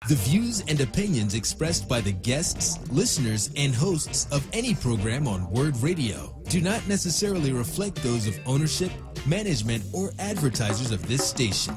The views and opinions expressed by the guests, listeners, and hosts of any program on WURD Radio do not necessarily reflect those of ownership, management, or advertisers of this station.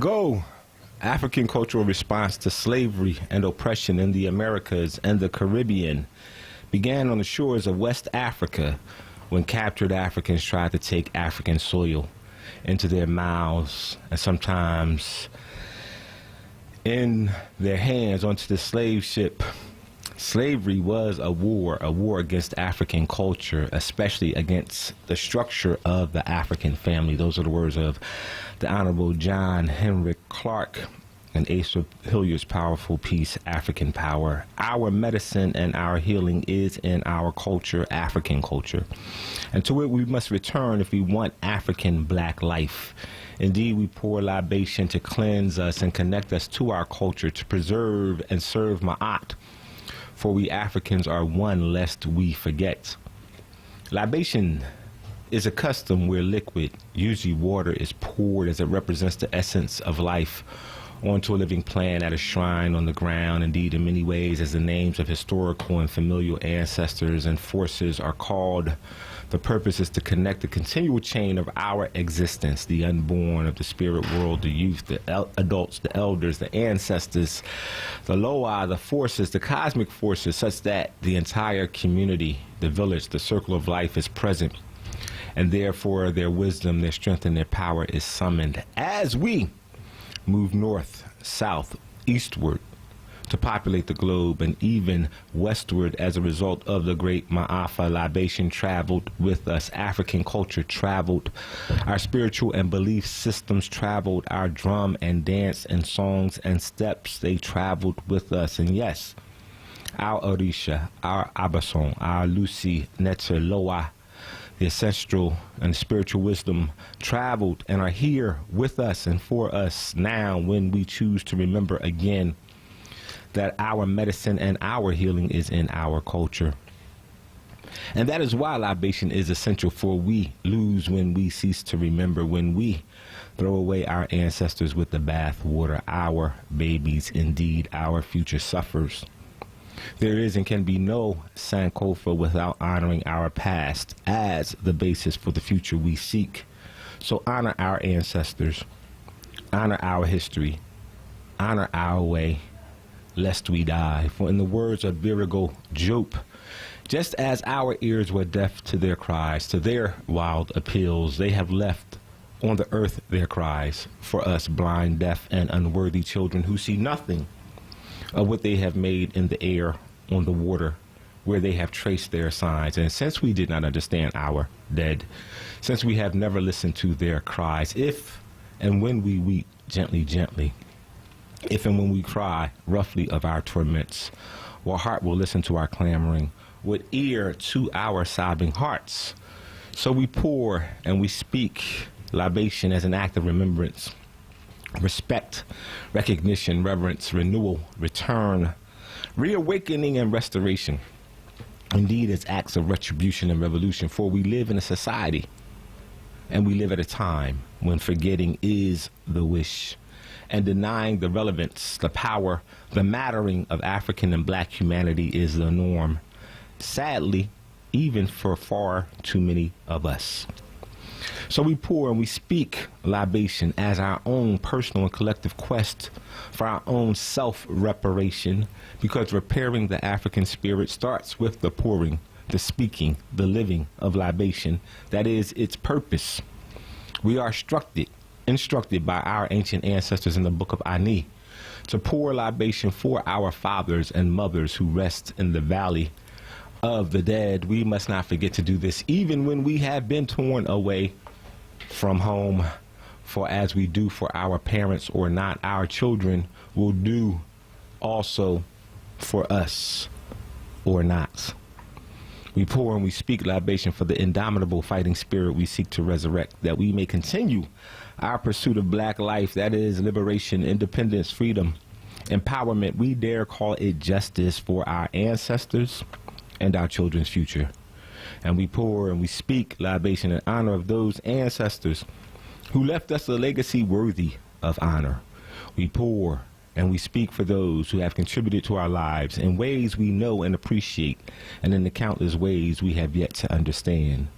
Go! African cultural response to slavery and oppression in the Americas and the Caribbean began on the shores of West Africa when captured Africans tried to take African soil into their mouths and sometimes in their hands onto the slave ship. Slavery was a war against African culture, especially against the structure of the African family. Those are the words of the Honorable John Henrik Clarke and Asa Hilliard's powerful piece, African Power. Our medicine and our healing is in our culture, African culture. And to it we must return if we want African black life. Indeed, we pour libation to cleanse us and connect us to our culture, to preserve and serve Ma'at. for we Africans are one lest we forget. Libation is a custom where liquid, usually water, is poured as it represents the essence of life onto a living plant at a shrine on the ground. Indeed, in many ways, as the names of historical and familial ancestors and forces are called, the purpose is to connect the continual chain of our existence, the unborn of the spirit world, the youth, the adults, the elders, the ancestors, the loa, the forces, the cosmic forces, such that the entire community, the village, the circle of life is present. And therefore, their wisdom, their strength, and their power is summoned as we move north, south, eastward to populate the globe, and even westward as a result of the great Ma'afa. Libation traveled with us. African culture traveled. Our spiritual and belief systems traveled. Our drum and dance and songs and steps, they traveled with us. And yes, our Orisha, our Abason, our Lucy, Netzer, Loa, the ancestral and spiritual wisdom traveled and are here with us and for us now when we choose to remember again that our medicine and our healing is in our culture. And that is why libation is essential, for we lose when we cease to remember, when we throw away our ancestors with the bath water. Our babies, indeed, our future suffers. There is and can be no Sankofa without honoring our past as the basis for the future we seek. So honor our ancestors, honor our history, honor our way, lest we die. For in the words of Virago Jope, just as our ears were deaf to their cries, to their wild appeals, they have left on the earth their cries for us blind, deaf, and unworthy children who see nothing of what they have made in the air, on the water, where they have traced their signs. And since we did not understand our dead, since we have never listened to their cries, if and when we weep gently, gently, if and when we cry roughly of our torments, what heart will listen to our clamoring, what ear to our sobbing hearts? So we pour and we speak libation as an act of remembrance, respect, recognition, reverence, renewal, return, reawakening, and restoration. Indeed, it's acts of retribution and revolution, for we live in a society and we live at a time when forgetting is the wish and denying the relevance, the power, the mattering of African and black humanity is the norm. Sadly, even for far too many of us. So we pour and we speak libation as our own personal and collective quest for our own self-reparation, because repairing the African spirit starts with the pouring, the speaking, the living of libation. That is its purpose. We are instructed by our ancient ancestors in the book of Ani to pour libation for our fathers and mothers who rest in the valley of the dead. We must not forget to do this even when we have been torn away from home, for as we do for our parents or not, our children will do also for us or not. We pour and we speak libation for the indomitable fighting spirit we seek to resurrect, that we may continue our pursuit of black life, that is liberation, independence, freedom, empowerment. We dare call it justice for our ancestors and our children's future. And we pour and we speak libation in honor of those ancestors who left us a legacy worthy of honor. We pour and we speak for those who have contributed to our lives in ways we know and appreciate, and in the countless ways we have yet to understand,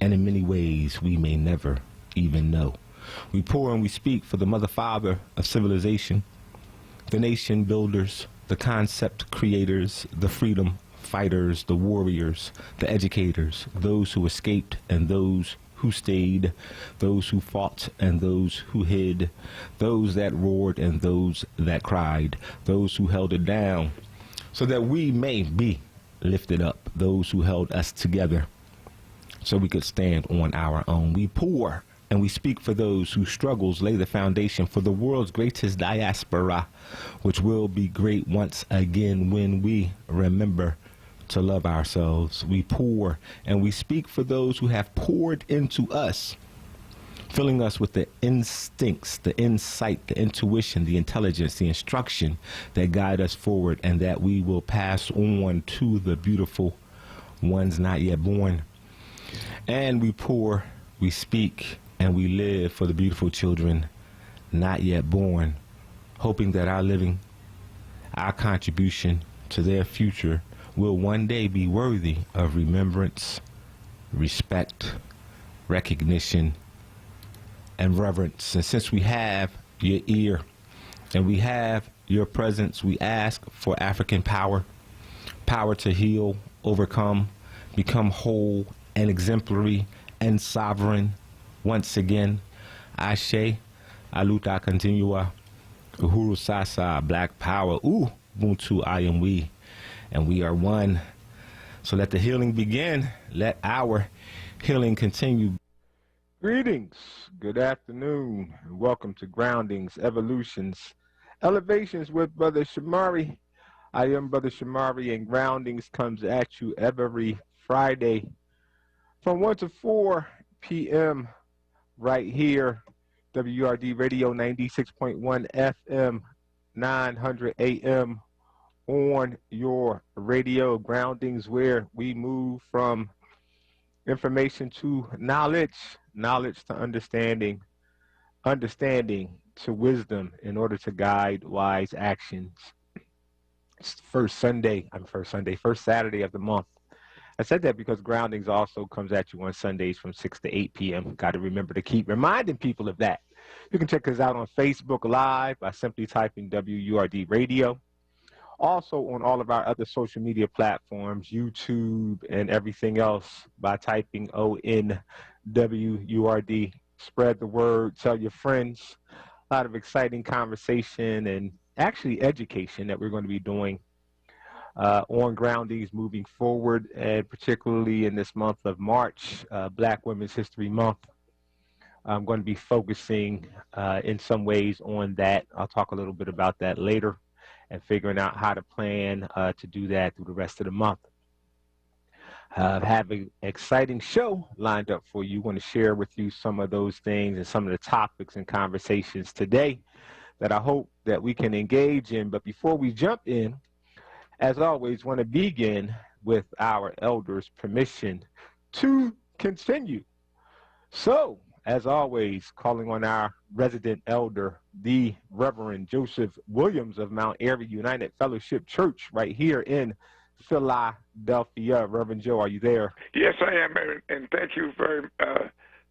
and in many ways we may never even know. We pour and we speak for the mother father of civilization, the nation builders, the concept creators, the freedom fighters, the warriors, the educators, those who escaped and those who stayed, those who fought and those who hid, those that roared and those that cried, those who held it down so that we may be lifted up, those who held us together so we could stand on our own. We pour and we speak for those whose struggles lay the foundation for the world's greatest diaspora, which will be great once again when we remember to love ourselves. We pour and we speak for those who have poured into us, filling us with the instincts, the insight, the intuition, the intelligence, the instruction that guide us forward and that we will pass on to the beautiful ones not yet born. And we pour, we speak, and we live for the beautiful children not yet born, hoping that our living, our contribution to their future will one day be worthy of remembrance, respect, recognition, and reverence. And since we have your ear and we have your presence, we ask for African power, power to heal, overcome, become whole and exemplary and sovereign. Once again, Ashe, Aluta Continua, Uhuru Sasa, Black Power, Ubuntu, I am we, and we are one. So let the healing begin. Let our healing continue. Greetings, good afternoon, and welcome to Groundings, Evolutions, Elevations with Brother Shamari. I am Brother Shamari, and Groundings comes at you every Friday from 1 to 4 p.m. right here, WURD Radio 96.1 FM, 900 AM on your radio. Groundings, where we move from information to knowledge, knowledge to understanding, understanding to wisdom in order to guide wise actions. It's first Saturday of the month. I said that because Groundings also comes at you on Sundays from 6 to 8 p.m. Got to remember to keep reminding people of that. You can check us out on Facebook Live by simply typing WURD Radio. Also on all of our other social media platforms, YouTube and everything else, by typing onWURD. Spread the word, tell your friends. A lot of exciting conversation and actually education that we're going to be doing on Groundings moving forward, and particularly in this month of March, Black Women's History Month. I'm going to be focusing in some ways on that. I'll talk a little bit about that later, and figuring out how to plan to do that through the rest of the month. Have an exciting show lined up for you. I want to share with you some of those things and some of the topics and conversations today that I hope that we can engage in. But before we jump in, as always, want to begin with our elders' permission to continue. So, as always, calling on our resident elder, the Reverend Joseph Williams of Mount Airy United Fellowship Church right here in Philadelphia. Reverend Joe, are you there? Yes, I am, and thank you very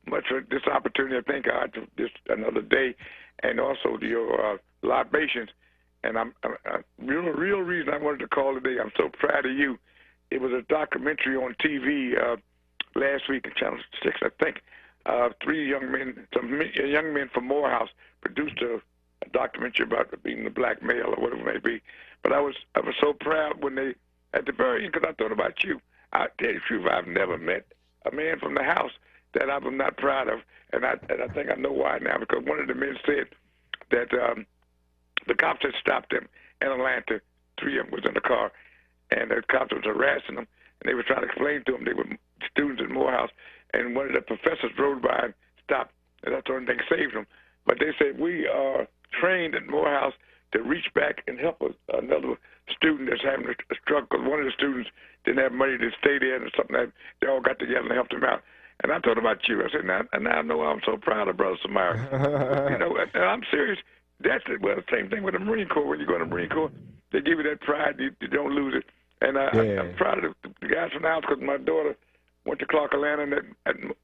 much for this opportunity. I thank God for this another day, and also your libations. And real reason I wanted to call today, I'm so proud of you. It was a documentary on TV last week on Channel 6, I think. Three young men from Morehouse produced a documentary about being the black male or whatever it may be. But I was so proud when they, at the very end, because I thought about you. I tell you the truth, I've never met a man from the house that I'm not proud of, and I think I know why now, because one of the men said that the cops had stopped them in Atlanta. Three of them was in the car, and the cops was harassing them, and they were trying to explain to them they were students in Morehouse, and one of the professors rode by and stopped, and that's the only thing saved them. But they said, we are trained at Morehouse to reach back and help another student that's having a struggle, because one of the students didn't have money to stay there or something. They all got together and helped him out. And I thought about you. I said, now I know I'm so proud of Brother Samara. And I'm serious. That's the same thing with the Marine Corps. When you go to the Marine Corps, they give you that pride. You don't lose it. And I'm proud of the guys from the house, because my daughter went to Clark, Atlanta, and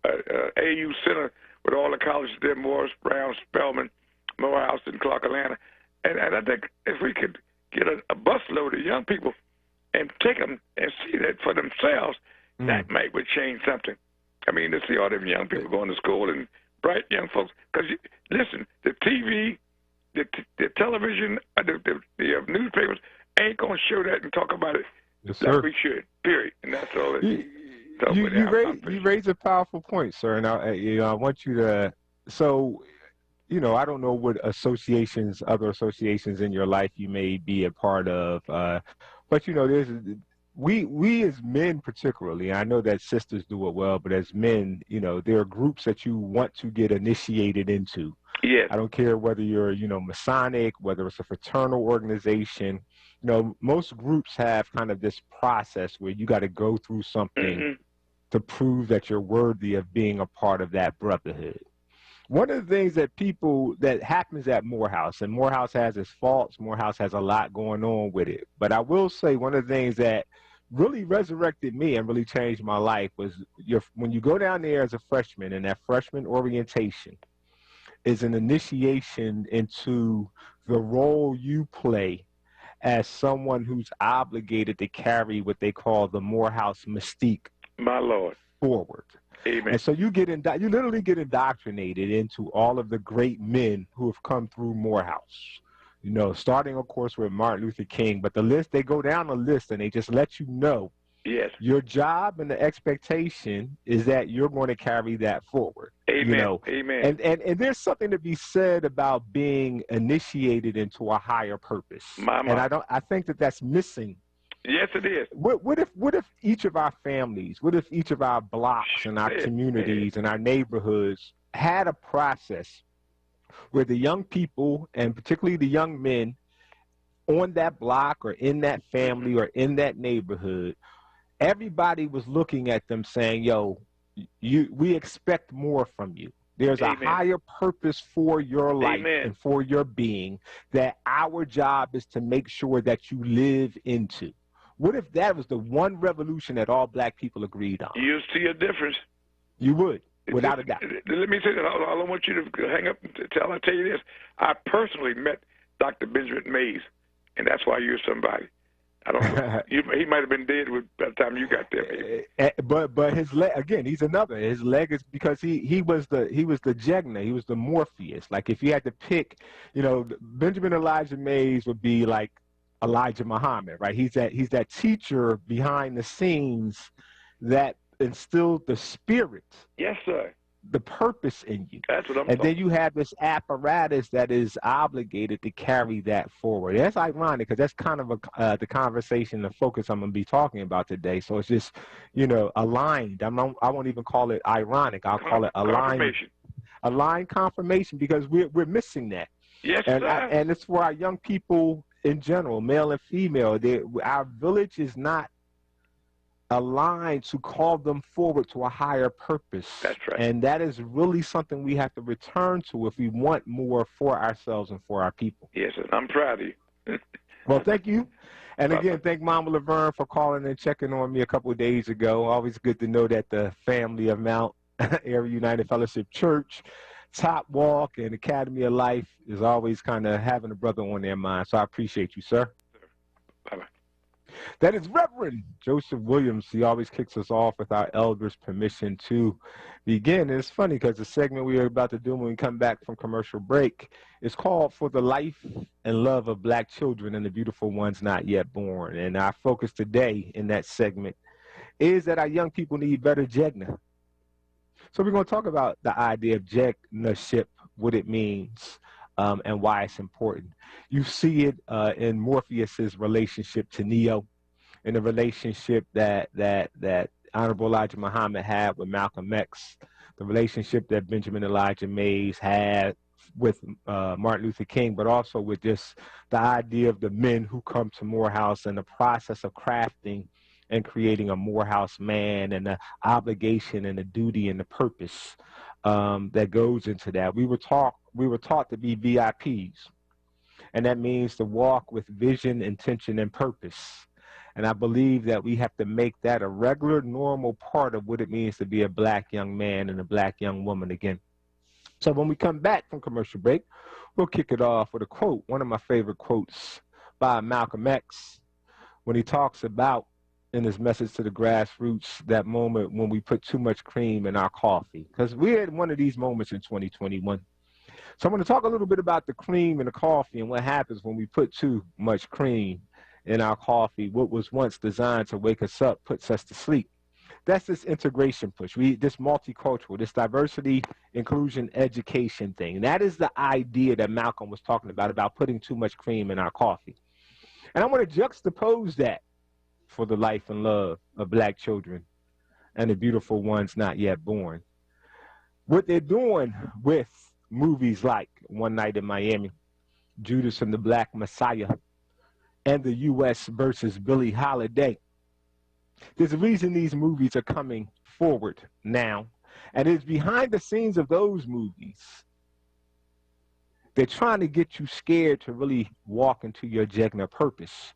at AU Center with all the colleges there, Morris, Brown, Spelman, Morehouse, and Clark, Atlanta. And I think if we could get a busload of young people and take them and see that for themselves, that would change something. I mean, to see all them young people going to school and bright young folks. Because, listen, the TV, the television, the newspapers ain't going to show that and talk about it like we should, period. And that's all it is. You raise a powerful point, sir, and I want you to, so, I don't know what other associations in your life you may be a part of, but, there's we as men particularly, I know that sisters do it well, but as men, there are groups that you want to get initiated into. Yes. I don't care whether you're, Masonic, whether it's a fraternal organization. Most groups have kind of this process where you got to go through something to prove that you're worthy of being a part of that brotherhood. One of the things that happens at Morehouse, and Morehouse has its faults, Morehouse has a lot going on with it, but I will say one of the things that really resurrected me and really changed my life was when you go down there as a freshman, and that freshman orientation is an initiation into the role you play as someone who's obligated to carry what they call the Morehouse mystique. My Lord. Forward. Amen. And so you literally get indoctrinated into all of the great men who have come through Morehouse. Starting, of course, with Martin Luther King, but they go down the list and they just let you know. Yes. Your job and the expectation is that you're going to carry that forward. Amen. Amen. And there's something to be said about being initiated into a higher purpose. And I think that's missing. Yes, it is. What if each of our families, what if each of our blocks and our communities and our neighborhoods had a process where the young people, and particularly the young men on that block or in that family or in that neighborhood, everybody was looking at them saying, yo, we expect more from you. There's a higher purpose for your life and for your being that our job is to make sure that you live into. What if that was the one revolution that all black people agreed on? You'll see a difference. You would, without a doubt. Let me say that. I don't want you to hang up until I tell you this. I personally met Dr. Benjamin Mays, and that's why you're somebody. I don't know. He might have been dead by the time you got there. But his leg, again, he's another. His leg is because he was the Jegna. He was the Morpheus. Like if you had to pick, Benjamin Elijah Mays would be like Elijah Muhammad, right? He's that teacher behind the scenes that instilled the spirit. Yes, sir. The purpose in you. That's what I'm talking about. And then you have this apparatus that is obligated to carry that forward. That's ironic because that's kind of the conversation, the focus I'm going to be talking about today. So it's just, aligned. I won't even call it ironic. I'll call it aligned. Aligned confirmation because we're missing that. Yes, and sir. And it's for our young people in general, male and female. Our village is not aligned to call them forward to a higher purpose. That's right. And that is really something we have to return to if we want more for ourselves and for our people. Yes, and I'm proud of you. Well, thank you. And again, thank Mama Laverne for calling and checking on me a couple of days ago. Always good to know that the family of Mount Area United Fellowship Church, Top Walk, and Academy of Life is always kind of having a brother on their mind. So I appreciate you, sir. Bye-bye. That is Reverend Joseph Williams. He always kicks us off with our elders' permission to begin. And it's funny because the segment we are about to do when we come back from commercial break is called For the Life and Love of Black Children and the Beautiful Ones Not Yet Born. And our focus today in that segment is that our young people need better Jegna. So we're going to talk about the idea of Jegnaship, what it means, and why it's important. You see it in Morpheus's relationship to Neo, in the relationship that Honorable Elijah Muhammad had with Malcolm X, the relationship that Benjamin Elijah Mays had with Martin Luther King, but also with just the idea of the men who come to Morehouse and the process of crafting and creating a Morehouse man and the obligation and the duty and the purpose that goes into that. We were taught to be VIPs, and that means to walk with vision, intention, and purpose. And I believe that we have to make that a regular, normal part of what it means to be a black young man and a black young woman again. So when we come back from commercial break, we'll kick it off with a quote, one of my favorite quotes by Malcolm X, when he talks about, in his message to the grassroots, that moment when we put too much cream in our coffee. Because we had one of these moments in 2021. So I'm going to talk a little bit about the cream in the coffee and what happens when we put too much cream in our coffee. What was once designed to wake us up puts us to sleep. That's this integration push, this multicultural, this diversity, inclusion, education thing. That is the idea that Malcolm was talking about putting too much cream in our coffee. And I want to juxtapose that for the life and love of black children and the beautiful ones not yet born. What they're doing with movies like One Night in Miami, Judas and the Black Messiah, and the U.S. versus Billie Holiday. There's a reason these movies are coming forward now, and it's behind the scenes of those movies. They're trying to get you scared to really walk into your Jegna purpose.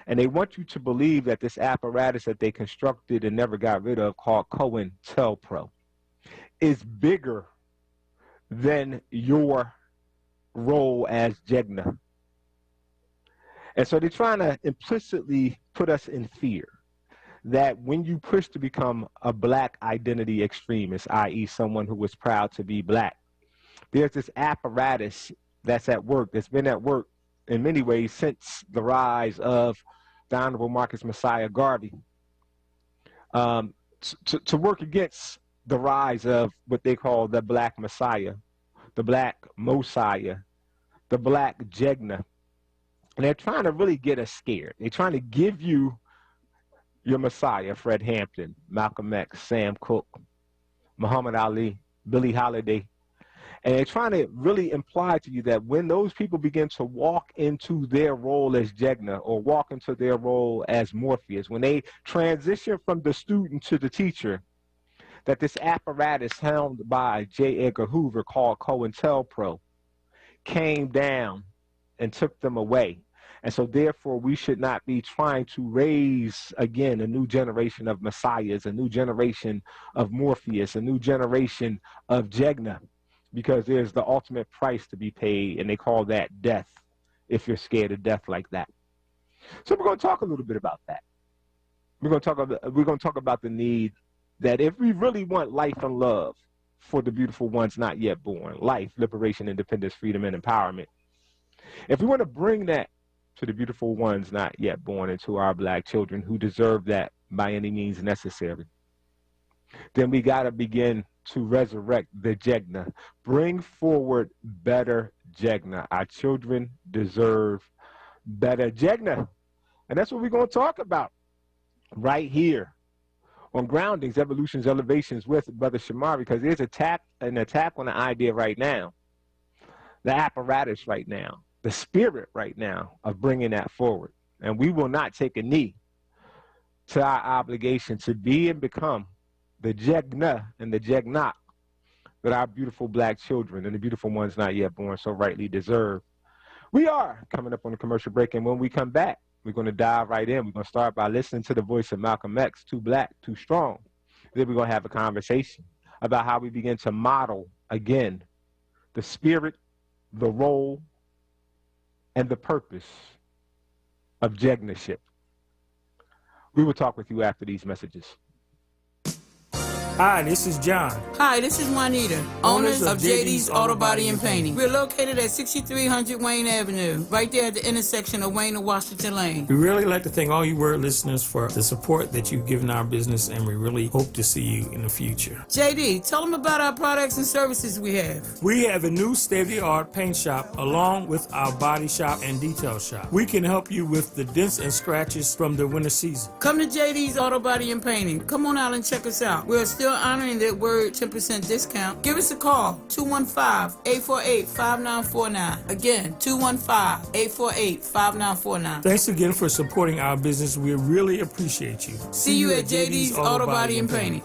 And they want you to believe that this apparatus that they constructed and never got rid of, called COINTELPRO, is bigger than your role as Jegna. And so they're trying to implicitly put us in fear that when you push to become a black identity extremist, i.e. someone who is proud to be black, there's this apparatus that's at work, that's been at work in many ways since the rise of the Honorable Marcus Messiah Garvey, to work against the rise of what they call the Black Messiah, the Black Mosiah, the Black Jegna. And they're trying to really get us scared. They're trying to give you your Messiah, Fred Hampton, Malcolm X, Sam Cooke, Muhammad Ali, Billie Holiday. And they're trying to really imply to you that when those people begin to walk into their role as Jegna or walk into their role as Morpheus, when they transition from the student to the teacher, that this apparatus helmed by J. Edgar Hoover called COINTELPRO came down and took them away. And so therefore we should not be trying to raise again a new generation of messiahs, a new generation of Morpheus, a new generation of Jegna, because there's the ultimate price to be paid, and they call that death, if you're scared of death like that. So we're going to talk a little bit about that. We're going to talk about the need that if we really want life and love for the beautiful ones not yet born, life, liberation, independence, freedom, and empowerment, if we want to bring that to the beautiful ones not yet born and to our black children who deserve that by any means necessary, then we got to begin to resurrect the Jegna. Bring forward better Jegna. Our children deserve better Jegna. And that's what we're going to talk about right here on Groundings, Evolutions, Elevations with Brother Shamari, because there's an attack on the idea right now, the apparatus right now, the spirit right now of bringing that forward. And we will not take a knee to our obligation to be and become the Jegna and the Jegnot that our beautiful black children and the beautiful ones not yet born so rightly deserve. We are coming up on a commercial break, and when we come back, we're going to dive right in. We're going to start by listening to the voice of Malcolm X, Too Black, Too Strong. Then we're going to have a conversation about how we begin to model, again, the spirit, the role, and the purpose of Jegnaship. We will talk with you after these messages. Hi, this is John. Hi, this is Juanita, owners of JD's Auto Body and Painting. We're located at 6300 Wayne Avenue, right there at the intersection of Wayne and Washington Lane. We really like to thank all you WURD listeners for the support that you've given our business, and we really hope to see you in the future. JD, tell them about our products and services we have. We have a new state-of-the-art paint shop along with our body shop and detail shop. We can help you with the dents and scratches from the winter season. Come to JD's Auto Body and Painting. Come on out and check us out. We're still honoring that WURD 10% discount. Give us a call, 215-848-5949. Again, 215-848-5949. Thanks again for supporting our business. We really appreciate you. See you at JD's Auto Body and Painting.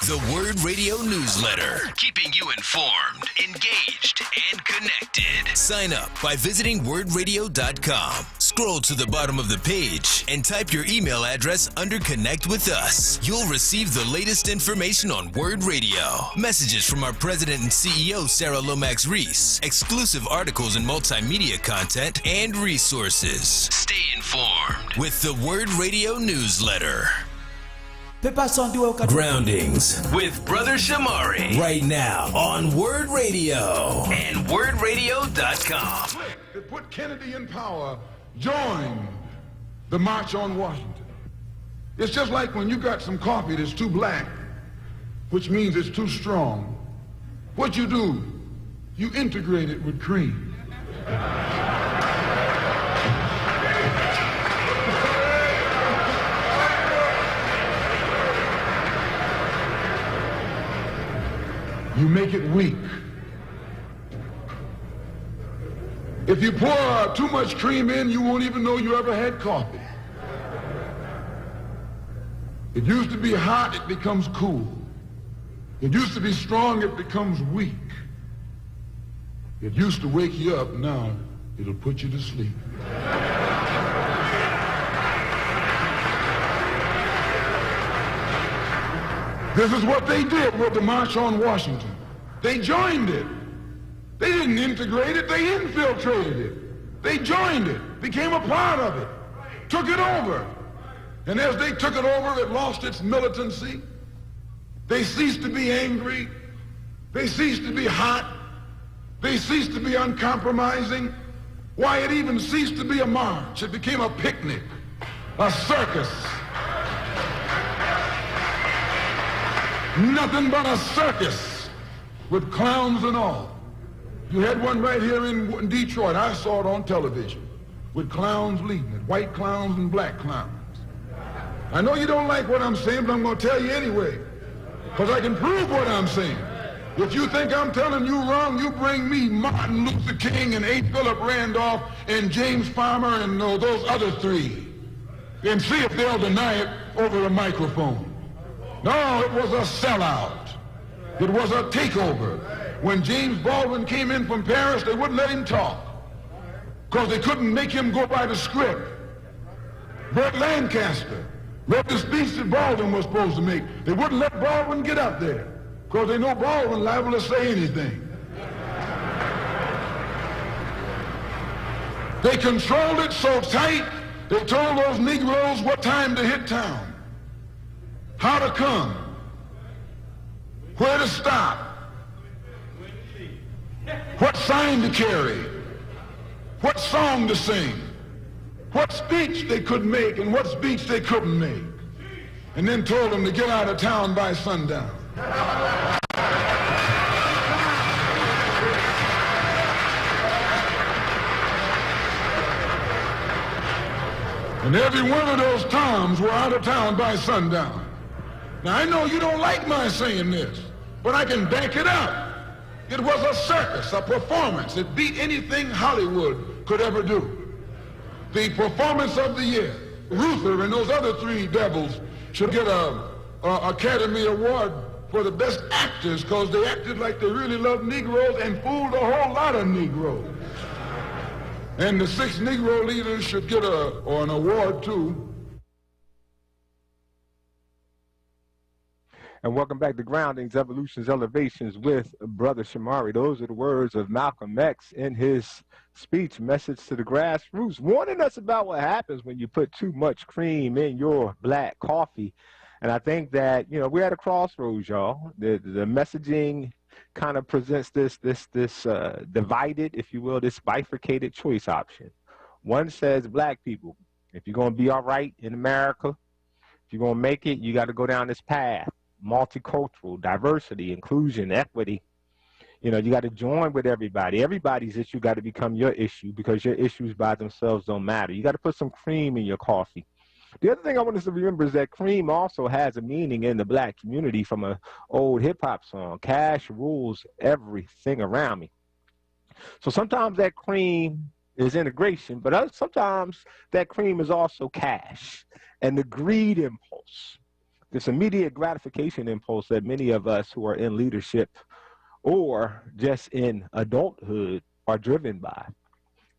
The WURD Radio Newsletter, keeping you informed, engaged, and connected. Sign up by visiting wordradio.com. Scroll to the bottom of the page and type your email address under Connect with Us. You'll receive the latest information on WURD Radio, messages from our president and CEO, Sarah Lomax Reese, exclusive articles and multimedia content, and resources. Stay informed with the WURD Radio Newsletter. Groundings with Brother Shamari right now on WURD Radio and wordradio.com. That put Kennedy in power joined the March on Washington. It's just like when you got some coffee that's too black, which means it's too strong. What you do, you integrate it with cream. You make it weak. If you pour too much cream in, you won't even know you ever had coffee. It used to be hot, it becomes cool. It used to be strong, it becomes weak. It used to wake you up, now it'll put you to sleep. This is what they did with the March on Washington. They joined it. They didn't integrate it, they infiltrated it. They joined it, became a part of it, took it over. And as they took it over, it lost its militancy. They ceased to be angry. They ceased to be hot. They ceased to be uncompromising. Why, it even ceased to be a march. It became a picnic, a circus. Nothing but a circus with clowns and all. You had one right here in Detroit. I saw it on television with clowns leading it, white clowns and black clowns. I know you don't like what I'm saying, but I'm going to tell you anyway, because I can prove what I'm saying. If you think I'm telling you wrong, you bring me Martin Luther King and A. Philip Randolph and James Farmer and those other three, and see if they'll deny it over a microphone. No, it was a sellout. It was a takeover. When James Baldwin came in from Paris, they wouldn't let him talk because they couldn't make him go by the script. Burt Lancaster read the speech that Baldwin was supposed to make. They wouldn't let Baldwin get up there because they know Baldwin liable to say anything. They controlled it so tight, they told those Negroes what time to hit town, how to come, where to stop, what sign to carry, what song to sing, what speech they could make and what speech they couldn't make, and then told them to get out of town by sundown. And every one of those Toms were out of town by sundown. Now, I know you don't like my saying this, but I can back it up. It was a circus, a performance. It beat anything Hollywood could ever do. The performance of the year. Ruther and those other three devils should get a Academy Award for the best actors because they acted like they really loved Negroes and fooled a whole lot of Negroes. And the 6 Negro leaders should get an award too. And welcome back to Groundings, Evolutions, Elevations with Brother Shamari. Those are the words of Malcolm X in his speech, Message to the Grassroots, warning us about what happens when you put too much cream in your black coffee. And I think that, you know, we're at a crossroads, y'all. The messaging kind of presents this divided, if you will, this bifurcated choice option. One says, black people, if you're going to be all right in America, if you're going to make it, you got to go down this path. Multicultural, diversity, inclusion, equity. You know, you got to join with everybody. Everybody's issue got to become your issue because your issues by themselves don't matter. You got to put some cream in your coffee. The other thing I want us to remember is that cream also has a meaning in the black community from an old hip-hop song. Cash rules everything around me. So sometimes that cream is integration, but sometimes that cream is also cash and the greed impulse. This immediate gratification impulse that many of us who are in leadership or just in adulthood are driven by.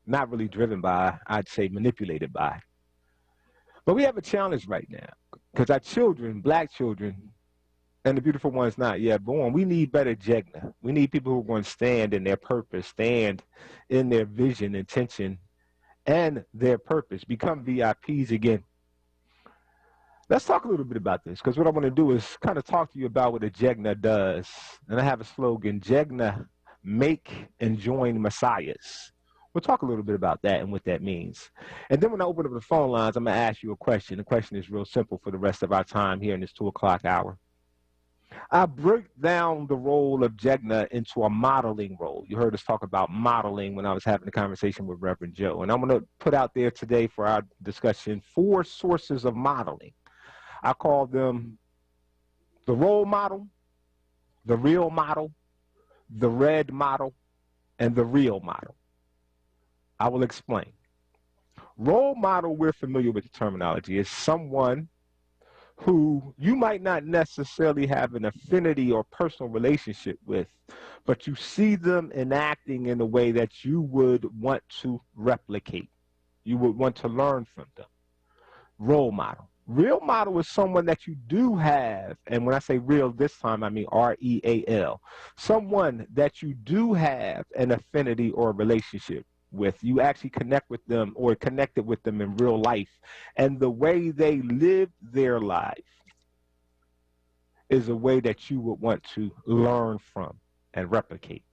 Not really driven by, I'd say manipulated by. But we have a challenge right now because our children, black children, and the beautiful ones not yet born, we need better Jegna. We need people who are going to stand in their purpose, stand in their vision, intention, and their purpose, become VIPs again. Let's talk a little bit about this, because what I want to do is kind of talk to you about what a Jegna does. And I have a slogan, Jegna, make and join messiahs. We'll talk a little bit about that and what that means. And then when I open up the phone lines, I'm going to ask you a question. The question is real simple for the rest of our time here in this 2 o'clock hour. I break down the role of Jegna into a modeling role. You heard us talk about modeling when I was having a conversation with Reverend Joe. And I'm going to put out there today for our discussion 4 sources of modeling. I call them the role model, the real model, the red model, and the real model. I will explain. Role model, we're familiar with the terminology, is someone who you might not necessarily have an affinity or personal relationship with, but you see them enacting in a way that you would want to replicate. You would want to learn from them. Role model. Real model is someone that you do have, and when I say real this time, I mean R-E-A-L, someone that you do have an affinity or a relationship with. You actually connect with them or connected with them in real life, and the way they live their life is a way that you would want to learn from and replicate.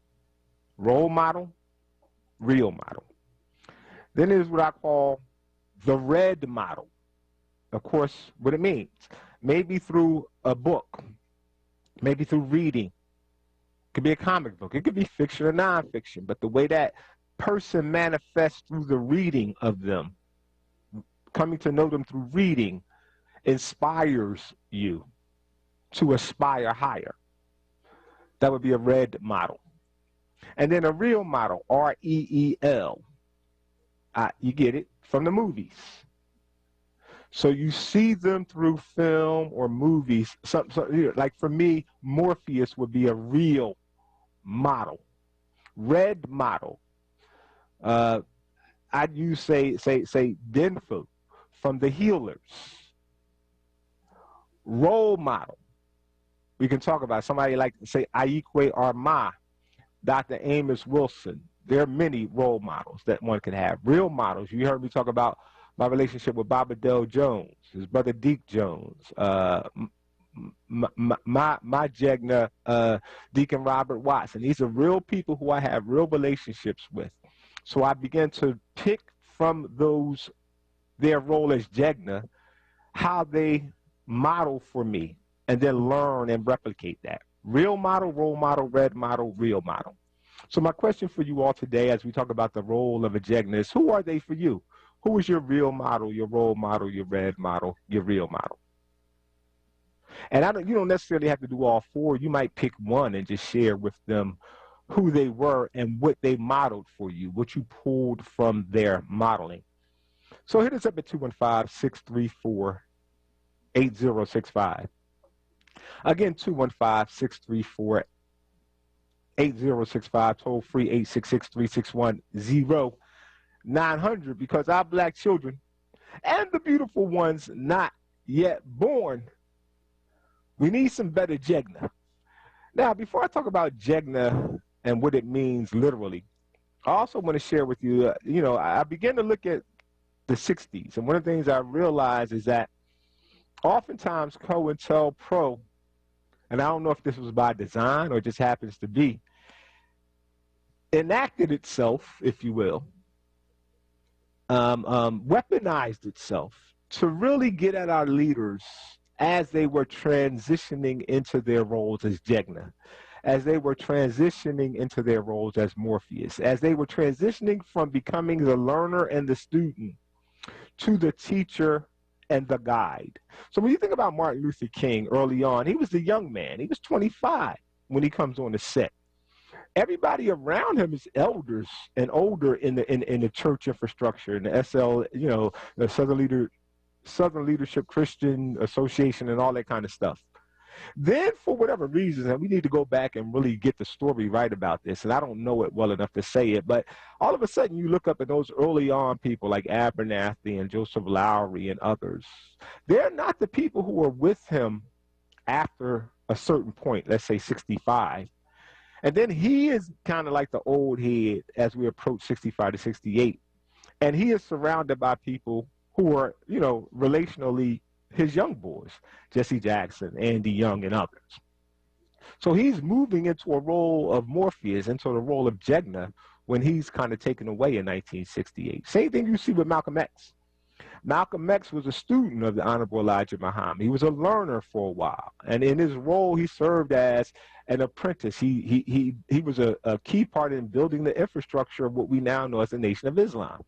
Role model, real model. Then there's what I call the red model. Of course, what it means, maybe through a book, maybe through reading. It could be a comic book. It could be fiction or nonfiction, but the way that person manifests through the reading of them, coming to know them through reading, inspires you to aspire higher. That would be a red model. And then a real model, R-E-E-L. You get it from the movies. So you see them through film or movies. Like for me, Morpheus would be a real model. Red model. I'd use say Denfu from the Healers. Role model. We can talk about somebody like say Aikwe Arma, Dr. Amos Wilson. There are many role models that one can have. Real models. You heard me talk about my relationship with Baba Dell Jones, his brother Deke Jones, my Jegna, Deacon Robert Watson. These are real people who I have real relationships with. So I began to pick from their role as Jegna, how they model for me, and then learn and replicate that. Real model, role model, red model, real model. So my question for you all today as we talk about the role of a Jegna is, who are they for you? Who is your real model, your role model, your red model, your real model? And you don't necessarily have to do all four. You might pick one and just share with them who they were and what they modeled for you, what you pulled from their modeling. So hit us up at 215-634-8065. Again, 215-634-8065, toll free 866-361-0900, because our black children and the beautiful ones not yet born, we need some better Jegna. Now, before I talk about Jegna and what it means literally, I also want to share with you, I began to look at the 60s, and one of the things I realized is that oftentimes COINTELPRO, and I don't know if this was by design or just happens to be, enacted itself, if you will, weaponized itself to really get at our leaders as they were transitioning into their roles as Jegna, as they were transitioning into their roles as Morpheus, as they were transitioning from becoming the learner and the student to the teacher and the guide. So when you think about Martin Luther King early on, he was a young man. He was 25 when he comes on the set. Everybody around him is elders and older in the church infrastructure, in the SL, the Southern Leadership Christian Association and all that kind of stuff. Then for whatever reason, and we need to go back and really get the story right about this, and I don't know it well enough to say it, but all of a sudden you look up at those early on people like Abernathy and Joseph Lowry and others. They're not the people who were with him after a certain point, let's say 65. And then he is kind of like the old head as we approach 65 to 68. And he is surrounded by people who are, relationally his young boys, Jesse Jackson, Andy Young, and others. So he's moving into a role of Morpheus, into the role of Jegna, when he's kind of taken away in 1968. Same thing you see with Malcolm X. Malcolm X was a student of the Honorable Elijah Muhammad. He was a learner for a while. And in his role, he served as an apprentice. He was a key part in building the infrastructure of what we now know as the Nation of Islam.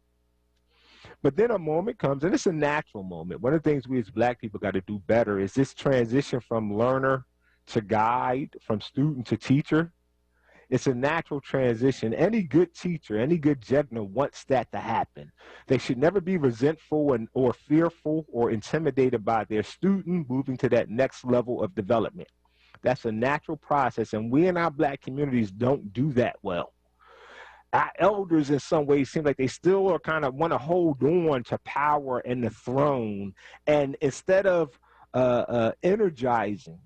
But then a moment comes, and it's a natural moment. One of the things we as black people got to do better is this transition from learner to guide, from student to teacher. It's a natural transition. Any good teacher, any good Jegna wants that to happen. They should never be resentful or fearful or intimidated by their student moving to that next level of development. That's a natural process, and we in our Black communities don't do that well. Our elders in some ways seem like they still are kind of want to hold on to power and the throne, and instead of energizing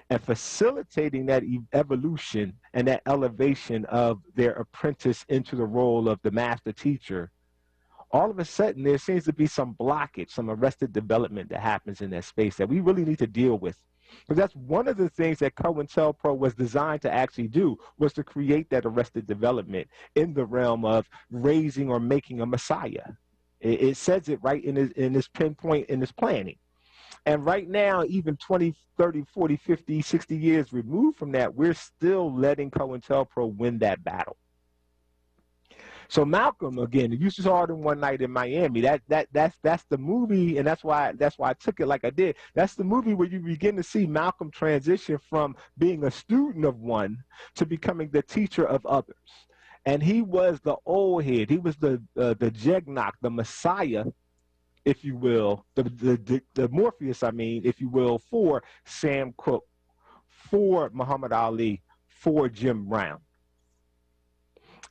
and facilitating that evolution and that elevation of their apprentice into the role of the master teacher, all of a sudden there seems to be some blockage, some arrested development that happens in that space that we really need to deal with. Because that's one of the things that COINTELPRO was designed to actually do, was to create that arrested development in the realm of raising or making a messiah. It says it right in this pinpoint, in this planning. And right now, even 20, 30, 40, 50, 60 years removed from that, we're still letting COINTELPRO win that battle. So Malcolm, again, you saw it in One Night in Miami. That's the movie, and that's why I took it like I did. That's the movie where you begin to see Malcolm transition from being a student of one to becoming the teacher of others. And he was the old head. He was the Jegnok, the Messiah, if you will, the Morpheus, I mean, if you will, for Sam Cooke, for Muhammad Ali, for Jim Brown.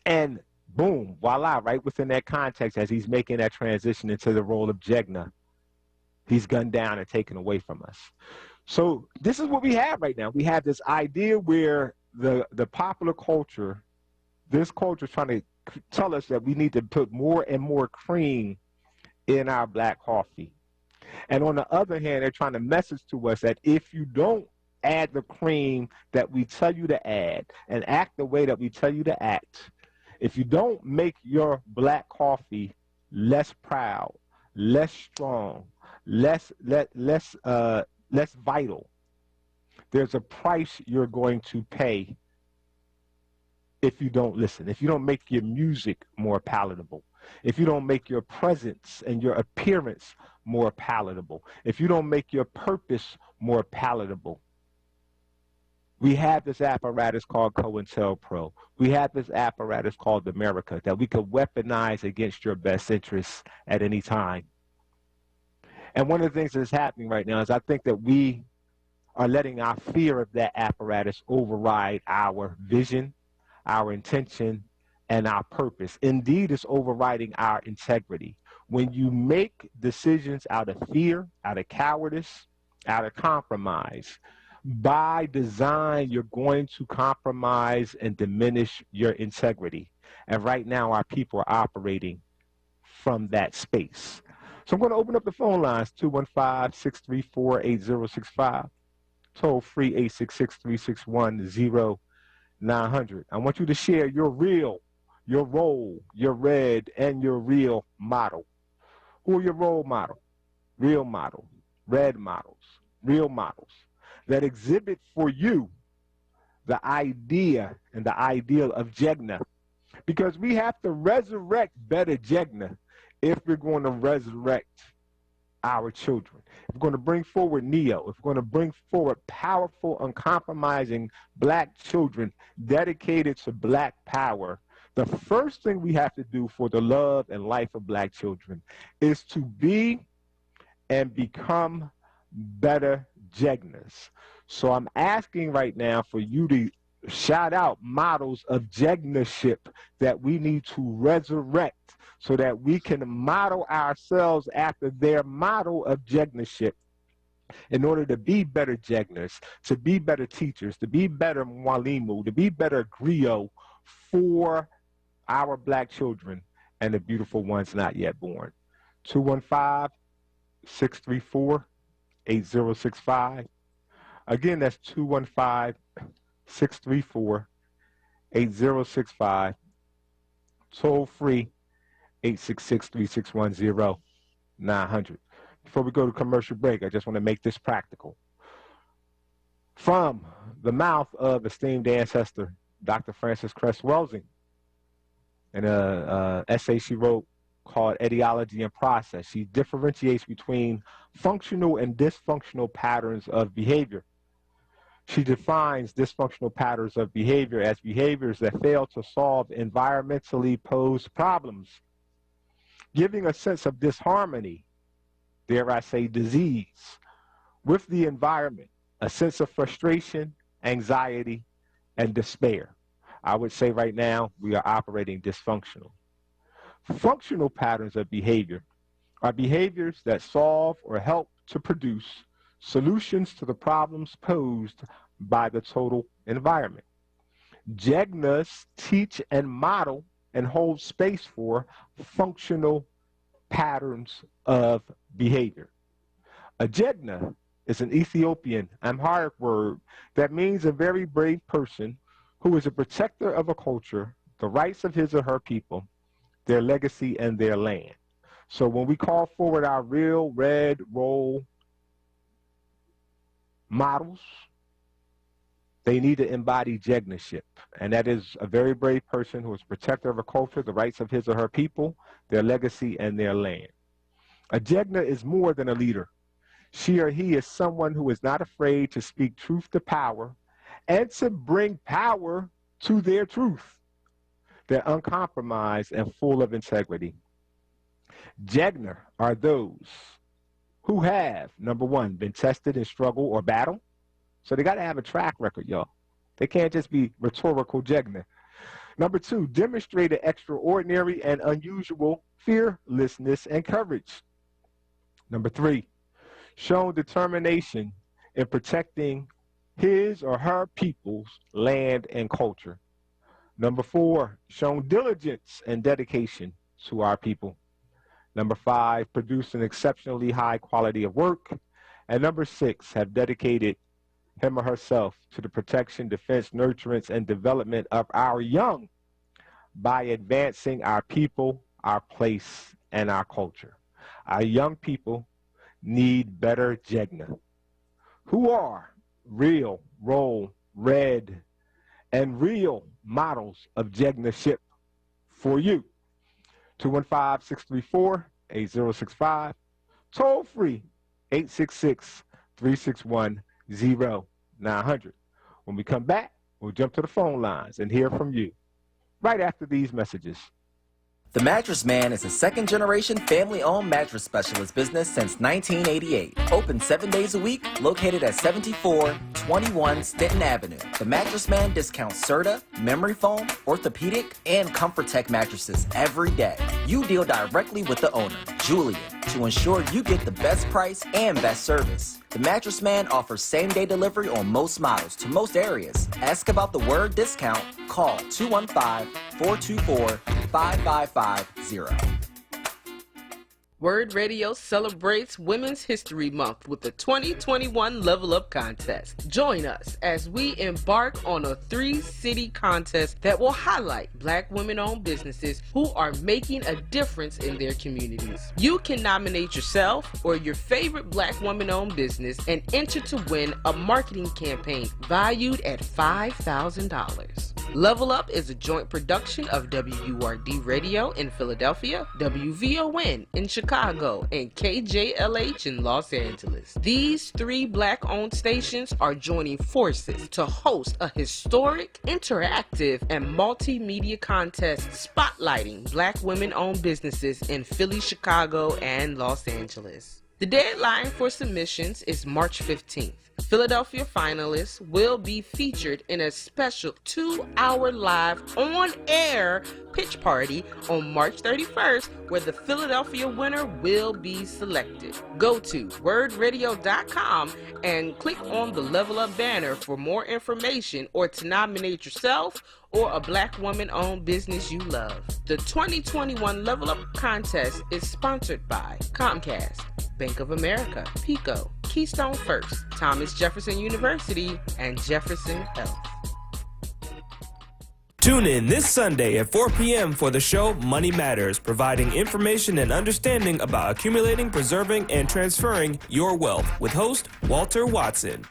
And boom, voila, right within that context, as he's making that transition into the role of Jegna, he's gunned down and taken away from us. So this is what we have right now. We have this idea where the popular culture, this culture is trying to tell us that we need to put more and more cream in our black coffee. And on the other hand, they're trying to message to us that if you don't add the cream that we tell you to add and act the way that we tell you to act, if you don't make your black coffee less proud, less strong, less vital, there's a price you're going to pay if you don't listen, if you don't make your music more palatable, if you don't make your presence and your appearance more palatable, if you don't make your purpose more palatable. We have this apparatus called COINTELPRO. We have this apparatus called America that we could weaponize against your best interests at any time. And one of the things that's happening right now is I think that we are letting our fear of that apparatus override our vision, our intention, and our purpose. Indeed, it's overriding our integrity. When you make decisions out of fear, out of cowardice, out of compromise, by design, you're going to compromise and diminish your integrity. And right now, our people are operating from that space. So I'm going to open up the phone lines, 215-634-8065, toll free 866-361-0900. I want you to share your real, your role, your red, and your real model. Who are your role model? Real model, red models, real models that exhibit for you the idea and the ideal of Jegna. Because we have to resurrect better Jegna if we're going to resurrect our children. If we're going to bring forward Neo, if we're going to bring forward powerful, uncompromising black children dedicated to black power, the first thing we have to do for the love and life of black children is to be and become better Jegnas. So I'm asking right now for you to shout out models of Jegnaship that we need to resurrect so that we can model ourselves after their model of Jegnaship in order to be better Jegnas, to be better teachers, to be better Mwalimu, to be better griot for our black children and the beautiful ones not yet born. 215-634-8065. Again, that's 215-634-8065. Toll free 866-361-0900. Before we go to commercial break, I just want to make this practical. From the mouth of esteemed ancestor, Dr. Frances Cress Welsing, in an essay she wrote called Etiology and Process, she differentiates between functional and dysfunctional patterns of behavior. She defines dysfunctional patterns of behavior as behaviors that fail to solve environmentally posed problems, giving a sense of disharmony, dare I say disease, with the environment, a sense of frustration, anxiety, and despair. I would say right now we are operating dysfunctional. Functional patterns of behavior are behaviors that solve or help to produce solutions to the problems posed by the total environment. JEGNAs teach and model and hold space for functional patterns of behavior. A JEGNA is an Ethiopian Amharic word that means a very brave person who is a protector of a culture, the rights of his or her people, their legacy, and their land. So when we call forward our real red role models, they need to embody JEGNAship. And that is a very brave person who is a protector of a culture, the rights of his or her people, their legacy, and their land. A JEGNA is more than a leader. She or he is someone who is not afraid to speak truth to power and to bring power to their truth. They're uncompromised and full of integrity. JEGNA are those who have, number one, been tested in struggle or battle. So they got to have a track record, y'all. They can't just be rhetorical JEGNA. Number two, demonstrated extraordinary and unusual fearlessness and courage. Number three, shown determination in protecting his or her people's land and culture. Number four, shown diligence and dedication to our people. Number five, produced an exceptionally high quality of work. And number six, have dedicated him or herself to the protection, defense, nurturance, and development of our young by advancing our people, our place, and our culture. Our young people need better JEGNA, who are real, role, red, and real models of JEGNAship for you. 215-634-8065, toll free 866-361-0900. When we come back, we'll jump to the phone lines and hear from you right after these messages. The Mattress Man is a second-generation family-owned mattress specialist business since 1988. Open 7 days a week, located at 7421 Stanton Avenue. The Mattress Man discounts Serta, memory foam, orthopedic, and ComfortTech mattresses every day. You deal directly with the owner, Julian, to ensure you get the best price and best service. The Mattress Man offers same-day delivery on most models to most areas. Ask about the WURD discount. Call 215-424-5550. WURD Radio celebrates Women's History Month with the 2021 Level Up Contest. Join us as we embark on a 3-city contest that will highlight Black women-owned businesses who are making a difference in their communities. You can nominate yourself or your favorite Black woman-owned business and enter to win a marketing campaign valued at $5,000. Level Up is a joint production of WURD Radio in Philadelphia, WVON in Chicago, and KJLH in Los Angeles. These 3 Black-owned stations are joining forces to host a historic, interactive, and multimedia contest spotlighting Black women-owned businesses in Philly, Chicago, and Los Angeles. The deadline for submissions is March 15th. Philadelphia finalists will be featured in a special 2-hour live on-air pitch party on March 31st, where the Philadelphia winner will be selected. Go to wordradio.com and click on the Level Up banner for more information or to nominate yourself or a Black woman-owned business you love. The 2021 Level Up contest is sponsored by Comcast, Bank of America, PECO, Keystone First, Thomas Jefferson University, and Jefferson Health. Tune in this Sunday at 4 p.m. for the show Money Matters, providing information and understanding about accumulating, preserving, and transferring your wealth with host Walter Watson.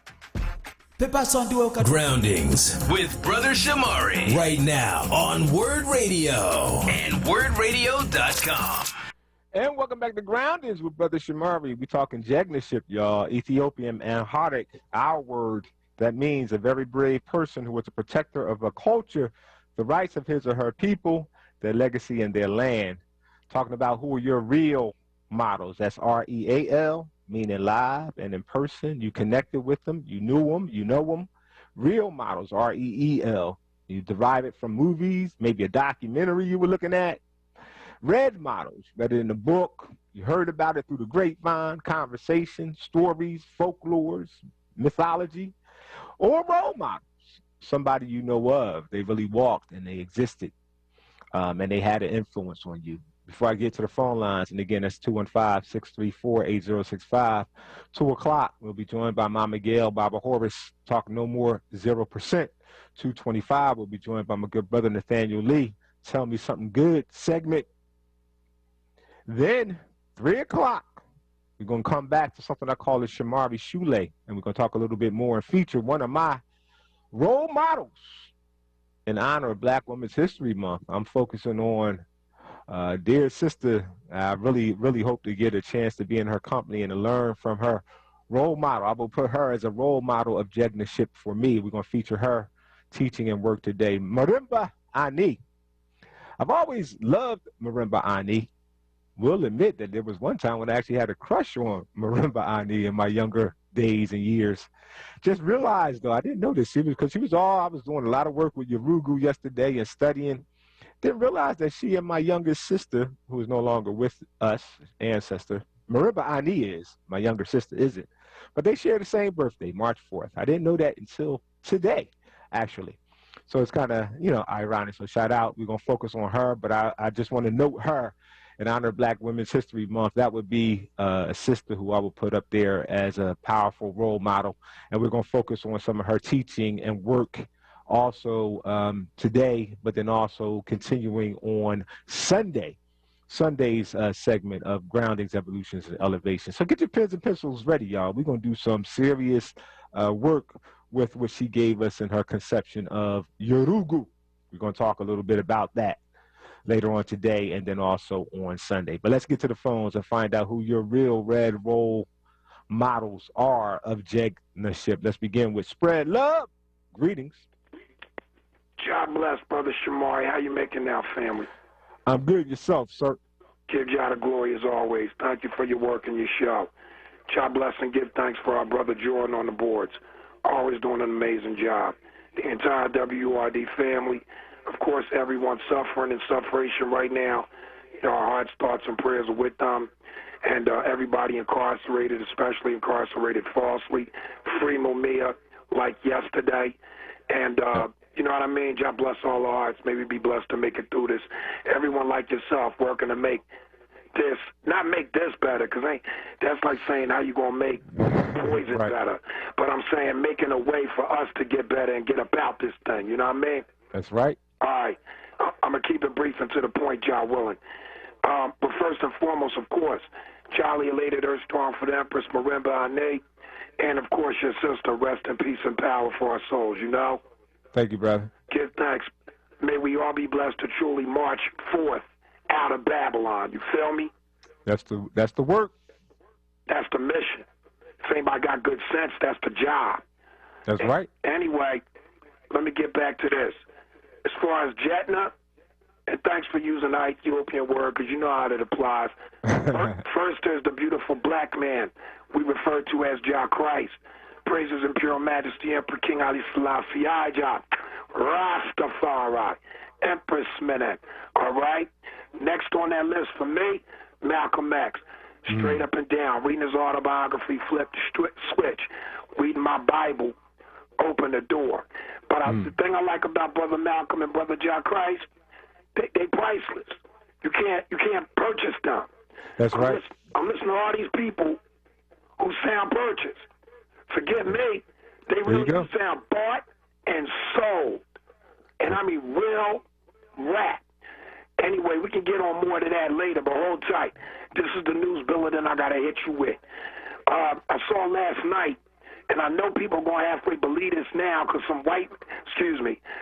Groundings with Brother Shamari right now on WURD Radio and WURDradio.com. And welcome back to Groundings with Brother Shamari. We're talking JEGNAship, y'all. Ethiopian Amharic, our word That means a very brave person who was a protector of a culture, the rights of his or her people, their legacy, and their land. Talking about who are your real models. That's REAL, meaning live and in person. You connected with them. You knew them. You know them. Real models, REEL. You derive it from movies, maybe a documentary you were looking at. Read models, read it in a book. You heard about it through the grapevine, conversation, stories, folklores, mythology. Or role models, somebody you know of. They really walked and they existed, and they had an influence on you. Before I get to the phone lines, and again, that's 215-634-8065. 2 o'clock, we'll be joined by Mama Gail, Baba Horace, talk no more 0%. 225, we'll be joined by my good brother Nathaniel Lee, Tell Me Something Good segment. Then, 3 o'clock, we're going to come back to something I call the Shamari Schuler, and we're going to talk a little bit more and feature one of my role models in honor of Black Women's History Month. I'm focusing on dear sister. I really, really hope to get a chance to be in her company and to learn from her role model. I will put her as a role model of Jegnaship for me. We're going to feature her teaching and work today. Marimba Ani. I've always loved Marimba Ani. Will admit that there was one time when I actually had a crush on Marimba Ani in my younger days and years. Just realized, though, I didn't know this because I was doing a lot of work with Yorugu yesterday and studying. Didn't realize that she and my youngest sister, who is no longer with us, ancestor, Marimba Ani is, my younger sister isn't. But they share the same birthday, March 4th. I didn't know that until today, actually. So it's kind of, ironic. So shout out. We're going to focus on her, but I just want to note her in honor of Black Women's History Month. That would be a sister who I would put up there as a powerful role model. And we're going to focus on some of her teaching and work also today, but then also continuing on Sunday's segment of Groundings, Evolutions, and Elevation. So get your pens and pencils ready, y'all. We're going to do some serious work with what she gave us in her conception of Yorugu. We're going to talk a little bit about that later on today and then also on Sunday. But let's get to the phones and find out who your real red role models are of Jegnaship. Let's begin with Spread Love. Greetings. God bless, Brother Shamari. How you making now, family? I'm good. Yourself, sir? Give God the glory as always. Thank you for your work and your show. God bless and give thanks for our brother Jordan on the boards. Always doing an amazing job. The entire WURD family. Of course, everyone suffering in sufferation right now. Our hearts, thoughts, and prayers are with them. And everybody incarcerated, especially incarcerated falsely. Free Mumia like yesterday. And you know what I mean? God bless all our hearts. Maybe be blessed to make it through this. Everyone like yourself working to make this, not make this better, because that's like saying how you going to make poison better. But I'm saying making a way for us to get better and get about this thing. You know what I mean? That's right. All right. I'm going to keep it brief and to the point, John willing. But first and foremost, of course, Charlie elated Earth Strong for the Empress Marimba Ane, and, of course, your sister, rest in peace and power for our souls, you know? Thank you, brother. Give thanks. May we all be blessed to truly march forth out of Babylon. You feel me? That's the work. That's the mission. If anybody got good sense, that's the job. That's right. Anyway, let me get back to this. As far as Jetna, and thanks for using the Ethiopian word because you know how that applies. First, there's the beautiful black man we refer to as Jah Christ. Praises Imperial Majesty Emperor King Ali Selassie I, Jah Rastafari, Empress Man. All right? Next on that list for me, Malcolm X. Straight up and down. Reading his autobiography, flip the switch. Reading my Bible, open the door. But the thing I like about Brother Malcolm and Brother Jah Christ, they priceless. You can't purchase them. That's right. I'm listening to all these people who sound purchased. Forget me. They really do sound bought and sold. And I mean real rap. Anyway, we can get on more to that later, but hold tight. This is the news bulletin I got to hit you with. I saw last night, and I know people are going to halfway believe this now because some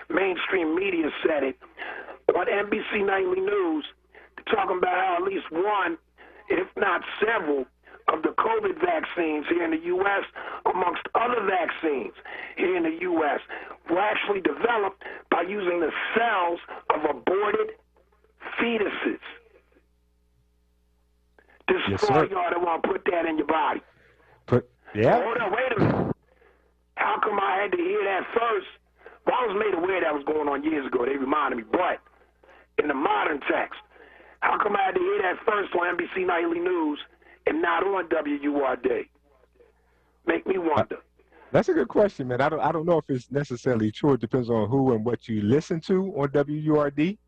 mainstream media said it. On NBC Nightly News, they're talking about how at least one, if not several, of the COVID vaccines here in the U.S. amongst other vaccines here in the U.S., were actually developed by using the cells of aborted fetuses. This is for y'all that want to put that in your body. Yeah. Hold on, wait a minute. How come I had to hear that first? Well, I was made aware that was going on years ago. They reminded me. But in the modern text, how come I had to hear that first on NBC Nightly News and not on WURD? Make me wonder. That's a good question, man. I don't know if it's necessarily true. It depends on who and what you listen to on WURD.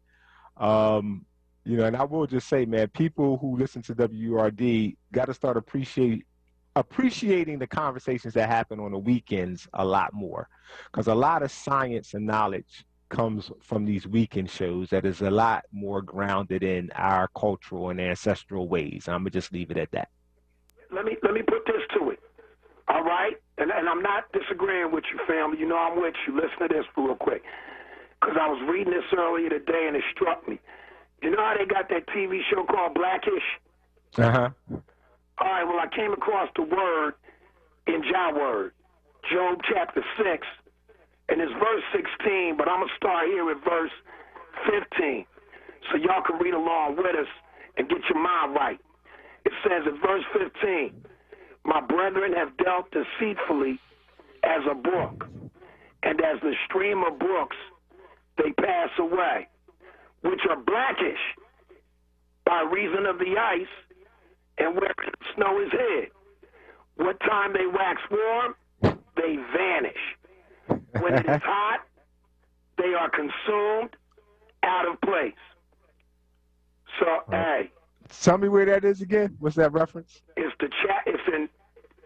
You know, and I will just say, man, people who listen to WURD got to start appreciating the conversations that happen on the weekends a lot more, because a lot of science and knowledge comes from these weekend shows that is a lot more grounded in our cultural and ancestral ways. I'm gonna just leave it at that. Let me put this to it. All right, and I'm not disagreeing with you, family. You know I'm with you. Listen to this real quick, because I was reading this earlier today and it struck me. You know how they got that TV show called Blackish? Uh-huh. All right, well, I came across the word in WURD, Job chapter 6, and it's verse 16, but I'm going to start here with verse 15 so y'all can read along with us and get your mind right. It says in verse 15, my brethren have dealt deceitfully as a brook, and as the stream of brooks they pass away, which are blackish by reason of the ice, and where the snow is hid. What time they wax warm, they vanish. When it is hot, they are consumed out of place. So, hey. Tell me where that is again. What's that reference? It's in,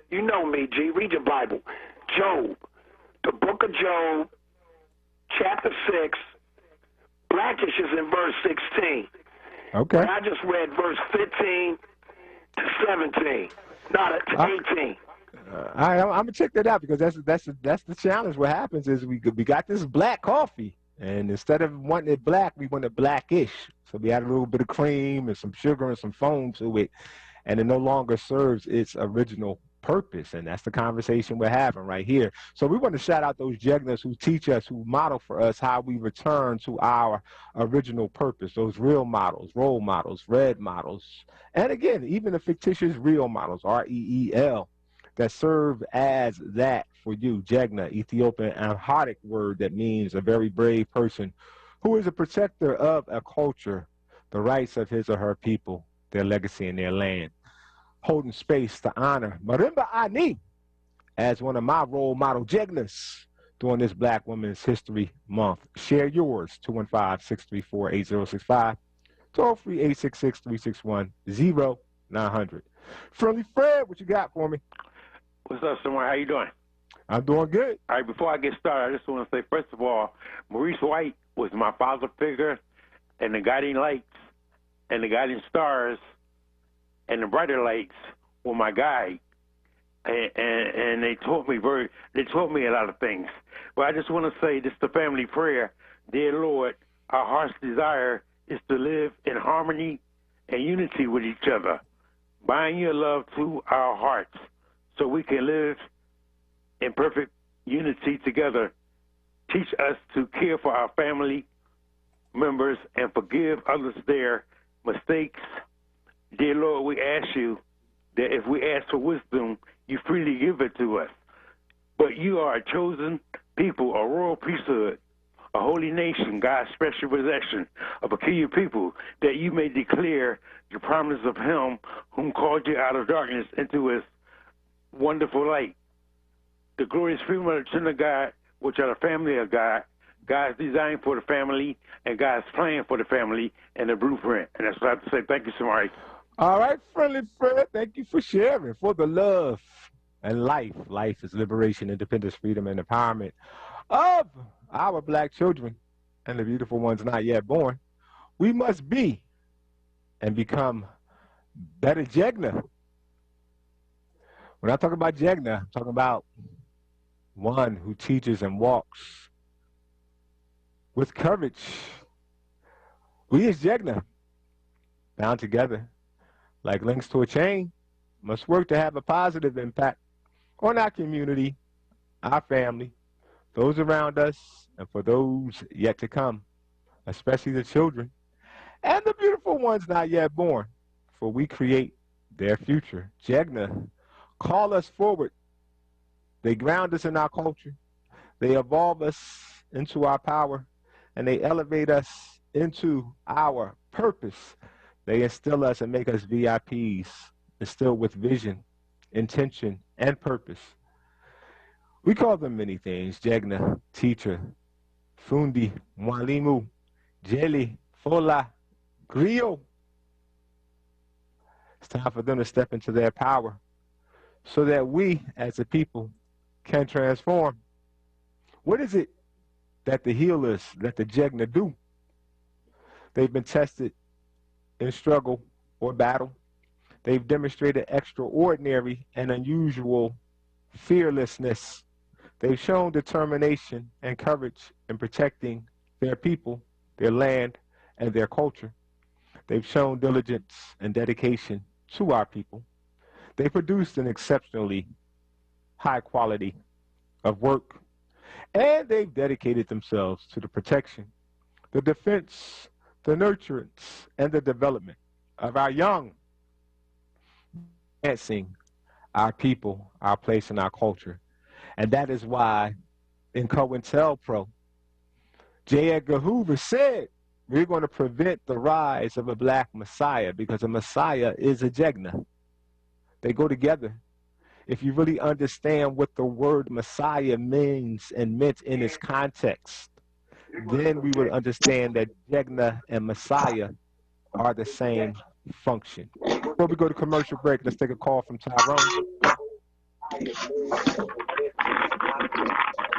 you know me, G. Read your Bible. Job, the book of Job, chapter 6. Blackish is in verse 16. Okay. And I just read verse 15 to 17, not to 18. I'm gonna check that out, because that's the challenge. What happens is we got this black coffee, and instead of wanting it black, we want it blackish. So we add a little bit of cream and some sugar and some foam to it, and it no longer serves its original purpose. And that's the conversation we're having right here. So we want to shout out those Jegnas who teach us, who model for us how we return to our original purpose, those real models, role models, red models, and again, even the fictitious real models, REEL, that serve as that for you. Jegna, Ethiopian Amharic word that means a very brave person who is a protector of a culture, the rights of his or her people, their legacy and their land. Holding space to honor Marimba Ani as one of my role model Jegnas during this Black Women's History Month. Share yours, 215-634-8065, toll-free 866-361-0900. Friendly Fred, what you got for me? What's up, Samar? How you doing? I'm doing good. All right, before I get started, I just want to say, first of all, Maurice White was my father figure, and the guiding lights and the guiding stars and the brighter lights were my guide, and they taught me a lot of things. But I just want to say this: the family prayer. Dear Lord, our heart's desire is to live in harmony and unity with each other. Bind your love to our hearts so we can live in perfect unity together. Teach us to care for our family members and forgive others their mistakes. Dear Lord, we ask you that if we ask for wisdom, you freely give it to us. But you are a chosen people, a royal priesthood, a holy nation, God's special possession, a peculiar people, that you may declare the promise of him whom called you out of darkness into his wonderful light. The glorious freedom of the children of God, which are the family of God, God's design for the family, and God's plan for the family, and the blueprint. And that's what I have to say. Thank you, Samari. All right, Friendly Fred, thank you for sharing, for the love and life. Life is liberation, independence, freedom, and empowerment of our Black children and the beautiful ones not yet born. We must be and become better Jegna. When I talk about Jegna, I'm talking about one who teaches and walks with courage. We as Jegna, bound together like links to a chain, must work to have a positive impact on our community, our family, those around us, and for those yet to come, especially the children and the beautiful ones not yet born, for we create their future. Jegna, call us forward. They ground us in our culture. They evolve us into our power, and they elevate us into our purpose. They instill us and make us VIPs, instilled with vision, intention, and purpose. We call them many things: Jegna, teacher, Fundi, Mwalimu, Jeli, Fola, Griot. It's time for them to step into their power so that we, as a people, can transform. What is it that the healers, that the Jegna do? They've been tested in struggle or battle. They've demonstrated extraordinary and unusual fearlessness. They've shown determination and courage in protecting their people, their land, and their culture. They've shown diligence and dedication to our people. They produced an exceptionally high quality of work, and they've dedicated themselves to the protection, the defense, the nurturance, and the development of our young, advancing our people, our place, and our culture. And that is why in COINTELPRO, J. Edgar Hoover said, we're going to prevent the rise of a black messiah, because a messiah is a Jegna. They go together. If you really understand what the word messiah means and meant in its context, then we would understand that Jegna and messiah are the same function. Before we go to commercial break, let's take a call from Tyrone.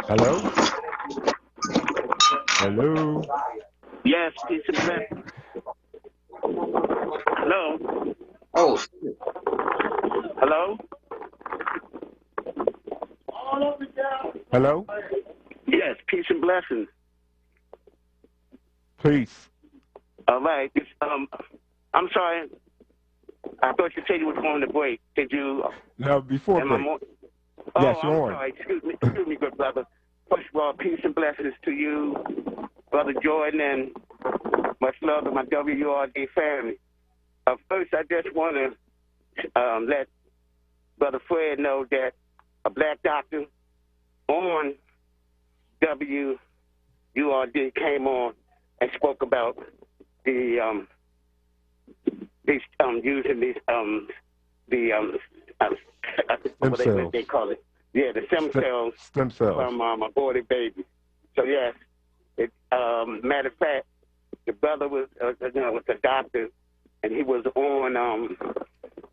Hello? Hello? Yes, peace and blessings. Hello? Oh. Hello? Hello? Yes, peace and blessings. Peace. All right. I'm sorry. I thought you said you were going to break. Did you? No, before break. Yes, you're on. Sorry. Excuse me, good brother. First of all, peace and blessings to you, Brother Jordan, and much love to my WURD family. First, I just want to let Brother Fred know that a black doctor on WURD came on and spoke about using these what they call it. Yeah, the stem cells from aborted babies. So yes, matter of fact, the brother was a doctor, and he was on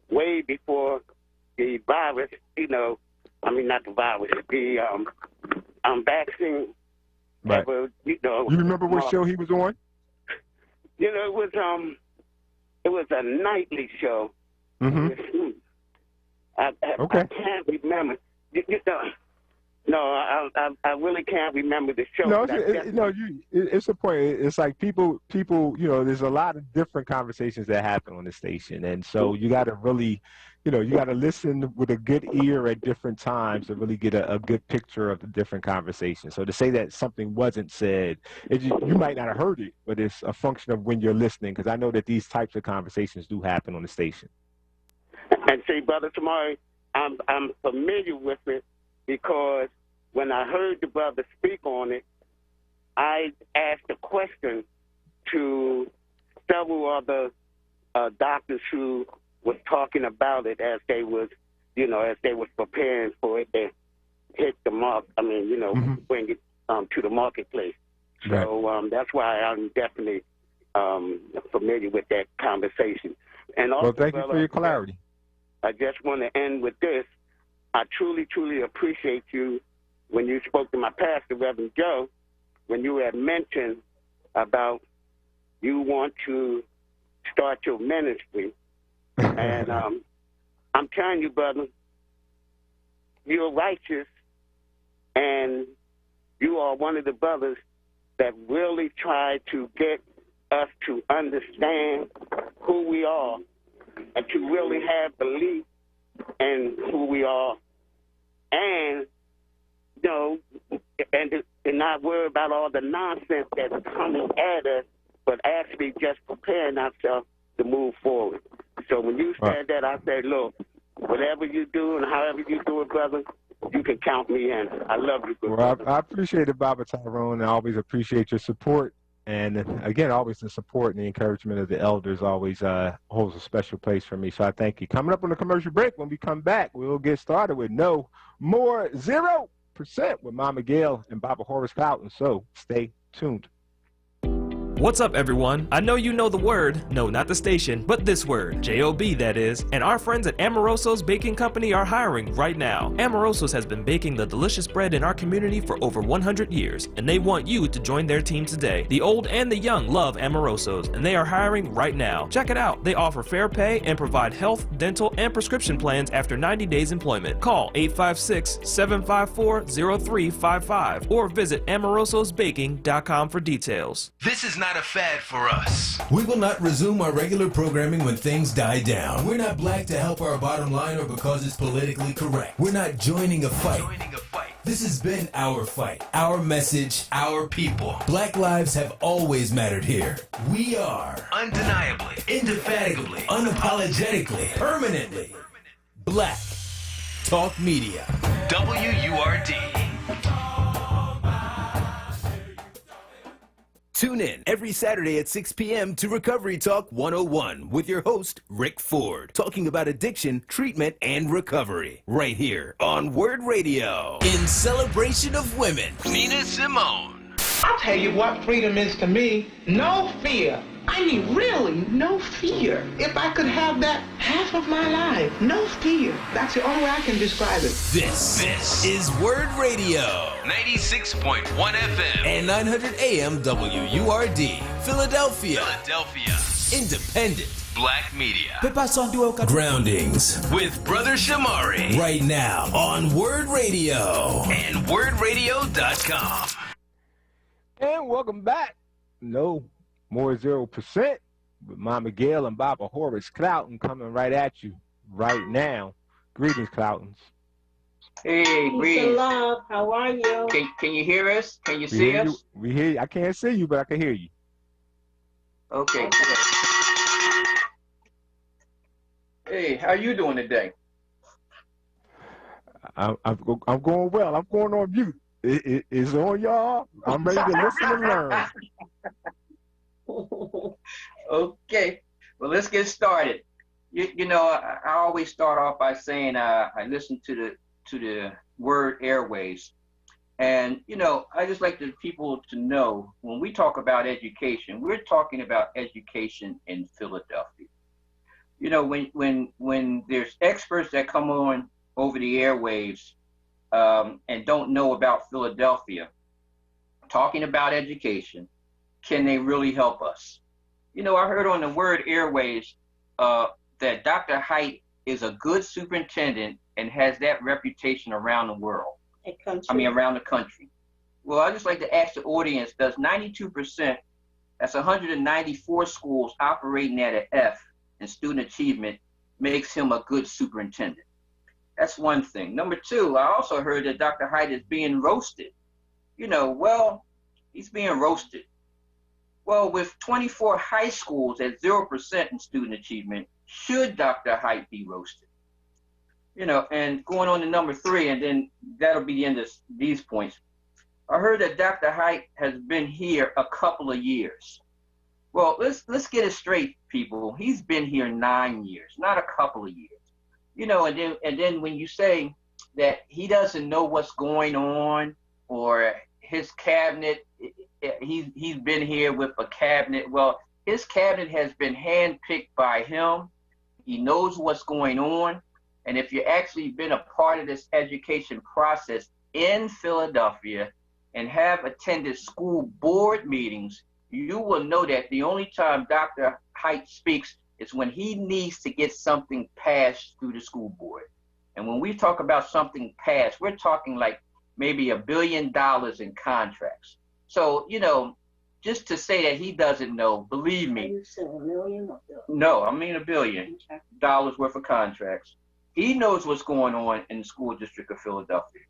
way before the virus. Not the virus, the vaccine. Right. Ever, you remember what show he was on? It was a nightly show. Mm-hmm. I can't remember. I really can't remember the show. No, it's a point. It's like people. There's a lot of different conversations that happen on the station, and so you got to really, you got to listen with a good ear at different times to really get a good picture of the different conversations. So to say that something wasn't said, you might not have heard it, but it's a function of when you're listening, because I know that these types of conversations do happen on the station. And see, Brother Tamari, I'm familiar with it because when I heard the brother speak on it, I asked a question to several other doctors who was talking about it as they was preparing for it to hit the mark. Bring it to the marketplace. Right. So that's why I'm definitely familiar with that conversation. And also, thank you for your clarity. I just want to end with this. I truly, truly appreciate you when you spoke to my pastor, Reverend Joe, when you had mentioned about you want to start your ministry. And I'm telling you, brother, you're righteous, and you are one of the brothers that really try to get us to understand who we are and to really have belief in who we are know, and not worry about all the nonsense that's coming at us, but actually just preparing ourselves to move forward. So when you said that, I said, look, whatever you do and however you do it, brother, you can count me in. I love you, good brother. I appreciate it, Baba Tyrone. I always appreciate your support. And again, always the support and the encouragement of the elders always holds a special place for me. So I thank you. Coming up on the commercial break, when we come back, we'll get started with No More 0% with Mama Gail and Baba Horace Cloughton. So stay tuned. What's up, everyone? I know you know the word, no, not the station, but this word, J-O-B, that is, and our friends at Amoroso's Baking Company are hiring right now. Amoroso's has been baking the delicious bread in our community for over 100 years, and they want you to join their team today. The old and the young love Amoroso's, and they are hiring right now. Check it out. They offer fair pay and provide health, dental, and prescription plans after 90 days employment. Call 856-754-0355 or visit amorososbaking.com for details. This is not a fad for us. We will not resume our regular programming when things die down. We're not black to help our bottom line or because it's politically correct. We're not joining a fight. This has been our fight, our message, our people. Black lives have always mattered here. We are undeniably, indefatigably, unapologetically, permanently Black Talk Media. WURD. Tune in every Saturday at 6 p.m. to Recovery Talk 101 with your host, Rick Ford, talking about addiction, treatment, and recovery. Right here on WURD Radio. In celebration of women, Nina Simone. I'll tell you what freedom is to me. No fear. I mean, really, no fear. If I could have that half of my life, no fear. That's the only way I can describe it. This is WURD Radio, 96.1 FM and 900 AM WURD, Philadelphia. Independent Black Media. Groundings with Brother Shamari. Right now on WURD Radio and WURDRadio.com. And welcome back. No More 0% with Mama Gail and Baba Horace Cloughton coming right at you right now. Greetings, Cloughtons. Hey, greetings. Love. How are you? Can you hear us? Can you see us? We hear you. I can't see you, but I can hear you. Okay. Good. Hey, how you doing today? I'm going well. I'm going on mute. It's on y'all. I'm ready to listen and learn. Okay, well, let's get started. You know, I always start off by saying I listen to the WURD airways, and you know, I just like the people to know when we talk about education, we're talking about education in Philadelphia. You know, when there's experts that come on over the airwaves and don't know about Philadelphia, talking about education, can they really help us? You know, I heard on the WURD airways that Dr. Height is a good superintendent and has that reputation around the world. Around the country. Well, I just like to ask the audience, does 92%, that's 194 schools operating at an F in student achievement, makes him a good superintendent? That's one thing. Number two, I also heard that Dr. Height is being roasted. You know, well, he's being roasted. Well, with 24 high schools at 0% in student achievement, should Dr. Height be roasted? You know, and going on to number three, and then that'll be the end of these points. I heard that Dr. Height has been here a couple of years. Well, let's get it straight, people. He's been here 9 years, not a couple of years. You know, and then when you say that he doesn't know what's going on, or his cabinet, he's been here with a cabinet. Well, his cabinet has been handpicked by him. He knows what's going on. And if you've actually been a part of this education process in Philadelphia and have attended school board meetings, you will know that the only time Dr. Height speaks is when he needs to get something passed through the school board. And when we talk about something passed, we're talking like maybe $1 billion in contracts. So, you know, just to say that he doesn't know, believe me. You said $1 million or $1 billion? No, I mean $1 billion worth of contracts. He knows what's going on in the school district of Philadelphia.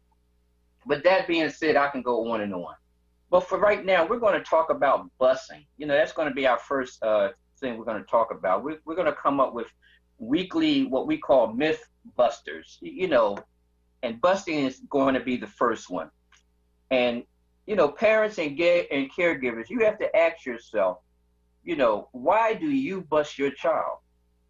But that being said, I can go on and on. But for right now, we're going to talk about busing. That's going to be our first thing we're going to talk about. We're going to come up with weekly, what we call myth busters, and busting is going to be the first one. And, parents and caregivers, you have to ask yourself, why do you bust your child?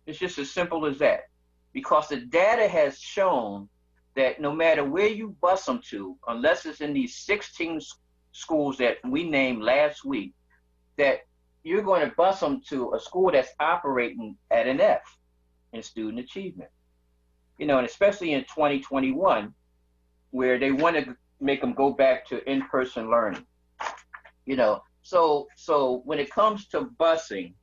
It's just as simple as that. Because the data has shown that no matter where you bus them to, unless it's in these 16 schools that we named last week, that you're going to bus them to a school that's operating at an F in student achievement. And especially in 2021, where they want to make them go back to in-person learning. So when it comes to busing,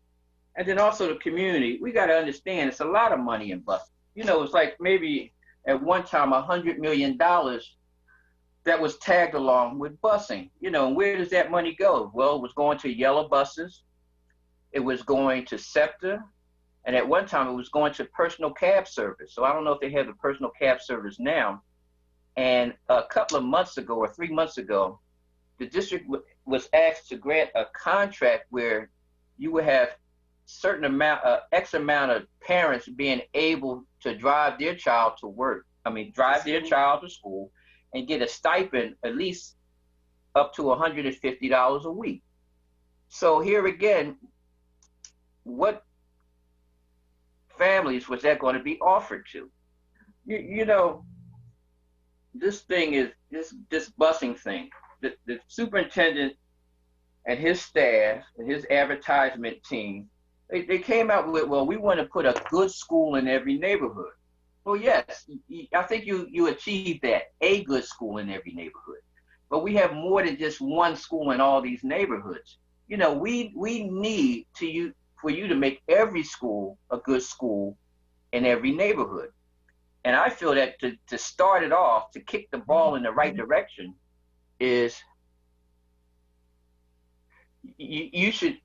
and then also the community, we got to understand it's a lot of money in busing. It's like maybe at one time $100 million that was tagged along with busing. And where does that money go? Well, it was going to yellow buses, it was going to SEPTA, and at one time it was going to personal cab service. So I don't know if they have the personal cab service now. And a couple of months ago or 3 months ago, the district was asked to grant a contract where you would have certain amount, X amount of parents being able to drive their child to work. Drive their child to school and get a stipend at least up to $150 a week. So here again, what families was that going to be offered to? This thing is this busing thing. The superintendent and his staff and his advertisement team, they came out with, well, we want to put a good school in every neighborhood. Well, yes, I think you achieved that, a good school in every neighborhood. But we have more than just one school in all these neighborhoods. We need for you to make every school a good school in every neighborhood. And I feel that to start it off, to kick the ball in the right direction, is you should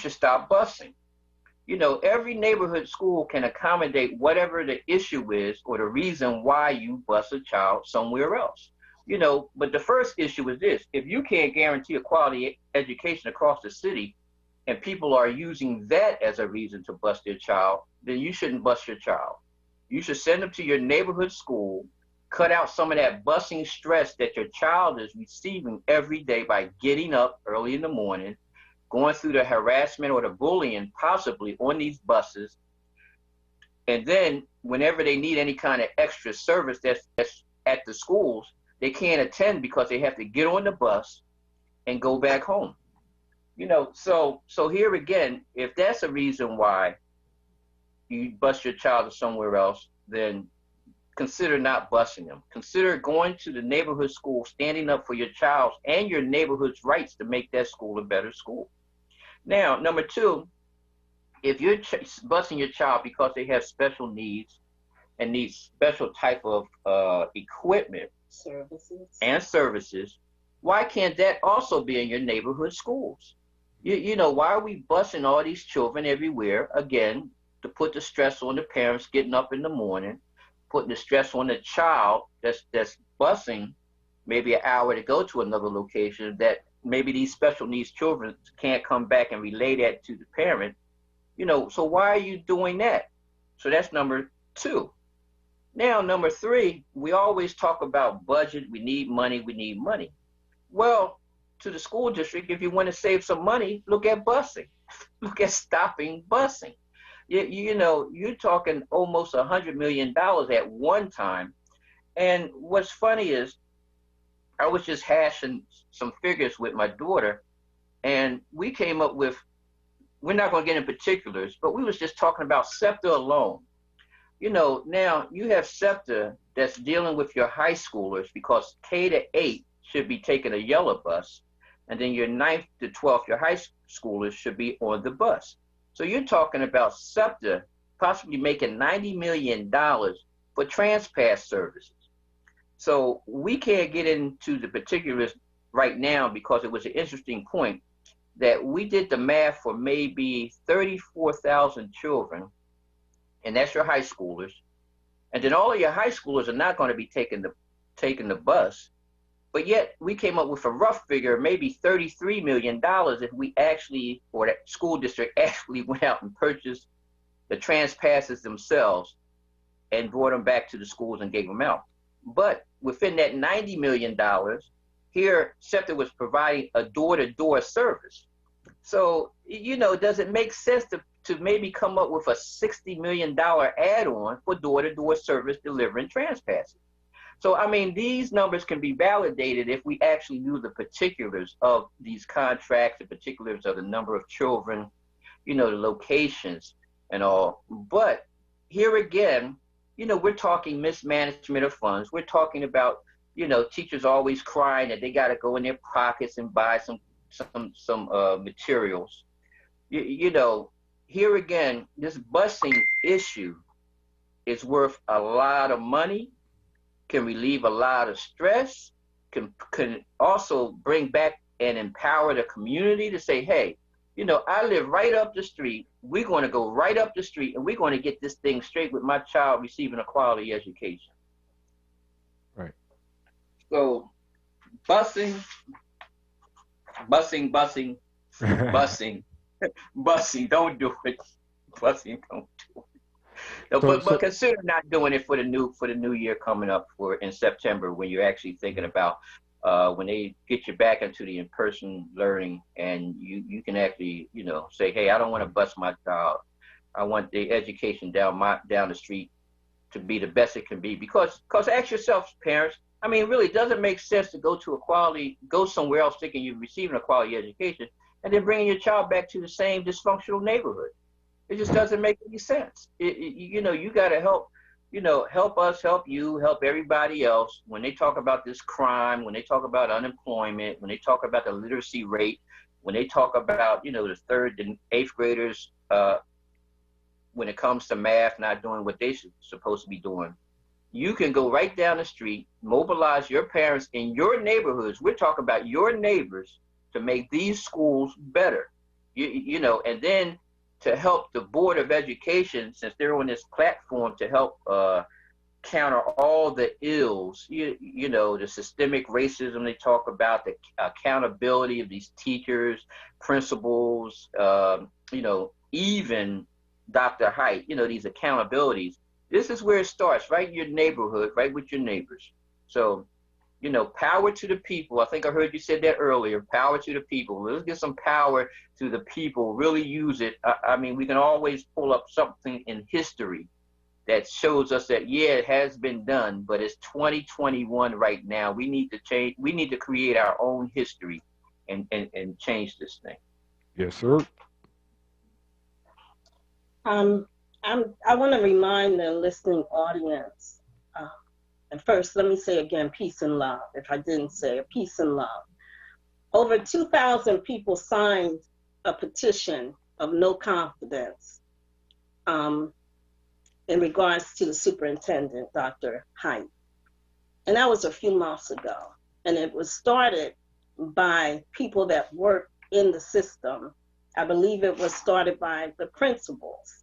stop busing. Every neighborhood school can accommodate whatever the issue is or the reason why you bus a child somewhere else. But the first issue is this: if you can't guarantee a quality education across the city, and people are using that as a reason to bus their child, then you shouldn't bus your child. You should send them to your neighborhood school, cut out some of that busing stress that your child is receiving every day by getting up early in the morning, going through the harassment or the bullying possibly on these buses. And then whenever they need any kind of extra service that's at the schools, they can't attend because they have to get on the bus and go back home. So here again, if that's a reason why you bus your child to somewhere else, then consider not busing them. Consider going to the neighborhood school, standing up for your child's and your neighborhood's rights to make that school a better school. Now, number two, if you're busing your child because they have special needs and need special type of equipment and services, why can't that also be in your neighborhood schools? Why are we busing all these children everywhere? Again, to put the stress on the parents getting up in the morning, putting the stress on the child that's busing maybe an hour to go to another location, that maybe these special needs children can't come back and relay that to the parent. So why are you doing that? So that's number two. Now, number three, we always talk about budget. We need money. Well, to the school district, if you want to save some money, look at busing. Look at stopping busing. You're talking almost $100 million at one time. And what's funny is I was just hashing some figures with my daughter, and we came up with, we're not going to get in particulars, but we was just talking about SEPTA alone. Now you have SEPTA that's dealing with your high schoolers because K-8 should be taking a yellow bus, and then your 9th to 12th, your high schoolers should be on the bus. So you're talking about SEPTA possibly making $90 million for TransPass services. So we can't get into the particulars right now because it was an interesting point that we did the math for maybe 34,000 children, and that's your high schoolers, And then all of your high schoolers are not going to be taking the bus. But yet we came up with a rough figure, maybe $33 million if we actually, or that school district actually went out and purchased the trans passes themselves and brought them back to the schools and gave them out. But within that $90 million, here SEPTA was providing a door-to-door service. So, does it make sense to maybe come up with a $60 million add-on for door-to-door service delivering trans passes? So, I mean, these numbers can be validated if we actually knew the particulars of these contracts, the particulars of the number of children, the locations and all. But here again, we're talking mismanagement of funds. We're talking about, teachers always crying that they got to go in their pockets and buy some materials. Here again, this busing issue is worth a lot of money, can relieve a lot of stress, can also bring back and empower the community to say, hey, I live right up the street. We're going to go right up the street and we're going to get this thing straight with my child receiving a quality education. Right. So busing, don't do it. Busing, don't do it. No, but consider not doing it for the new year coming up in September, when you're actually thinking about when they get you back into the in-person learning, and you can actually say, hey, I don't want to bus my child. I want the education down the street to be the best it can be. Because ask yourself, parents, I mean, it really doesn't make sense to go somewhere else thinking you're receiving a quality education and then bringing your child back to the same dysfunctional neighborhood. It just doesn't make any sense. You got to help us, help you, help everybody else. When they talk about this crime, when they talk about unemployment, when they talk about the literacy rate, when they talk about, the 3rd and 8th graders, when it comes to math, not doing what they're supposed to be doing, you can go right down the street, mobilize your parents in your neighborhoods. We're talking about your neighbors to make these schools better, and then to help the Board of Education, since they're on this platform, to help counter all the ills, the systemic racism they talk about, the accountability of these teachers, principals, even Dr. Height, these accountabilities. This is where it starts, right in your neighborhood, right with your neighbors. So, power to the people. I think I heard you said that earlier, power to the people. Let's get some power to the people, really use it. I mean, we can always pull up something in history that shows us that, yeah, it has been done, but it's 2021 right now. We need to change. We need to create our own history and change this thing. Yes, sir. I want to remind the listening audience, and first, let me say again, peace and love. If I didn't say it, peace and love. Over 2,000 people signed a petition of no confidence in regards to the superintendent, Dr. Height. And that was a few months ago. And it was started by people that work in the system. I believe it was started by the principals.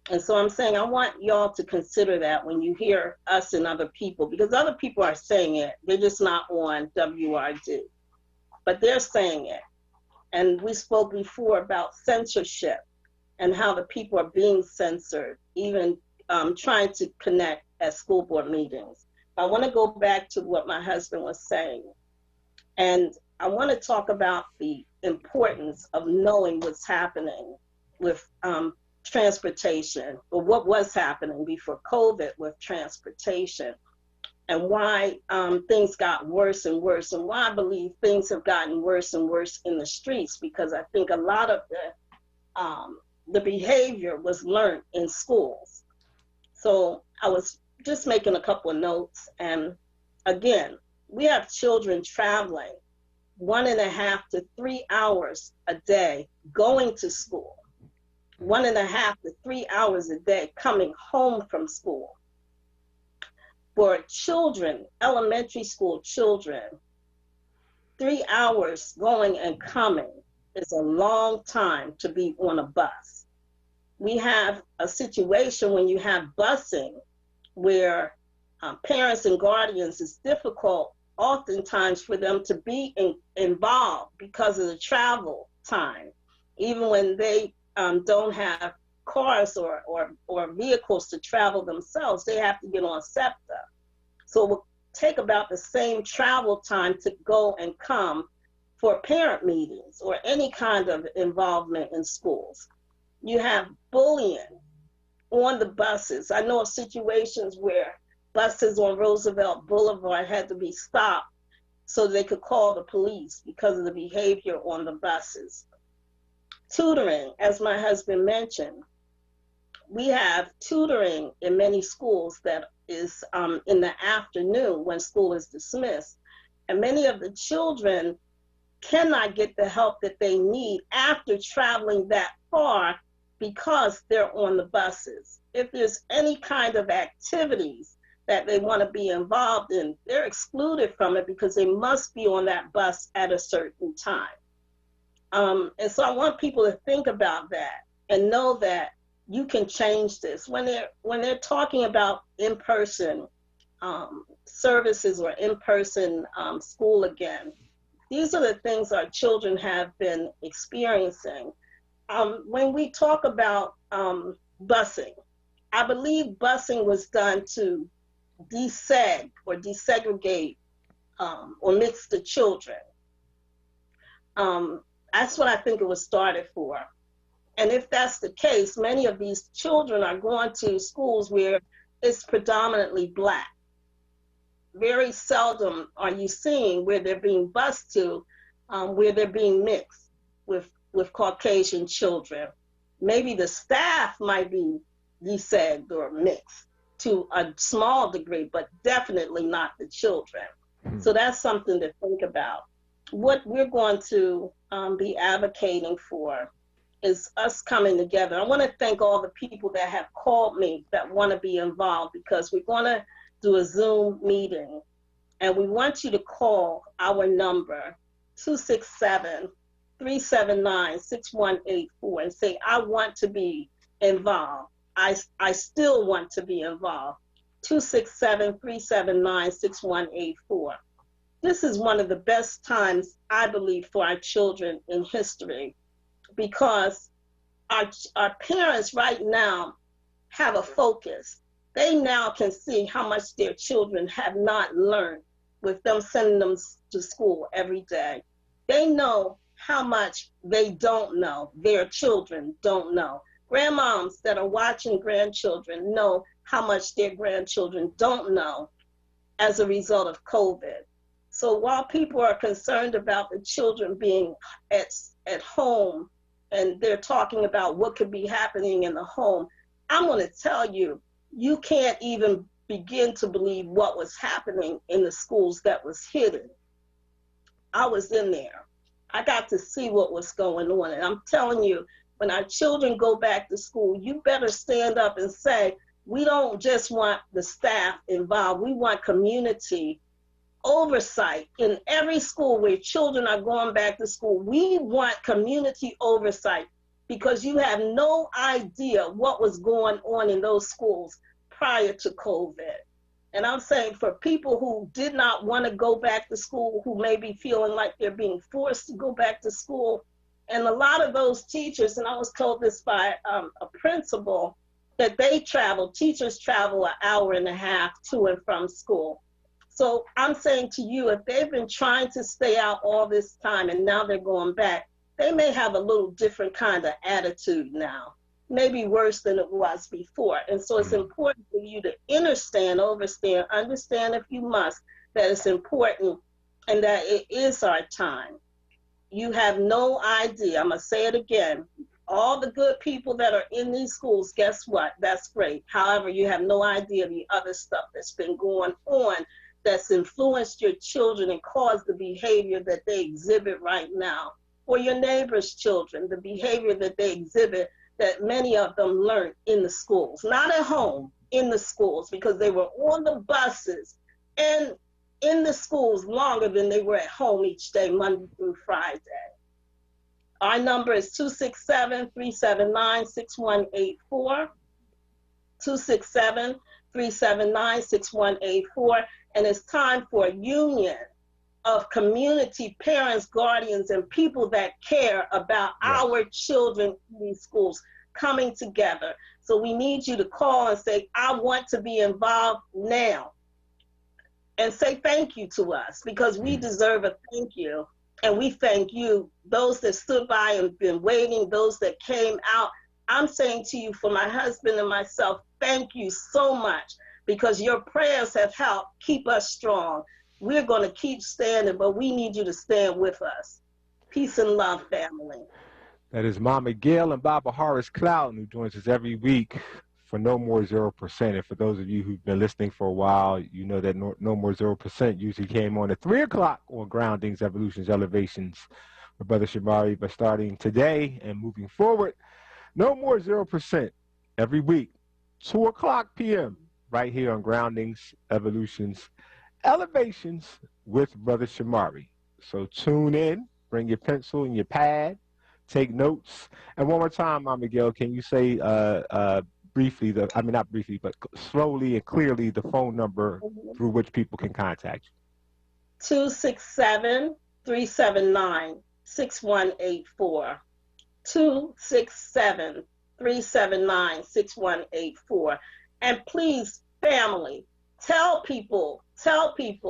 And so I'm saying I want y'all to consider that when you hear us and other people, because other people are saying it. They're just not on WURD, but they're saying it. And we spoke before about censorship and how the people are being censored, even trying to connect at school board meetings. I want to go back to what my husband was saying. And I want to talk about the importance of knowing what's happening with transportation, or what was happening before COVID with transportation, and why things got worse and worse, and why I believe things have gotten worse and worse in the streets, because I think a lot of the behavior was learned in schools. So I was just making a couple of notes, and again, we have children traveling 1.5 to 3 hours a day going to school. 1.5 to 3 hours a day coming home from school. For children, elementary school children, 3 hours going and coming is a long time to be on a bus. We have a situation when you have busing where parents and guardians, it's difficult oftentimes for them to be involved because of the travel time. Even when they don't have cars or vehicles to travel themselves, they have to get on SEPTA. So it will take about the same travel time to go and come for parent meetings or any kind of involvement in schools. You have bullying on the buses. I know of situations where buses on Roosevelt Boulevard had to be stopped so they could call the police because of the behavior on the buses. Tutoring, as my husband mentioned, we have tutoring in many schools that is in the afternoon when school is dismissed. And many of the children cannot get the help that they need after traveling that far because they're on the buses. If there's any kind of activities that they want to be involved in, they're excluded from it because they must be on that bus at a certain time. And so I want people to think about that and know that you can change this. When they're talking about in-person services or in-person school again, these are the things our children have been experiencing. When we talk about busing, I believe busing was done to desegregate or mix the children. That's what I think it was started for. And if that's the case, many of these children are going to schools where it's predominantly Black. Very seldom are you seeing where they're being bused to, where they're being mixed with Caucasian children. Maybe the staff might be desegregated or mixed to a small degree, but definitely not the children. So that's something to think about. What we're going to be advocating for is us coming together. I want to thank all the people that have called me that want to be involved, because we're going to do a Zoom meeting, and we want you to call our number 267-379-6184 and say, I want to be involved. I still want to be involved. 267-379-6184. This is one of the best times, I believe, for our children in history, because our parents right now have a focus. They now can see how much their children have not learned with them sending them to school every day. They know how much they don't know, their children don't know. Grandmoms that are watching grandchildren know how much their grandchildren don't know as a result of COVID. So while people are concerned about the children being at home, and they're talking about what could be happening in the home, I'm going to tell you, you can't even begin to believe what was happening in the schools that was hidden. I was in there. I got to see what was going on. And I'm telling you, when our children go back to school, you better stand up and say, we don't just want the staff involved. We want community oversight in every school where children are going back to school. We want community oversight, because you have no idea what was going on in those schools prior to COVID. And I'm saying for people who did not want to go back to school, who may be feeling like they're being forced to go back to school, and a lot of those teachers, and I was told this by a principal, that teachers travel an hour and a half to and from school. So I'm saying to you, if they've been trying to stay out all this time and now they're going back, they may have a little different kind of attitude now, maybe worse than it was before. And so it's important for you to understand if you must, that it's important and that it is our time. You have no idea. I'm going to say it again. All the good people that are in these schools, guess what? That's great. However, you have no idea the other stuff that's been going on that's influenced your children and caused the behavior that they exhibit right now, or your neighbor's children, the behavior that they exhibit that many of them learned in the schools, not at home, in the schools, because they were on the buses and in the schools longer than they were at home each day, Monday through Friday. Our number is 267-379-6184, 267-379-6184. And it's time for a union of community parents, guardians, and people that care about our children in these schools coming together. So we need you to call and say, I want to be involved now. And say thank you to us, because we deserve a thank you. And we thank you, those that stood by and been waiting, those that came out. I'm saying to you, for my husband and myself, thank you so much, because your prayers have helped keep us strong. We're going to keep standing, but we need you to stand with us. Peace and love, family. That is Mama Gail and Baba Horace Clouden, who joins us every week for No More 0%. And for those of you who've been listening for a while, you know that No More 0% usually came on at 3 o'clock on Groundings, Evolutions, Elevations with Brother Shamari. But starting today and moving forward, No More 0% every week, 2 o'clock p.m. right here on Groundings, Evolutions, Elevations with Brother Shamari. So tune in, bring your pencil and your pad, take notes. And one more time, Mama Gail, can you say briefly, not briefly, but slowly and clearly, the phone number through which people can contact you? 267-379-6184. 267-379-6184. And please, family, tell people,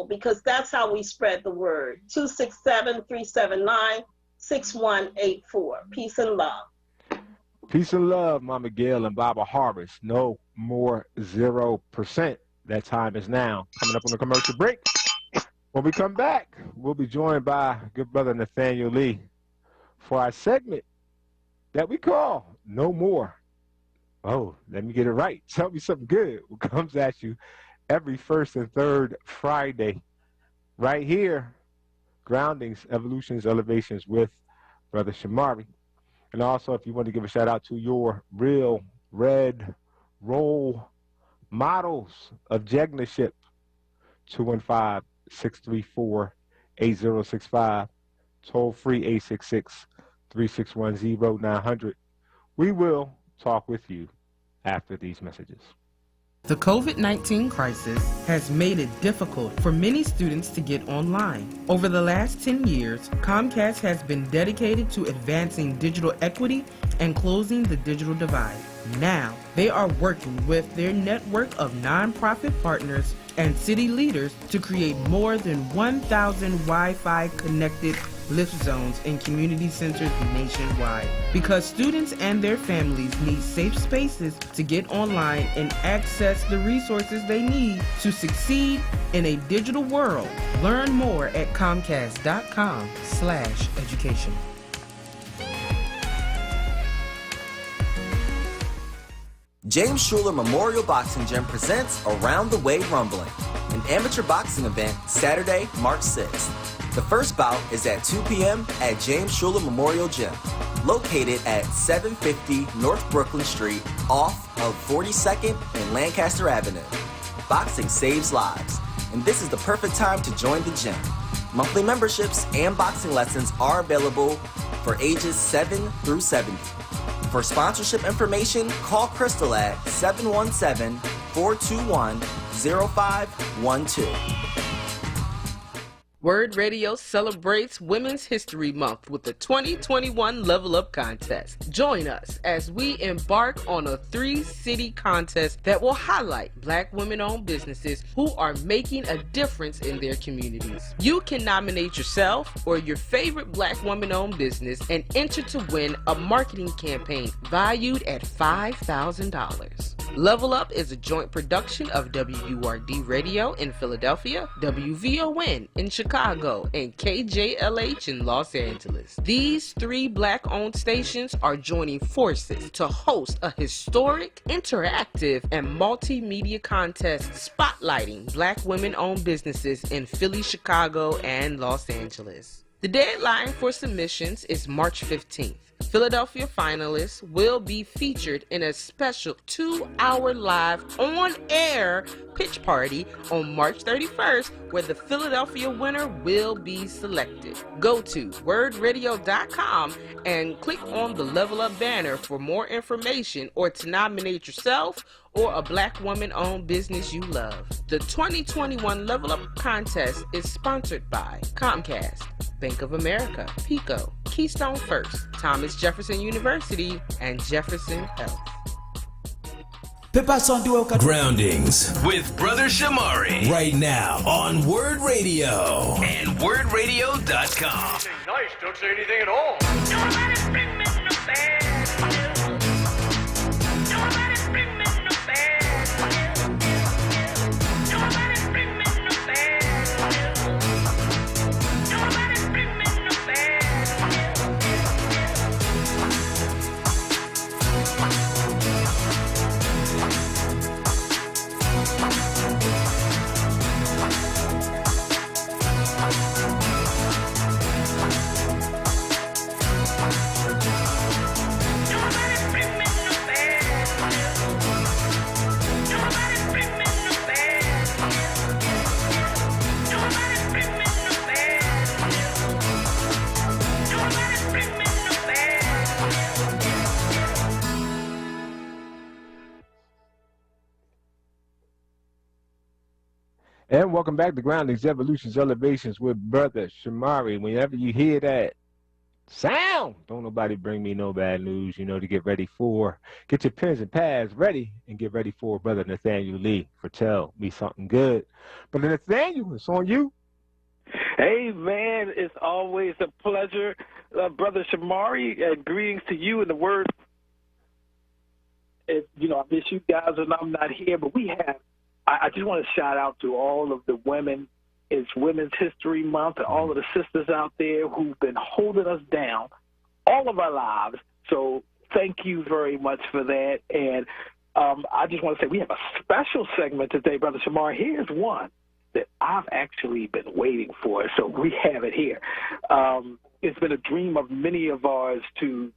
because that's how we spread the word. 267-379-6184. Peace and love. Peace and love, Mama Gail and Baba Horace. No More 0%. That time is now. Coming up on the commercial break. When we come back, we'll be joined by good brother Nathaniel Lee for our segment that we call No More. Oh, let me get it right. Tell me something good. What comes at you every first and third Friday right here. Groundings, Evolutions, Elevations with Brother Shamari. And also, if you want to give a shout out to your real red role models of Jegnaship, 215-634-8065, toll free 866-361-0900. We will talk with you after these messages. The COVID-19 crisis has made it difficult for many students to get online. Over the last 10 years, Comcast has been dedicated to advancing digital equity and closing the digital divide. Now, they are working with their network of nonprofit partners and city leaders to create more than 1,000 Wi-Fi connected lift zones in community centers nationwide. Because students and their families need safe spaces to get online and access the resources they need to succeed in a digital world. Learn more at comcast.com/education. James Schuler Memorial Boxing Gym presents Around the Way Rumbling, an amateur boxing event Saturday, March 6th. The first bout is at 2 p.m. at James Schuler Memorial Gym, located at 750 North Brooklyn Street, off of 42nd and Lancaster Avenue. Boxing saves lives, and this is the perfect time to join the gym. Monthly memberships and boxing lessons are available for ages 7 through 70. For sponsorship information, call Crystal at 717-421-0512. WURD Radio celebrates Women's History Month with the 2021 Level Up Contest. Join us as we embark on a 3-city contest that will highlight Black women-owned businesses who are making a difference in their communities. You can nominate yourself or your favorite Black woman-owned business and enter to win a marketing campaign valued at $5,000. Level Up is a joint production of WURD Radio in Philadelphia, WVON in Chicago, and KJLH in Los Angeles. These 3 Black-owned stations are joining forces to host a historic, interactive, and multimedia contest spotlighting Black women-owned businesses in Philly, Chicago, and Los Angeles. The deadline for submissions is March 15th. Philadelphia finalists will be featured in a special 2-hour live on-air pitch party on March 31st, where the Philadelphia winner will be selected. Go to wordradio.com and click on the Level Up banner for more information or to nominate yourself or a Black woman-owned business you love. The 2021 Level Up contest is sponsored by Comcast, Bank of America, PECO, Keystone First, Thomas Jefferson University, and Jefferson Health. Groundings with Brother Shamari right now on WURD Radio and WURDradio.com. Nice, don't say anything at all. Nobody bring me no bad news. Nobody bring me no bad news. Nobody bring me no bad news. Nobody bring me no bad And welcome back to Groundings, Evolutions, Elevations with Brother Shamari. Whenever you hear that sound, don't nobody bring me no bad news, you know, to get ready for. Get your pens and pads ready and get ready for Brother Nathaniel Lee for Tell Me Something Good. Brother Nathaniel, it's on you. Hey, man, it's always a pleasure. Brother Shamari, greetings to you and the word. You know, I miss you guys and I'm not here, but we have, I just want to shout out to all of the women. It's Women's History Month and all of the sisters out there who've been holding us down all of our lives. So thank you very much for that. And I just want to say we have a special segment today, Brother Shamar. Here's one that I've actually been waiting for, so we have it here. It's been a dream of many of ours to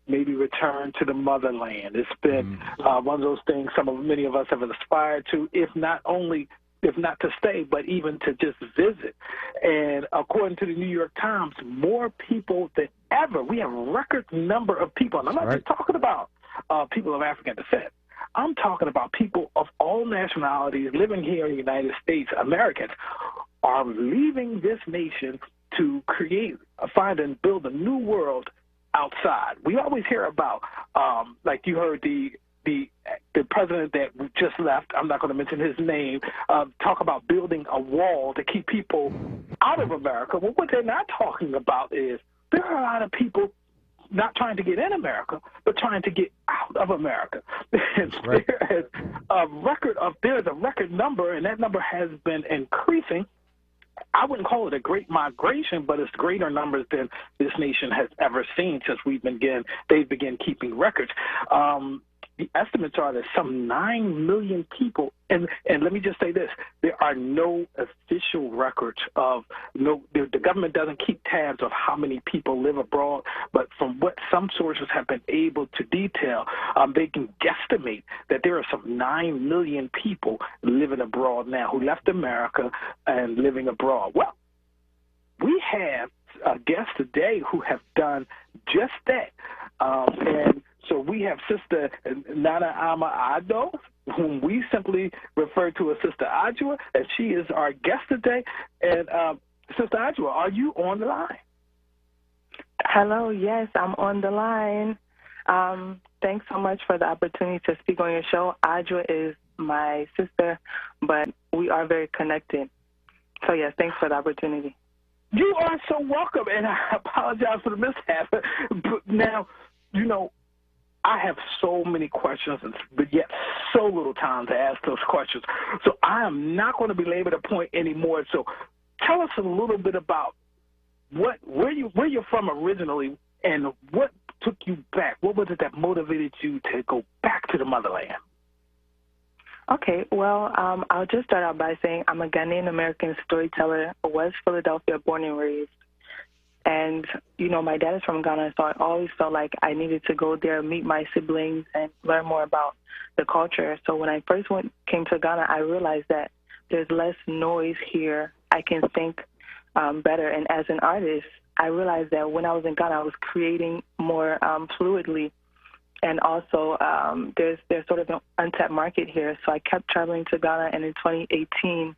maybe return to the motherland. It's been one of those things many of us have aspired to, if not to stay, but even to just visit. And according to the New York Times, more people than ever. We have a record number of people. And I'm not just talking about people of African descent. I'm talking about people of all nationalities living here in the United States. Americans are leaving this nation to find and build a new world outside. We always hear about, like you heard the president that just left, I'm not going to mention his name, talk about building a wall to keep people out of America. Well, what they're not talking about is there are a lot of people not trying to get in America, but trying to get out of America. Right. There's a record number, and that number has been increasing. I wouldn't call it a great migration, but it's greater numbers than this nation has ever seen since they began keeping records. The estimates are that some 9 million people, and let me just say this, there are no official records the government doesn't keep tabs of how many people live abroad, but from what some sources have been able to detail, they can guesstimate that there are some 9 million people living abroad now who left America and living abroad. Well, we have guests today who have done just that, and so we have Sister Nana Ama Ado, whom we simply refer to as Sister Adjua, and she is our guest today. And Sister Adjua, are you on the line? Hello, yes, I'm on the line. Thanks so much for the opportunity to speak on your show. Adjua is my sister, but we are very connected. So, yes, thanks for the opportunity. You are so welcome, and I apologize for the mishap. But now, you know, I have so many questions, but yet so little time to ask those questions. So I am not going to belabor the point anymore. So tell us a little bit about where you're from originally and what took you back. What was it that motivated you to go back to the motherland? Okay, well, I'll just start out by saying I'm a Ghanaian American storyteller, West Philadelphia born and raised. And, you know, my dad is from Ghana, so I always felt like I needed to go there, meet my siblings, and learn more about the culture. So when I first came to Ghana, I realized that there's less noise here. I can think better. And as an artist, I realized that when I was in Ghana, I was creating more fluidly. And also, there's sort of an untapped market here. So I kept traveling to Ghana, and in 2018,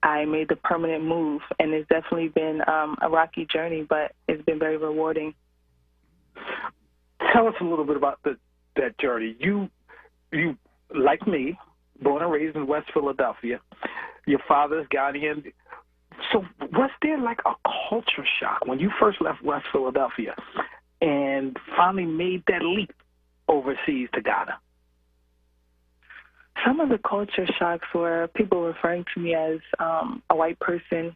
I made the permanent move. And it's definitely been a rocky journey, but it's been very rewarding. Tell us a little bit about that journey. You, like me, born and raised in West Philadelphia. Your father's Ghanaian. So was there like a culture shock when you first left West Philadelphia and finally made that leap overseas to Ghana? Some of the culture shocks were people referring to me as a white person.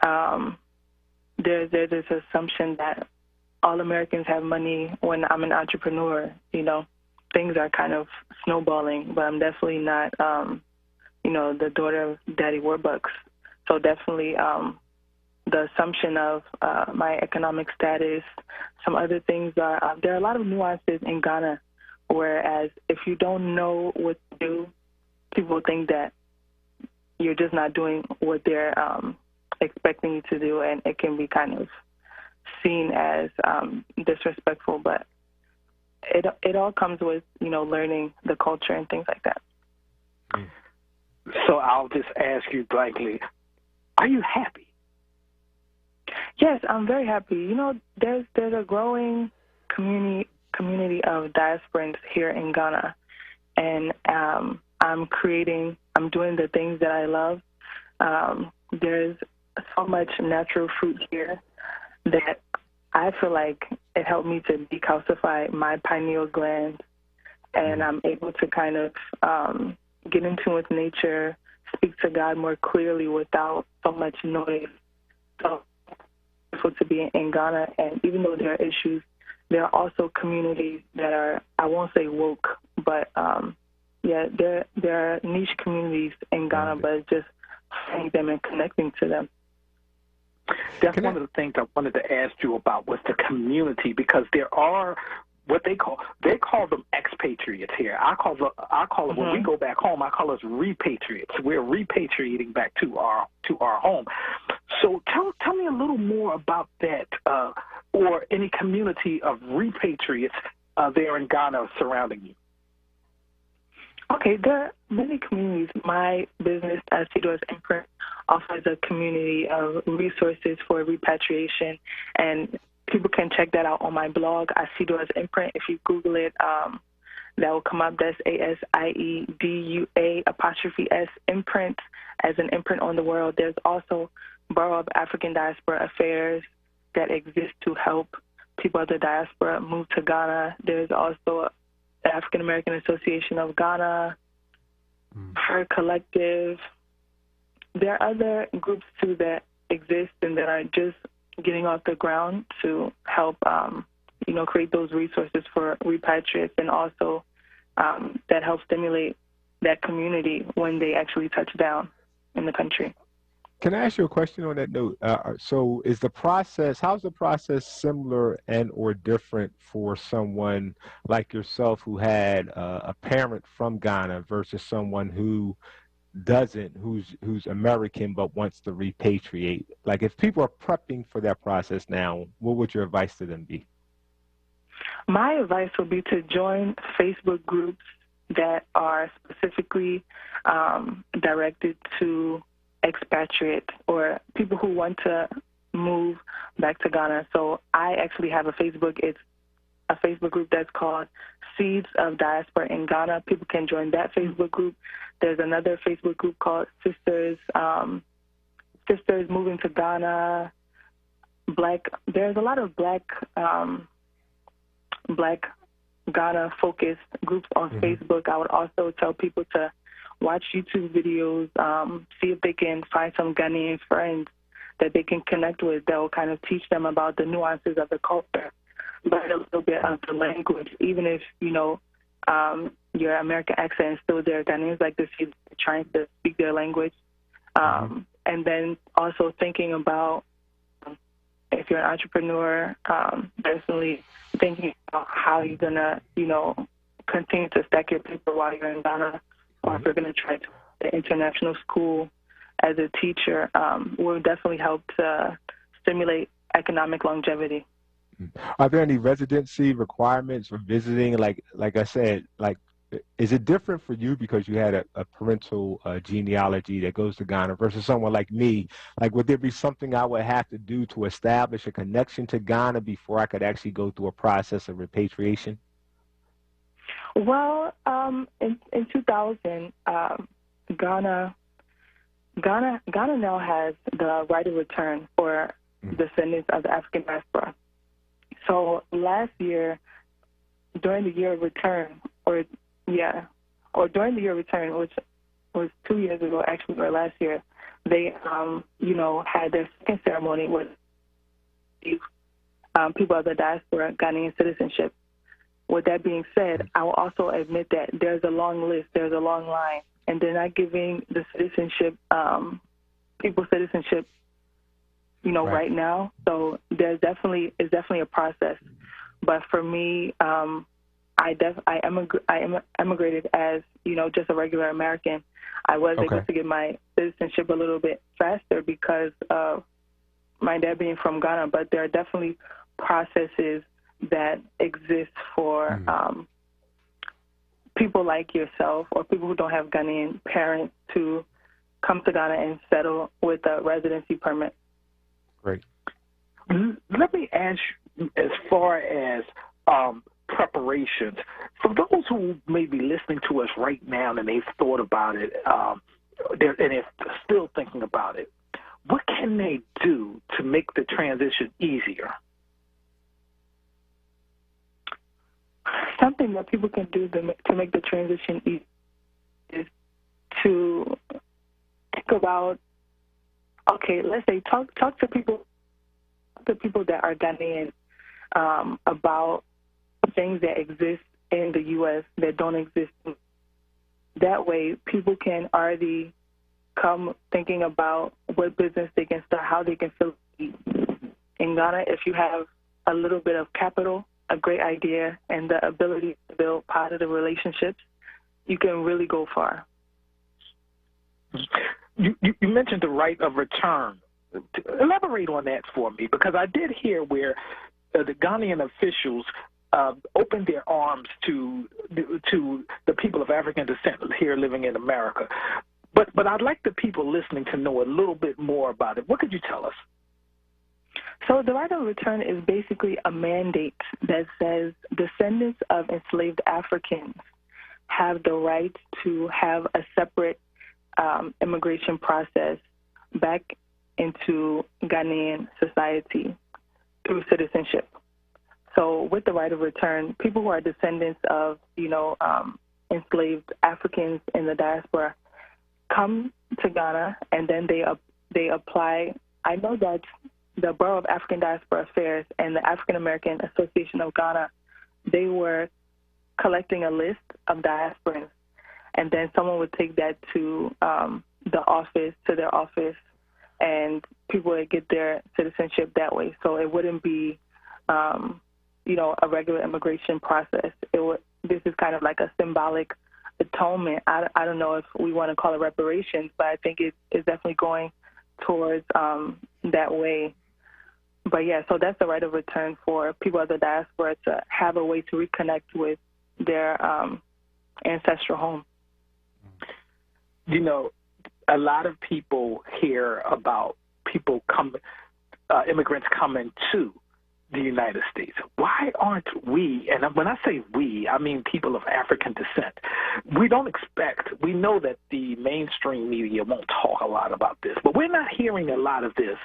There's this assumption that all Americans have money when I'm an entrepreneur. You know, things are kind of snowballing, but I'm definitely not, you know, the daughter of Daddy Warbucks. So definitely the assumption of my economic status, some other things are, there are a lot of nuances in Ghana, whereas if you don't know what to do, people think that you're just not doing what they're expecting you to do, and it can be kind of seen as disrespectful, but it all comes with, you know, learning the culture and things like that. So I'll just ask you blankly, are you happy? Yes, I'm very happy. You know, there's a growing community of diasporans here in Ghana, and I'm doing the things that I love. There's so much natural fruit here that I feel like it helped me to decalcify my pineal gland, and I'm able to kind of get in tune with nature, speak to God more clearly without so much noise. So I'm grateful to be in Ghana, and even though there are issues, there are also communities that are, I won't say woke, but there are niche communities in Ghana, but it's just finding them and connecting to them. That's one of the things I wanted to ask you about was the community, because there are what they call them expatriates here. I call it when we go back home, I call us repatriates. We're repatriating back to our home. So tell me a little more about that, or any community of repatriates there in Ghana surrounding you. Okay, there are many communities. My business, as Tutoring Imprint, offers a community of resources for repatriation, and people can check that out on my blog, Tutoring Imprint. If you Google it, that will come up. That's ASIEDUA' imprint, as an imprint on the world. There's also Bureau of African Diaspora Affairs that exists to help people of the diaspora move to Ghana. There's also the African American Association of Ghana, Her Collective. There are other groups too that exist and that are just getting off the ground to help, create those resources for repatriates, and also that help stimulate that community when they actually touch down in the country. Can I ask you a question on that note? So how's the process similar and or different for someone like yourself who had a parent from Ghana versus someone who doesn't, who's American but wants to repatriate? Like, if people are prepping for that process now, what would your advice to them be? My advice would be to join Facebook groups that are specifically directed to expatriates or people who want to move back to Ghana. So I actually have a Facebook. It's a Facebook group that's called Seeds of Diaspora in Ghana. People can join that Facebook group. There's another Facebook group called Sisters Moving to Ghana. There's a lot of black Ghana focused groups on Facebook. I would also tell people to watch YouTube videos, see if they can find some Ghanaian friends that they can connect with that will kind of teach them about the nuances of the culture, but a little bit of the language. Even if, your American accent is still there, Ghanaians like to see trying to speak their language. And then also thinking about if you're an entrepreneur, definitely thinking about how you're going to, continue to stack your paper while you're in Ghana, or if you're going to try to the international school as a teacher, will definitely help to stimulate economic longevity. Are there any residency requirements for visiting? Like I said, is it different for you because you had a parental genealogy that goes to Ghana versus someone like me? Like, would there be something I would have to do to establish a connection to Ghana before I could actually go through a process of repatriation? Well, in 2000, Ghana now has the right of return for descendants of the African diaspora. So last year, during the year of return, which was 2 years ago, actually, or last year, they, had their second ceremony with people of the diaspora Ghanaian citizenship. With that being said, I will also admit that there's a long list, there's a long line, and they're not giving the citizenship, people citizenship, right now. So it's definitely a process. But for me, I emigrated as, just a regular American. I was able to get my citizenship a little bit faster because of my dad being from Ghana, but there are definitely processes that exist for people like yourself or people who don't have Ghanaian parents to come to Ghana and settle with a residency permit. Great. Let me ask you, as far as preparations, for those who may be listening to us right now and they've thought about it, and they're still thinking about it, what can they do to make the transition easier? Something that people can do to make the transition easy is to think about, let's say talk to people that are Ghanaian about things that exist in the U.S. that don't exist. That way, people can already come thinking about what business they can start, how they can fill in Ghana. If you have a little bit of capital, a great idea, and the ability to build positive relationships, you can really go far. You mentioned the right of return. Elaborate on that for me, because I did hear where the Ghanaian officials opened their arms to the people of African descent here living in America. But I'd like the people listening to know a little bit more about it. What could you tell us? So the right of return is basically a mandate that says descendants of enslaved Africans have the right to have a separate immigration process back into Ghanaian society through citizenship. So with the right of return, people who are descendants of, enslaved Africans in the diaspora come to Ghana, and then they apply. I know that the Bureau of African Diaspora Affairs and the African American Association of Ghana, they were collecting a list of diasporans, and then someone would take that to their office, and people would get their citizenship that way. So it wouldn't be, a regular immigration process. This is kind of like a symbolic atonement. I don't know if we want to call it reparations, but I think it's definitely going towards that way. But yeah, so that's the right of return for people of the diaspora to have a way to reconnect with their ancestral home. A lot of people hear about immigrants coming to the United States. Why aren't we, and when I say we, I mean people of African descent, we know that the mainstream media won't talk a lot about this, but we're not hearing a lot of this,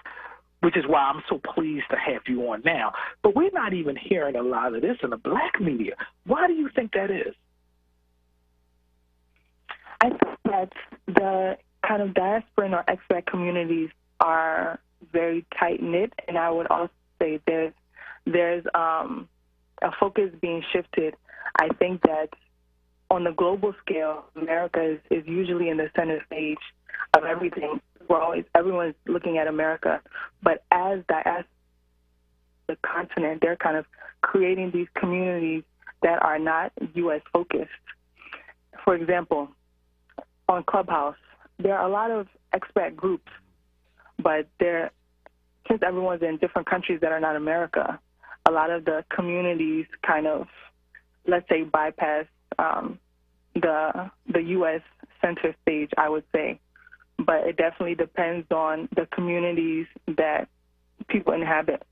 which is why I'm so pleased to have you on now. But we're not even hearing a lot of this in the black media. Why do you think that is? I think that the kind of diasporan or expat communities are very tight-knit, and I would also say there's a focus being shifted. I think that on the global scale, America is usually in the center stage of everything. Everyone's looking at America, but as diaspora the continent. They're kind of creating these communities that are not U.S. focused. For example, on Clubhouse, there are a lot of expat groups, but since everyone's in different countries that are not America, a lot of the communities kind of, let's say, bypass the U.S. center stage, I would say. But it definitely depends on the communities that people inhabit.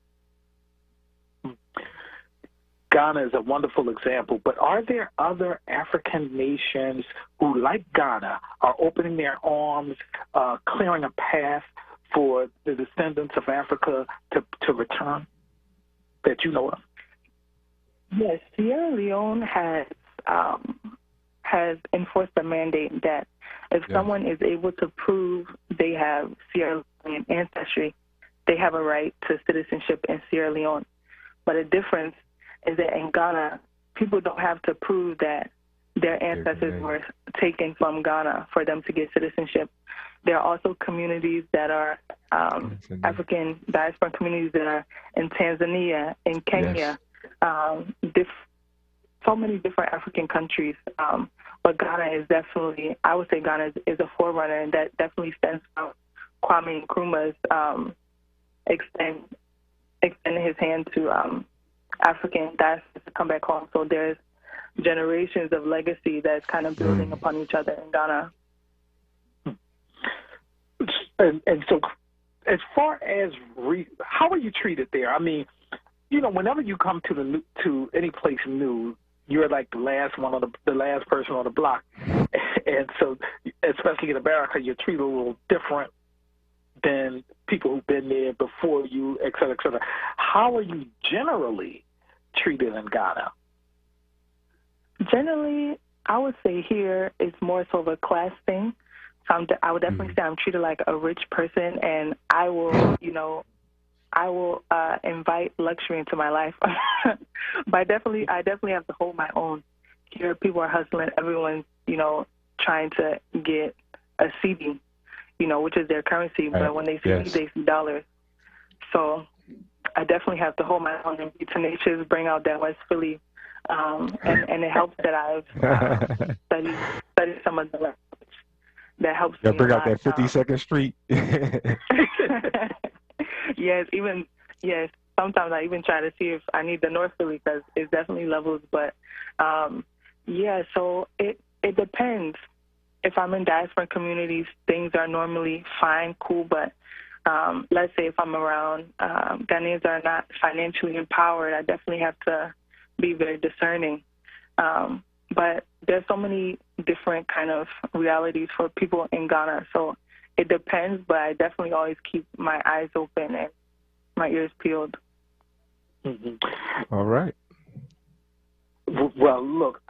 Ghana is a wonderful example, but are there other African nations who, like Ghana, are opening their arms, clearing a path for the descendants of Africa to return that you know of? Yes, Sierra Leone has enforced a mandate that if someone is able to prove they have Sierra Leonean ancestry, they have a right to citizenship in Sierra Leone. But the difference is that in Ghana, people don't have to prove that their ancestors were taken from Ghana for them to get citizenship. There are also communities that are African diaspora communities that are in Tanzania, in Kenya, so many different African countries. But Ghana is definitely, I would say Ghana is a forerunner, and that definitely stems from Kwame Nkrumah's extending his hand to African diaspora to come back home. So there's generations of legacy that's kind of building upon each other in Ghana. And so as far as how are you treated there? I mean, whenever you come to any place new, you're like the last person on the block. And so, especially in America, you're treated a little different than people who've been there before you, et cetera, et cetera. How are you generally treated in Ghana? Generally, I would say here it's more so of a class thing. So I would definitely say I'm treated like a rich person, and I will, invite luxury into my life. But I definitely have to hold my own. Here, people are hustling. Everyone's, trying to get a CD, which is their currency. But when they see me, they see dollars. So I definitely have to hold my own and be tenacious, bring out that West Philly. And it helps that I've studied some of the language. That helps me bring a out lot. that 52nd Street. Yes. Sometimes I even try to see if I need the North Philly because it's definitely levels. But, so it depends. If I'm in diaspora communities, things are normally fine, cool. But let's say if I'm around Ghanaians that are not financially empowered, I definitely have to be very discerning. But there's so many different kind of realities for people in Ghana. So it depends, but I definitely always keep my eyes open and my ears peeled. All right. Well, look,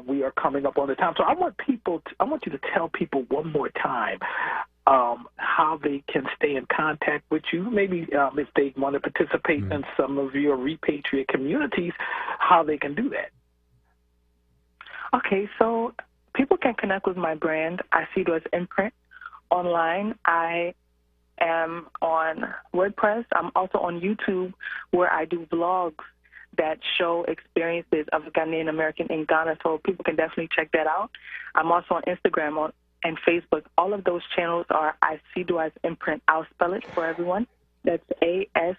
we are coming up on the time, so I want you to tell people one more time how they can stay in contact with you. Maybe if they want to participate in some of your repatriate communities, how they can do that. Okay, so people can connect with my brand, I See It as Imprint, online. I am on WordPress. I'm also on YouTube, where I do vlogs that show experiences of a Ghanaian American in Ghana, so people can definitely check that out. I'm also on Instagram and Facebook. All of those channels are I See It as Imprint. I'll spell it for everyone. That's ASIEDUA''S,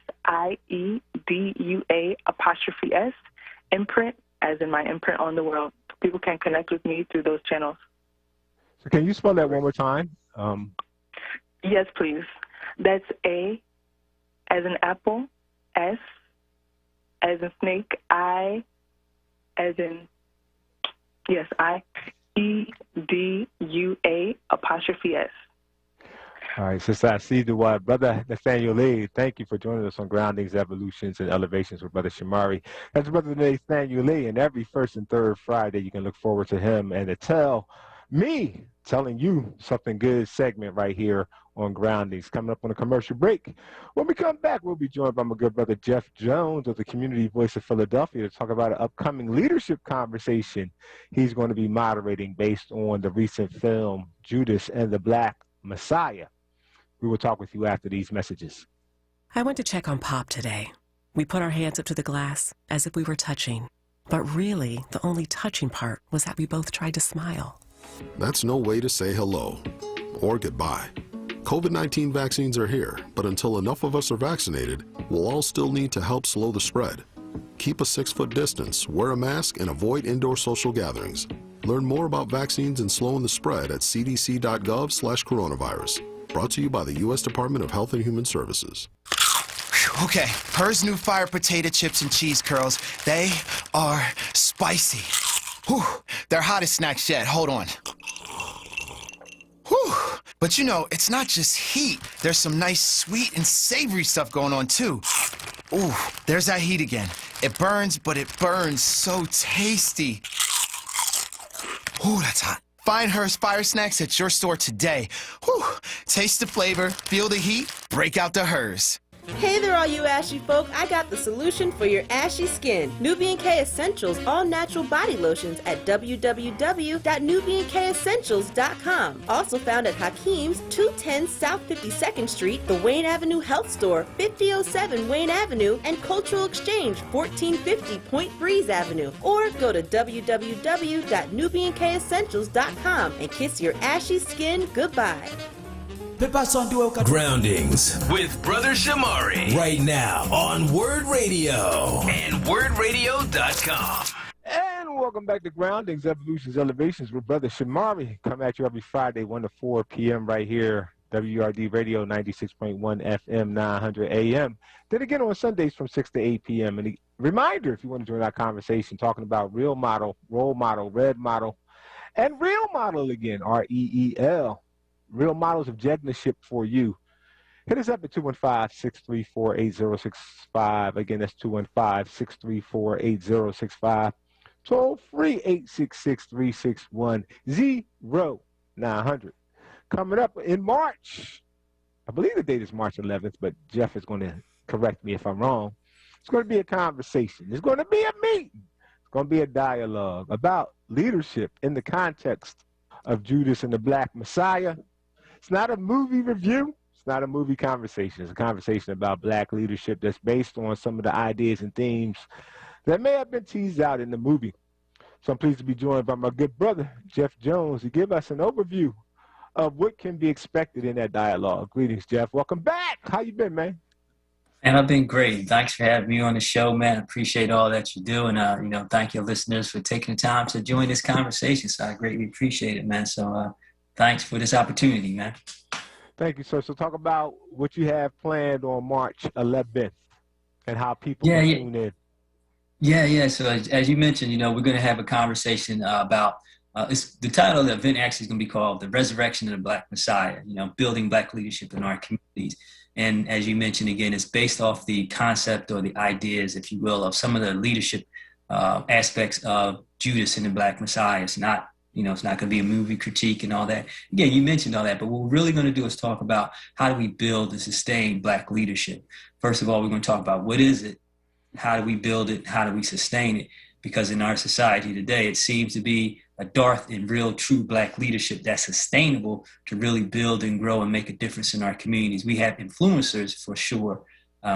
imprint, as in my imprint on the world. People can connect with me through those channels. So can you spell that one more time? Yes, please. That's A as in apple, S as in snake, I as in, IEDUA''S. All right, since I see the word, Brother Nathaniel Lee, thank you for joining us on Groundings, Evolutions, and Elevations with Brother Shamari. That's Brother Nathaniel Lee, and every first and third Friday you can look forward to him and to telling you something good segment right here on Groundings. Coming up on a commercial break. When we come back, we'll be joined by my good brother Jeff Jones of the Community Voice of Philadelphia to talk about an upcoming leadership conversation he's going to be moderating based on the recent film Judas and the Black Messiah. We will talk with you after these messages. I went to check on Pop today. We put our hands up to the glass as if we were touching. But really, the only touching part was that we both tried to smile. That's no way to say hello or goodbye. COVID-19 vaccines are here, but until enough of us are vaccinated, we'll all still need to help slow the spread. Keep a 6-foot distance, wear a mask, and avoid indoor social gatherings. Learn more about vaccines and slowing the spread at cdc.gov/coronavirus. Brought to you by the U.S. Department of Health and Human Services. Okay, Her's new fire potato chips and cheese curls, they are spicy. Whew, they're hottest snacks yet. Hold on. Whew. But you know, it's not just heat. There's some nice sweet and savory stuff going on too. Ooh, there's that heat again. It burns, but it burns so tasty. Ooh, that's hot. Find Her's Fire Snacks at your store today. Whew. Taste the flavor, feel the heat, break out the Her's. Hey there, all you ashy folk. I got the solution for your ashy skin. Nubian K Essentials all-natural body lotions at www.nubiankessentials.com. Also found at Hakeem's, 210 South 52nd Street, the Wayne Avenue Health Store, 5007 Wayne Avenue, and Cultural Exchange, 1450 Point Breeze Avenue. Or go to www.nubiankessentials.com and kiss your ashy skin goodbye. Groundings with Brother Shamari right now on WURD Radio and WURDradio.com. And welcome back to Groundings, Evolutions, Elevations with Brother Shamari. Come at you every Friday, 1 to 4 p.m. right here, WURD Radio 96.1 FM, 900 AM. Then again on Sundays from 6 to 8 p.m. And a reminder, if you want to join our conversation, talking about real model, role model, red model, and real model again, REEL. Real models of Jegnaship for you. Hit us up at 215-634-8065. Again, that's 215-634-8065. Toll free 866-361-0900. Coming up in March, I believe the date is March 11th, but Jeff is going to correct me if I'm wrong. It's going to be a conversation. It's going to be a meeting. It's going to be a dialogue about leadership in the context of Judas and the Black Messiah. It's not a movie review. It's not a movie conversation. It's a conversation about black leadership that's based on some of the ideas and themes that may have been teased out in the movie. So I'm pleased to be joined by my good brother, Jeff Jones, to give us an overview of what can be expected in that dialogue. Greetings, Jeff. Welcome back. How you been, man? And I've been great. Thanks for having me on the show, man. I appreciate all that you do. And, thank your listeners for taking the time to join this conversation. So I greatly appreciate it, man. So, thanks for this opportunity, man. Thank you, sir. So talk about what you have planned on March 11th and how people can tune in. Yeah. So as you mentioned, we're going to have a conversation about the title of the event actually is going to be called The Resurrection of the Black Messiah, building black leadership in our communities. And as you mentioned, again, it's based off the concept or the ideas, if you will, of some of the leadership aspects of Judas and the Black Messiah. It's not it's not going to be a movie critique and all that. Again, you mentioned all that, but what we're really going to do is talk about how do we build and sustain black leadership. First of all, we're going to talk about what is it, how do we build it, how do we sustain it? Because in our society today, it seems to be a dearth in real, true black leadership that's sustainable to really build and grow and make a difference in our communities. We have influencers for sure.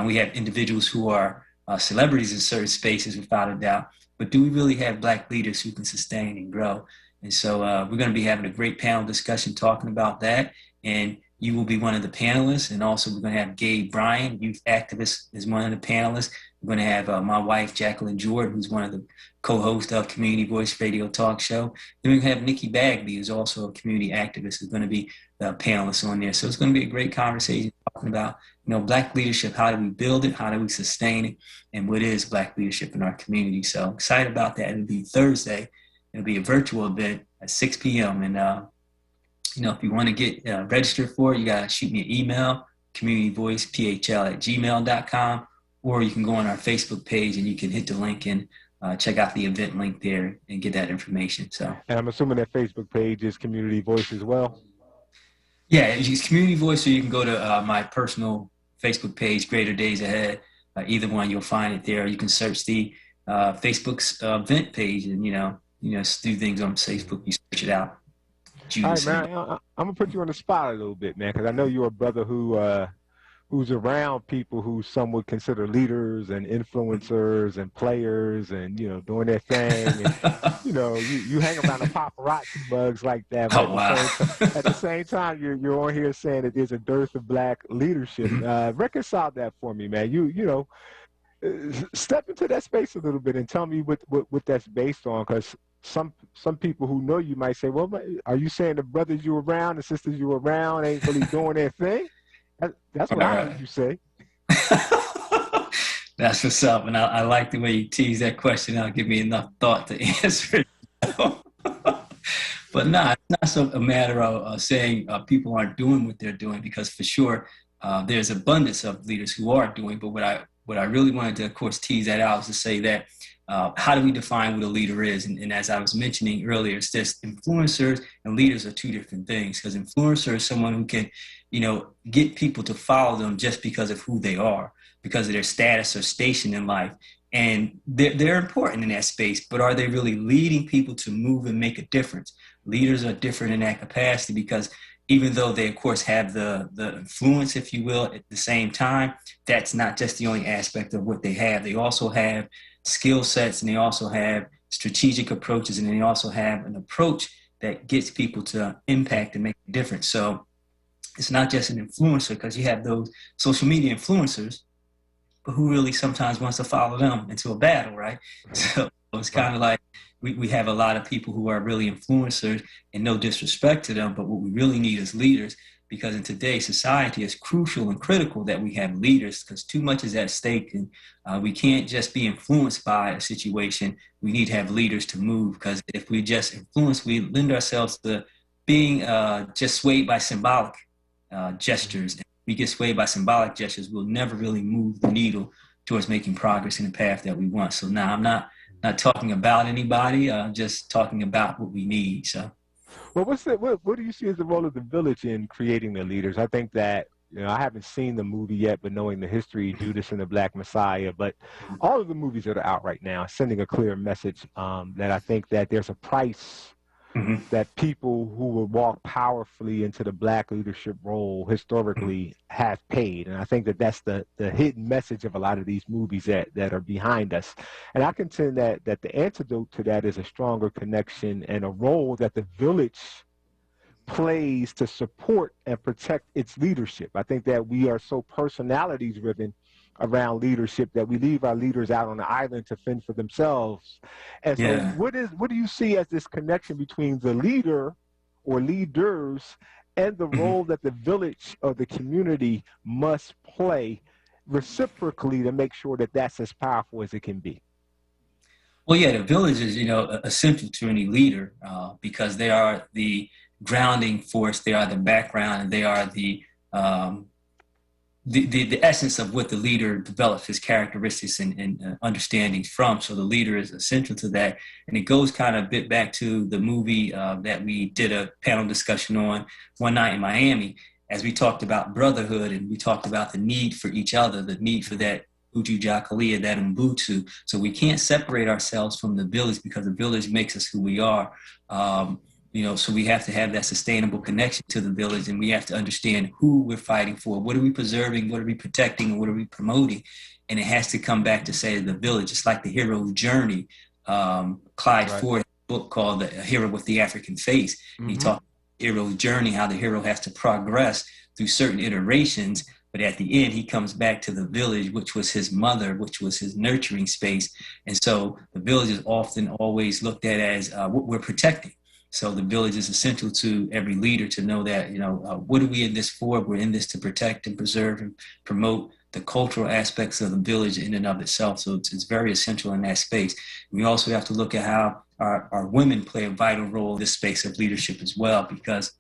We have individuals who are celebrities in certain spaces without a doubt. But do we really have black leaders who can sustain and grow? And so we're going to be having a great panel discussion talking about that. And you will be one of the panelists. And also we're going to have Gabe Bryan, youth activist, as one of the panelists. We're going to have my wife, Jacqueline Jordan, who's one of the co-hosts of Community Voice Radio Talk Show. Then we're going to have Nikki Bagby, who's also a community activist, who's going to be the panelist on there. So it's going to be a great conversation talking about, black leadership. How do we build it? How do we sustain it? And what is black leadership in our community? So excited about that. It'll be Thursday. It'll be a virtual event at 6 p.m. And, if you want to get registered for it, you got to shoot me an email, communityvoicephl@gmail.com, or you can go on our Facebook page and you can hit the link and check out the event link there and get that information. So, and I'm assuming that Facebook page is Community Voice as well? Yeah, it's Community Voice, or you can go to my personal Facebook page, Greater Days Ahead. Either one, you'll find it there. You can search the Facebook's event page and, do things on Facebook. You search it out. All right, man. I'm gonna put you on the spot a little bit, man, because I know you're a brother who who's around people who some would consider leaders and influencers and players and, you know, doing their thing. And, you know, you hang around the paparazzi bugs like that. But at the same time, you're on here saying that there's a dearth of black leadership. Reconcile that for me, man. You know, step into that space a little bit and tell me what that's based on, because some people who know you might say, well, are you saying the brothers you around, the sisters you around ain't really doing their thing? That's what I heard you say. That's what's up, and I like the way you tease that question out. Give me enough thought to answer it. But no, it's not so a matter of saying people aren't doing what they're doing, because for sure there's abundance of leaders who are doing. But what I really wanted to, of course, tease that out is to say that how do we define what a leader is? And as I was mentioning earlier, it's just influencers and leaders are two different things. Because influencer is someone who can, you know, get people to follow them just because of who they are, because of their status or station in life. And they're important in that space, but are they really leading people to move and make a difference? Leaders are different in that capacity, because even though they, of course, have the influence, if you will, at the same time, that's not just the only aspect of what they have. They also have skill sets, and they also have strategic approaches, and they also have an approach that gets people to impact and make a difference. So it's not just an influencer, because you have those social media influencers, but who really sometimes wants to follow them into a battle, right? So it's kind of like we have a lot of people who are really influencers, and no disrespect to them, but what we really need is leaders, because in today's society, it's crucial and critical that we have leaders, because too much is at stake, and we can't just be influenced by a situation. We need to have leaders to move, because if we just influence, we lend ourselves to being just swayed by symbolic gestures. If we get swayed by symbolic gestures, we'll never really move the needle towards making progress in the path that we want. So now I'm not talking about anybody, just talking about what we need. So. Well, what do you see as the role of the village in creating the leaders? I think that, you know, I haven't seen the movie yet, but knowing the history, Judas and the Black Messiah, but all of the movies that are out right now sending a clear message that I think that there's a price that people who will walk powerfully into the black leadership role historically have paid. And I think that that's the hidden message of a lot of these movies that are behind us. And I contend that the antidote to that is a stronger connection and a role that the village plays to support and protect its leadership. I think that we are so personality driven around leadership that we leave our leaders out on the island to fend for themselves. And so what do you see as this connection between the leader or leaders and the role that the village or the community must play reciprocally to make sure that that's as powerful as it can be? Well, yeah, the village is, you know, essential to any leader because they are the grounding force, they are the background, and they are the essence of what the leader develops his characteristics and understandings from. So the leader is essential to that. And it goes kind of a bit back to the movie that we did a panel discussion on one night in Miami, as we talked about brotherhood and we talked about the need for each other, the need for that Uju Jakalia, that Ubuntu. So we can't separate ourselves from the village because the village makes us who we are. So we have to have that sustainable connection to the village, and we have to understand who we're fighting for. What are we preserving? What are we protecting? And what are we promoting? And it has to come back to, say, the village. It's like the hero's journey. Clyde Ford has a book called The Hero with the African Face. Mm-hmm. He talks about the hero's journey, how the hero has to progress through certain iterations. But at the end, he comes back to the village, which was his mother, which was his nurturing space. And so the village is often always looked at as what we're protecting. So the village is essential to every leader to know that, what are we in this for? We're in this to protect and preserve and promote the cultural aspects of the village in and of itself. So it's very essential in that space. We also have to look at how our women play a vital role in this space of leadership as well, because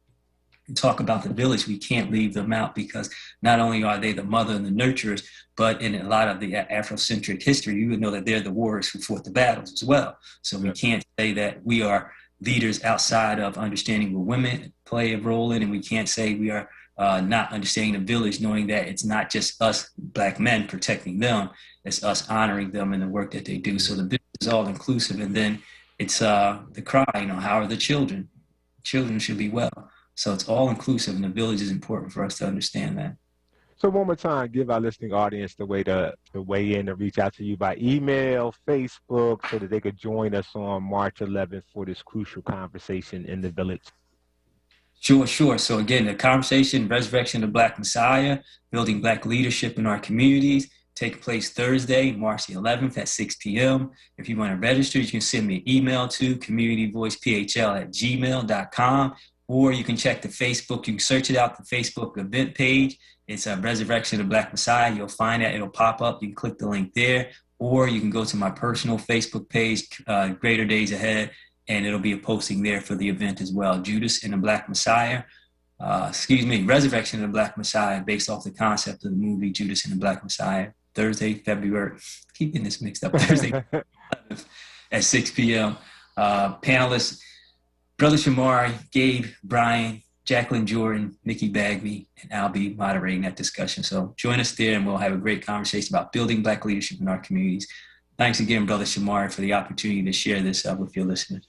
we talk about the village, we can't leave them out, because not only are they the mother and the nurturers, but in a lot of the Afrocentric history, you would know that they're the warriors who fought the battles as well. So we can't say that we are leaders outside of understanding what women play a role in, and we can't say we are not understanding the village, knowing that it's not just us black men protecting them, it's us honoring them and the work that they do. So the village is all inclusive, and then it's the cry, how are the children? Children should be well. So it's all inclusive, and the village is important for us to understand that. So one more time, give our listening audience the way to weigh in and reach out to you by email, Facebook, so that they could join us on March 11th for this crucial conversation in the village. Sure. So again, the conversation, Resurrection of the Black Messiah, Building Black Leadership in Our Communities, take place Thursday, March the 11th at 6 p.m. If you want to register, you can send me an email to communityvoicephl@gmail.com, or you can check the Facebook. You can search it out, the Facebook event page. It's a Resurrection of the Black Messiah. You'll find that. It'll pop up. You can click the link there, or you can go to my personal Facebook page, Greater Days Ahead, and it'll be a posting there for the event as well. Judas and the Black Messiah. Resurrection of the Black Messiah, based off the concept of the movie Judas and the Black Messiah. Thursday, February, keep getting this mixed up, Thursday at 6 p.m. Panelists, Brother Shamari, Gabe, Brian, Jacqueline Jordan, Nikki Bagby, and I'll be moderating that discussion. So join us there and we'll have a great conversation about building Black leadership in our communities. Thanks again, Brother Shamari, for the opportunity to share this with your listeners.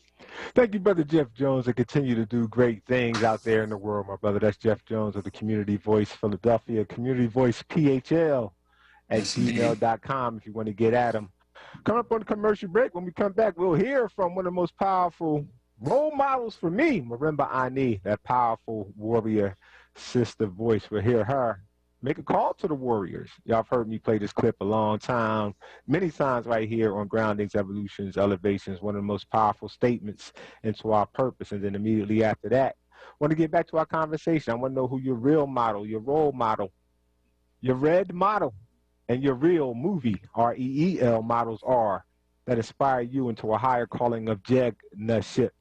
Thank you, Brother Jeff Jones, and continue to do great things out there in the world, my brother. That's Jeff Jones of the Community Voice Philadelphia, Community Voice PHL at gmail.com if you want to get at him. Coming up on the commercial break. When we come back, we'll hear from one of the most powerful role models for me, Marimba Ani, that powerful warrior sister voice. We'll hear her make a call to the warriors. Y'all have heard me play this clip a long time, many times right here on Groundings, Evolutions, Elevations, one of the most powerful statements into our purpose. And then immediately after that, I want to get back to our conversation. I want to know who your real model, your role model, your red model, and your real movie, REEL models are that inspire you into a higher calling of jegnaship.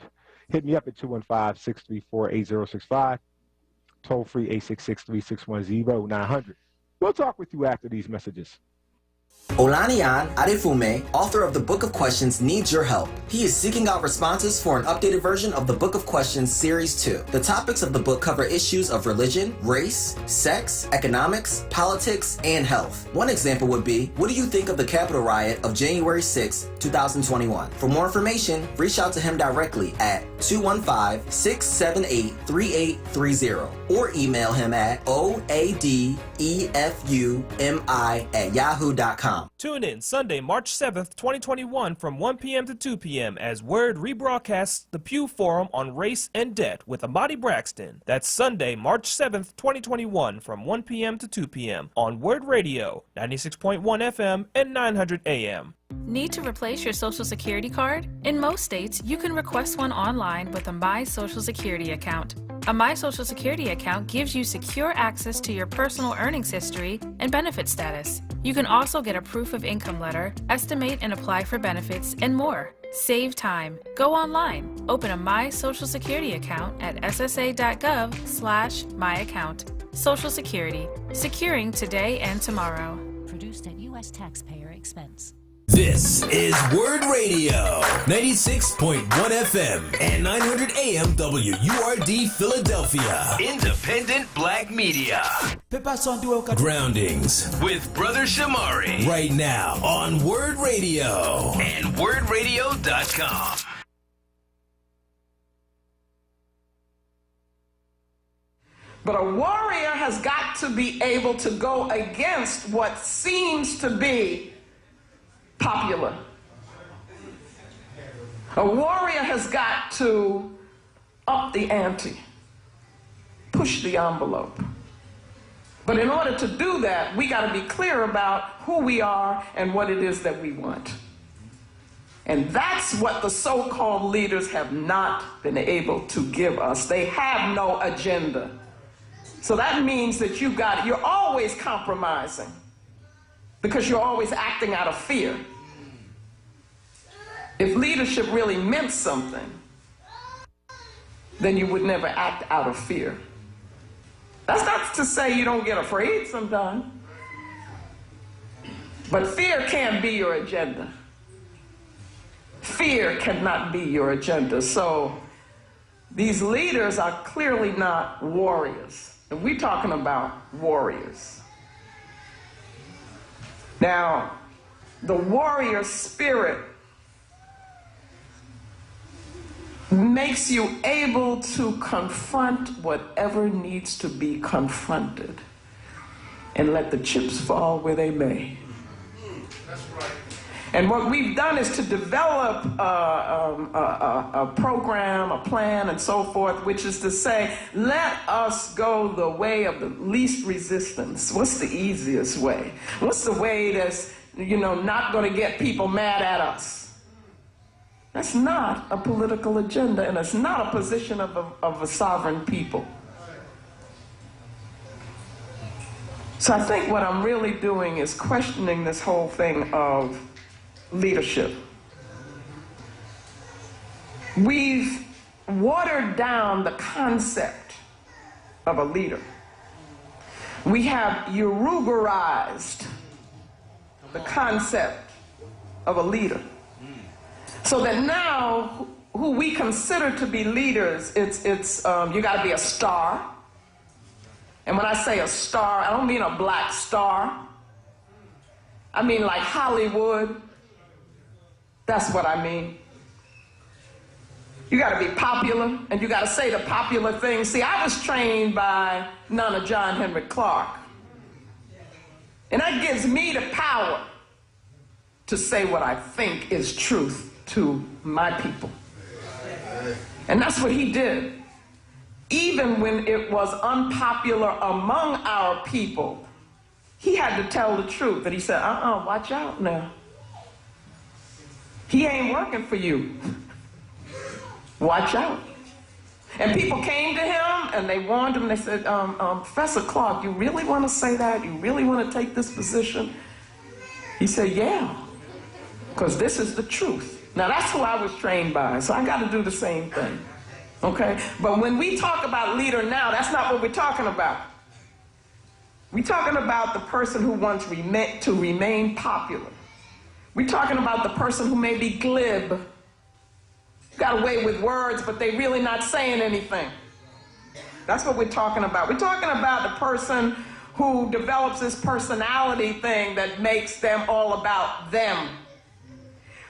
Hit me up at 215-634-8065. Toll free 866-361-0900. We'll talk with you after these messages. Olaniyan Adefume, author of the Book of Questions, needs your help. He is seeking out responses for an updated version of the Book of Questions Series 2. The topics of the book cover issues of religion, race, sex, economics, politics, and health. One example would be, what do you think of the Capitol riot of January 6, 2021? For more information, reach out to him directly at 215-678-3830 or email him at oadefumi@yahoo.com. Tune in Sunday, March 7th, 2021 from 1 p.m. to 2 p.m. as WURD rebroadcasts the Pew Forum on Race and Debt with Amadi Braxton. That's Sunday, March 7th, 2021 from 1 p.m. to 2 p.m. on WURD Radio, 96.1 FM and 900 AM. Need to replace your Social Security card? In most states, you can request one online with a My Social Security account. A My Social Security account gives you secure access to your personal earnings history and benefit status. You can also get a proof of income letter, estimate and apply for benefits, and more. Save time. Go online. Open a My Social Security account at ssa.gov/myaccount. Social Security. Securing today and tomorrow. Produced at U.S. taxpayer expense. This is WURD Radio, 96.1 FM and 900 AM WURD Philadelphia. Independent Black Media. Groundings with Brother Shamari. Right now on WURD Radio and WURDRadio.com. But a warrior has got to be able to go against what seems to be popular. A warrior has got to up the ante, push the envelope. But in order to do that, we got to be clear about who we are and what it is that we want. And that's what the so-called leaders have not been able to give us. They have no agenda. So that means that you're always compromising because you're always acting out of fear. If leadership really meant something, then you would never act out of fear. That's not to say you don't get afraid sometimes, but fear can't be your agenda. Fear cannot be your agenda. So these leaders are clearly not warriors. And we're talking about warriors. Now, the warrior spirit makes you able to confront whatever needs to be confronted. and let the chips fall where they may. And what we've done is to develop a program, a plan, and so forth, which is to say, let us go the way of the least resistance. What's the easiest way? What's the way that's, not going to get people mad at us? That's not a political agenda, and it's not a position of a sovereign people. So I think what I'm really doing is questioning this whole thing of leadership. We've watered down the concept of a leader. We have Uruguayized the concept of a leader. So that now, who we consider to be leaders, it's you got to be a star. And when I say a star, I don't mean a black star. I mean like Hollywood. That's what I mean. You got to be popular, and you got to say the popular things. See, I was trained by none of John Henry Clark. And that gives me the power to say what I think is truth to my people. And that's what he did. Even when it was unpopular among our people, he had to tell the truth. And he said, watch out now. He ain't working for you. Watch out. And people came to him and they warned him. They said, Professor Clark, you really want to say that? You really want to take this position? He said, yeah, because this is the truth. Now, that's who I was trained by, so I got to do the same thing. Okay? But when we talk about leader now, that's not what we're talking about. We're talking about the person who wants to remain popular. We're talking about the person who may be glib, got away with words, but they're really not saying anything. That's what we're talking about. We're talking about the person who develops this personality thing that makes them all about them.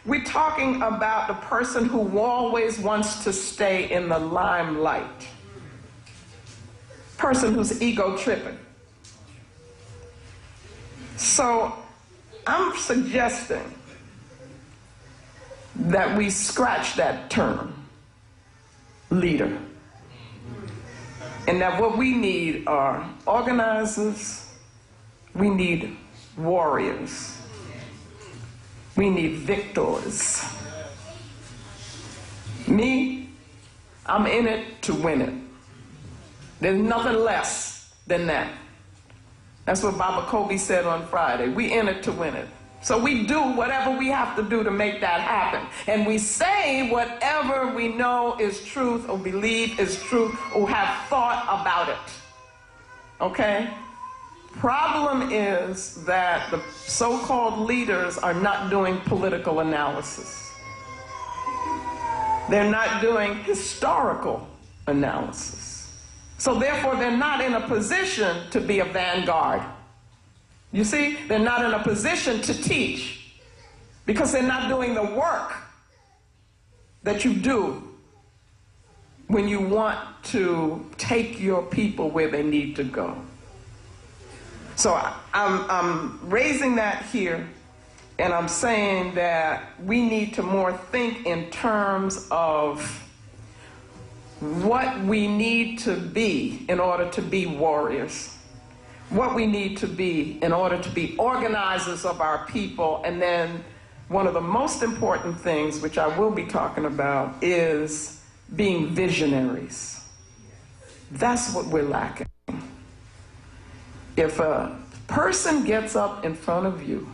We're talking about the person who always wants to stay in the limelight. Person who's ego tripping. So I'm suggesting that we scratch that term, leader. And that what we need are organizers, we need warriors, we need victors. Me, I'm in it to win it. There's nothing less than that. That's what Baba Kobe said on Friday. We in it to win it. So we do whatever we have to do to make that happen. And we say whatever we know is truth or believe is truth or have thought about it. Okay? Problem is that the so-called leaders are not doing political analysis. They're not doing historical analysis. So therefore, they're not in a position to be a vanguard. You see, they're not in a position to teach because they're not doing the work that you do when you want to take your people where they need to go. So I'm raising that here, and I'm saying that we need to more think in terms of what we need to be in order to be warriors. What we need to be in order to be organizers of our people. And then one of the most important things, which I will be talking about, is being visionaries. That's what we're lacking. If a person gets up in front of you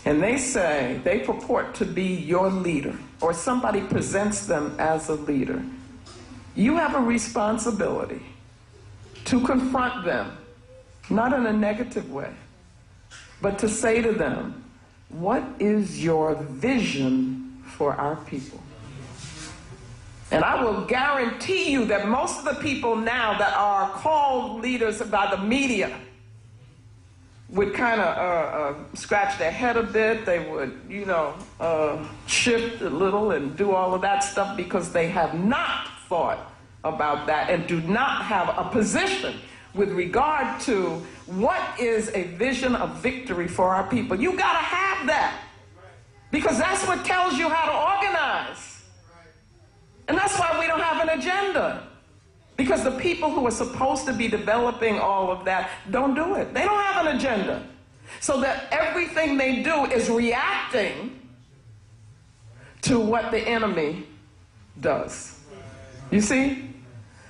and they say they purport to be your leader, or somebody presents them as a leader, you have a responsibility to confront them, not in a negative way, but to say to them, what is your vision for our people? And I will guarantee you that most of the people now that are called leaders by the media would kind of scratch their head a bit. They would, shift a little and do all of that stuff because they have not thought about that and do not have a position with regard to what is a vision of victory for our people. You got to have that, because that's what tells you how to organize. And that's why we don't have an agenda, because the people who are supposed to be developing all of that don't do it. They don't have an agenda. So that everything they do is reacting to what the enemy does. You see?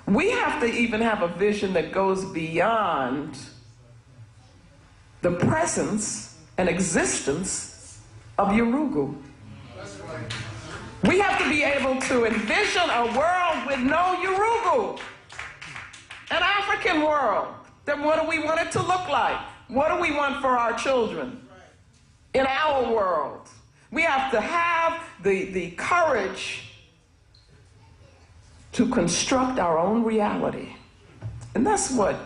We have to even have a vision that goes beyond the presence and existence of Urugu. We have to be able to envision a world with no Urugu, an African world. Then what do we want it to look like? What do we want for our children in our world? We have to have the courage to construct our own reality. And that's what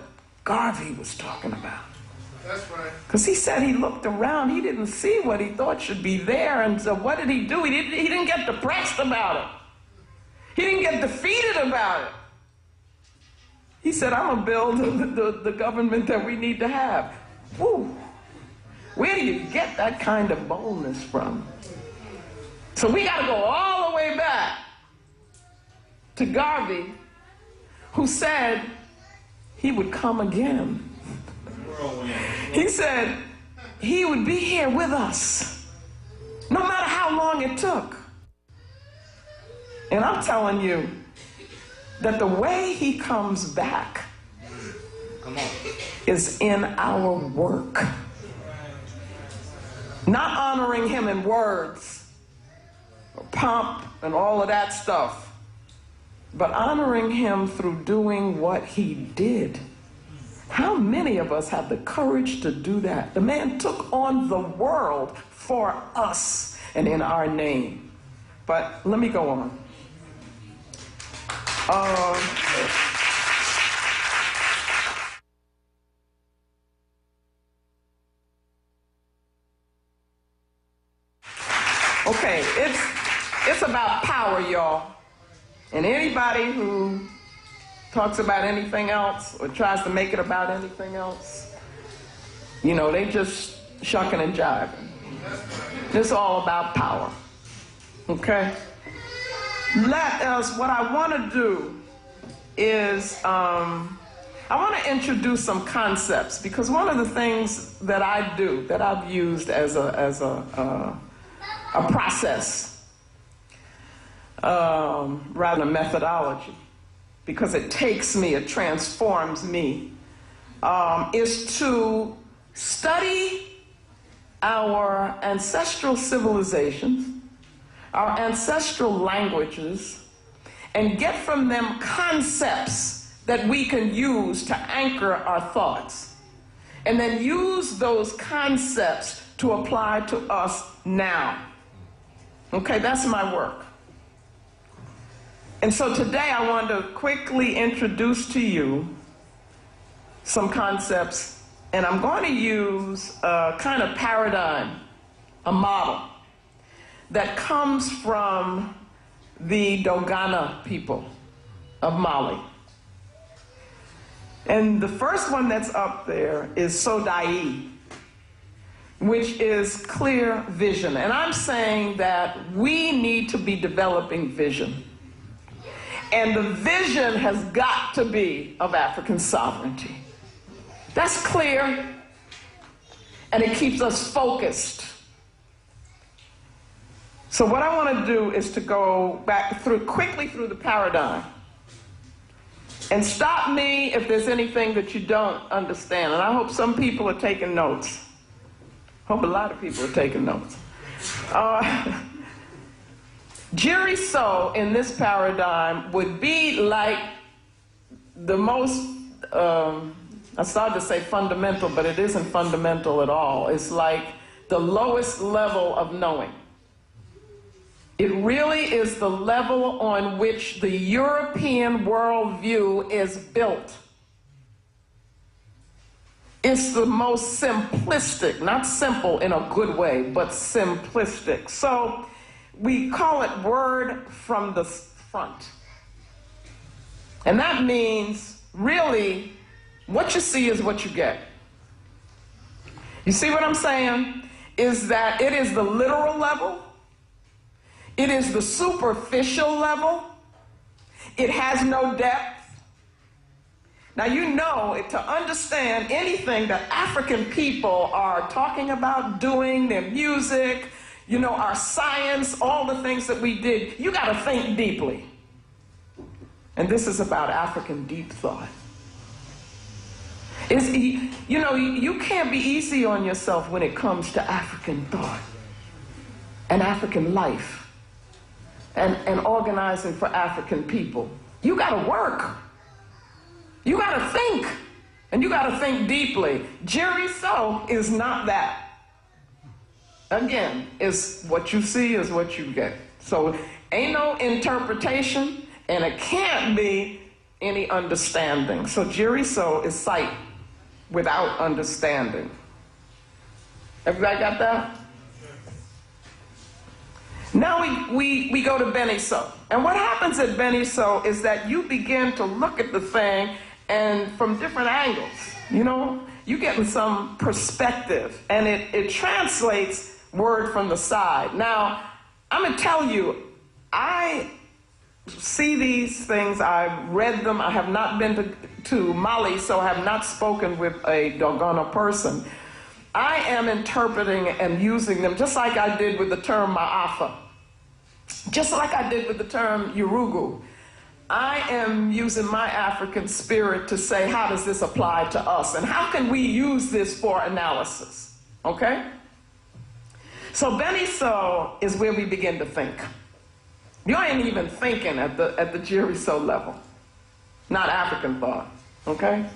Garvey was talking about. That's right. Because he said he looked around, he didn't see what he thought should be there, and so what did he do? He didn't get depressed about it. He didn't get defeated about it. He said, I'm going to build the government that we need to have. Whew. Where do you get that kind of boldness from? So we got to go all the way back to Garvey, who said he would come again. He said he would be here with us, no matter how long it took. And I'm telling you that the way he comes back is in our work. Not honoring him in words, or pomp, and all of that stuff, but honoring him through doing what he did. How many of us have the courage to do that? The man took on the world for us and in our name. But let me go on. Okay, it's about power, y'all. And anybody who talks about anything else or tries to make it about anything else, you know, they just shucking and jiving. It's all about power. Okay? What I want to do is, I want to introduce some concepts, because one of the things that I do, that I've used as a process, rather than a methodology, because it takes me, it transforms me, is to study our ancestral civilizations, our ancestral languages, and get from them concepts that we can use to anchor our thoughts, and then use those concepts to apply to us now. Okay, that's my work. And so today I want to quickly introduce to you some concepts, and I'm going to use a kind of paradigm, a model, that comes from the Dogana people of Mali. And the first one that's up there is Sodai, which is clear vision. And I'm saying that we need to be developing vision. And the vision has got to be of African sovereignty. That's clear, and it keeps us focused. So what I want to do is to go back quickly through the paradigm. And stop me if there's anything that you don't understand. And I hope some people are taking notes. Hope a lot of people are taking notes. Jiriso in this paradigm would be like the most, I started to say fundamental, but it isn't fundamental at all. It's like the lowest level of knowing. It really is the level on which the European worldview is built. It's the most simplistic, not simple in a good way, but simplistic. So we call it word from the front. And that means really what you see is what you get. You see what I'm saying? Is that it is the literal level, it is the superficial level, it has no depth. Now you know, to understand anything that African people are talking about, doing, their music, you know, our science, all the things that we did, you got to think deeply. And this is about African deep thought. You know, you can't be easy on yourself when it comes to African thought and African life and organizing for African people. You got to work. You got to think. And you got to think deeply. Jerry So is not that. Again, is what you see is what you get. So ain't no interpretation, and it can't be any understanding. So Jerry So is sight without understanding. Everybody got that? Now we go to Benny So. And what happens at Benny So is that you begin to look at the thing and from different angles. You know, you get some perspective, and it translates word from the side. Now, I'm going to tell you, I see these things, I've read them, I have not been to Mali, so I have not spoken with a Dogona person. I am interpreting and using them just like I did with the term Ma'afa, just like I did with the term Yurugu. I am using my African spirit to say, how does this apply to us? And how can we use this for analysis? Okay? So Benny So is where we begin to think. You ain't even thinking at the Jerry So level, not African thought, okay?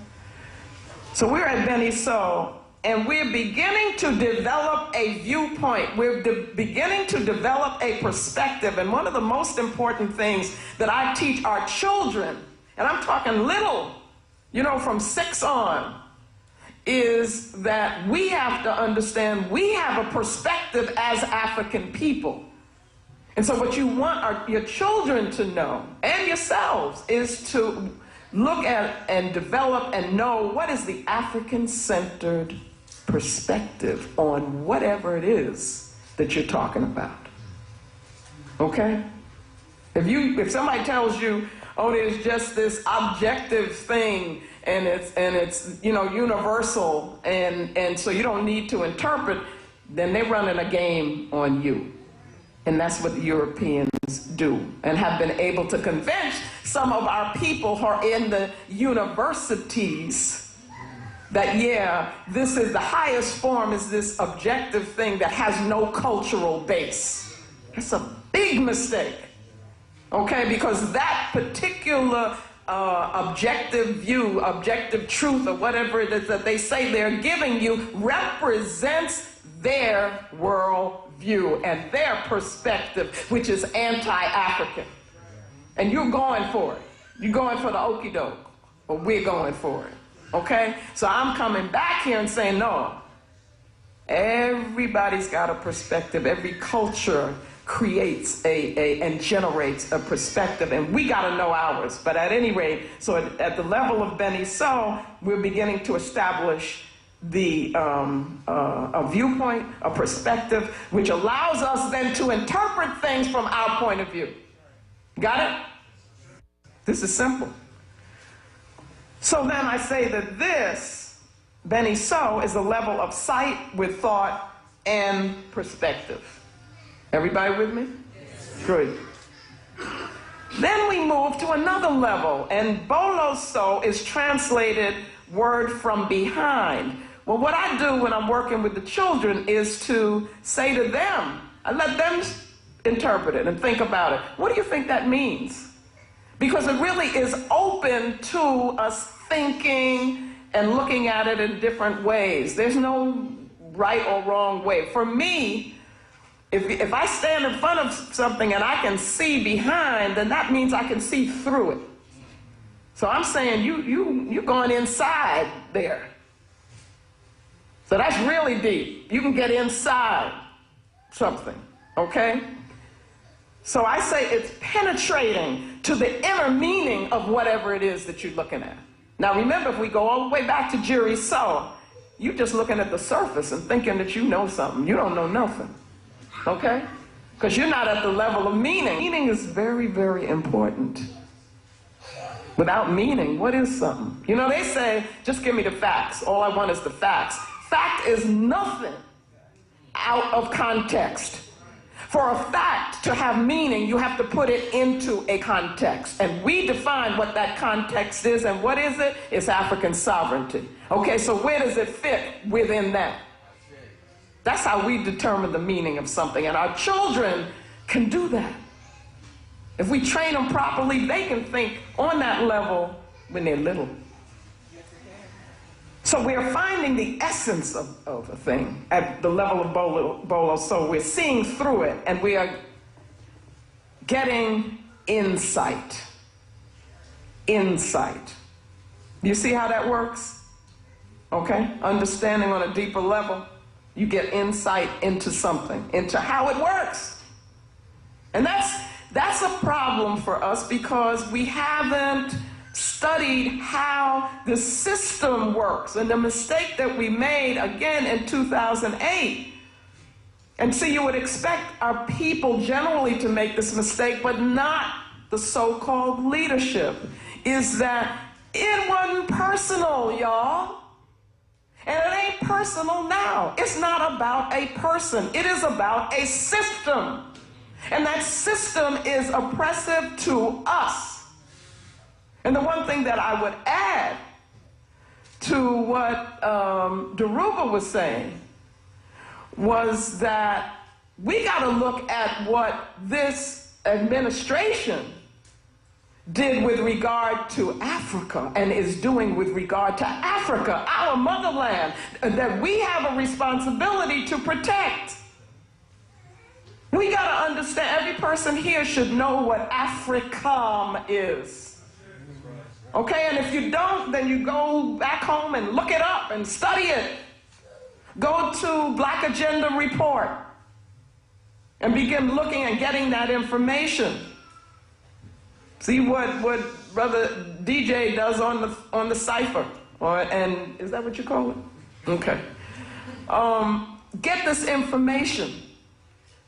So we're at Benny So, and we're beginning to develop a viewpoint. We're beginning to develop a perspective, and one of the most important things that I teach our children, and I'm talking little, you know, from 6 on, is that we have to understand we have a perspective as African people. And so what you want your children to know, and yourselves, is to look at and develop and know what is the African-centered perspective on whatever it is that you're talking about. Okay? If somebody tells you, oh, there's just this objective thing, and it's you know, universal, and so you don't need to interpret, then they're running a game on you. And that's what the Europeans do, and have been able to convince some of our people who are in the universities that, yeah, this is the highest form, is this objective thing that has no cultural base. That's a big mistake, okay? Because that particular objective view, objective truth, or whatever it is that they say they're giving you, represents their world view and their perspective, which is anti-African. And you're going for it. You're going for the okie doke, or we're going for it. Okay? So I'm coming back here and saying, no, everybody's got a perspective. Every culture creates and generates a perspective, and we got to know ours. But at any rate, so at the level of Benny So, we're beginning to establish a viewpoint, a perspective, which allows us then to interpret things from our point of view. Got it? This is simple. So then I say that this, Benny So, is a level of sight with thought and perspective. Everybody with me? Yes. Good. Then we move to another level, and Bolo So is translated word from behind. Well, what I do when I'm working with the children is to say to them, I let them interpret it and think about it. What do you think that means? Because it really is open to us thinking and looking at it in different ways. There's no right or wrong way. For me, if I stand in front of something and I can see behind, then that means I can see through it. So I'm saying you're going inside there. So that's really deep. You can get inside something, okay? So I say it's penetrating to the inner meaning of whatever it is that you're looking at. Now remember, if we go all the way back to Jerry So, you're just looking at the surface and thinking that you know something. You don't know nothing, okay? Because you're not at the level of meaning. Meaning is very, very important. Without meaning, what is something? You know, they say, just give me the facts. All I want is the facts. Fact is nothing out of context. For a fact to have meaning, you have to put it into a context. And we define what that context is, and what is it? It's African sovereignty. Okay, so where does it fit within that? That's how we determine the meaning of something, and our children can do that. If we train them properly, they can think on that level when they're little. So we're finding the essence of a thing at the level of Bolo. So we're seeing through it, and we are getting insight. Insight. You see how that works? Okay? Understanding on a deeper level. You get insight into something, into how it works. And that's a problem for us because we haven't studied how the system works. And the mistake that we made, again, in 2008, and see, you would expect our people generally to make this mistake, but not the so-called leadership, is that it wasn't personal, y'all. And it ain't personal now. It's not about a person. It is about a system. And that system is oppressive to us. And the one thing that I would add to what Daruba was saying was that we got to look at what this administration did with regard to Africa and is doing with regard to Africa, our motherland, that we have a responsibility to protect. We got to understand, every person here should know what AFRICOM is. Okay, and if you don't, then you go back home and look it up and study it. Go to Black Agenda Report and begin looking and getting that information. See what Brother DJ does on the cipher, and is that what you call it? Okay. Get this information,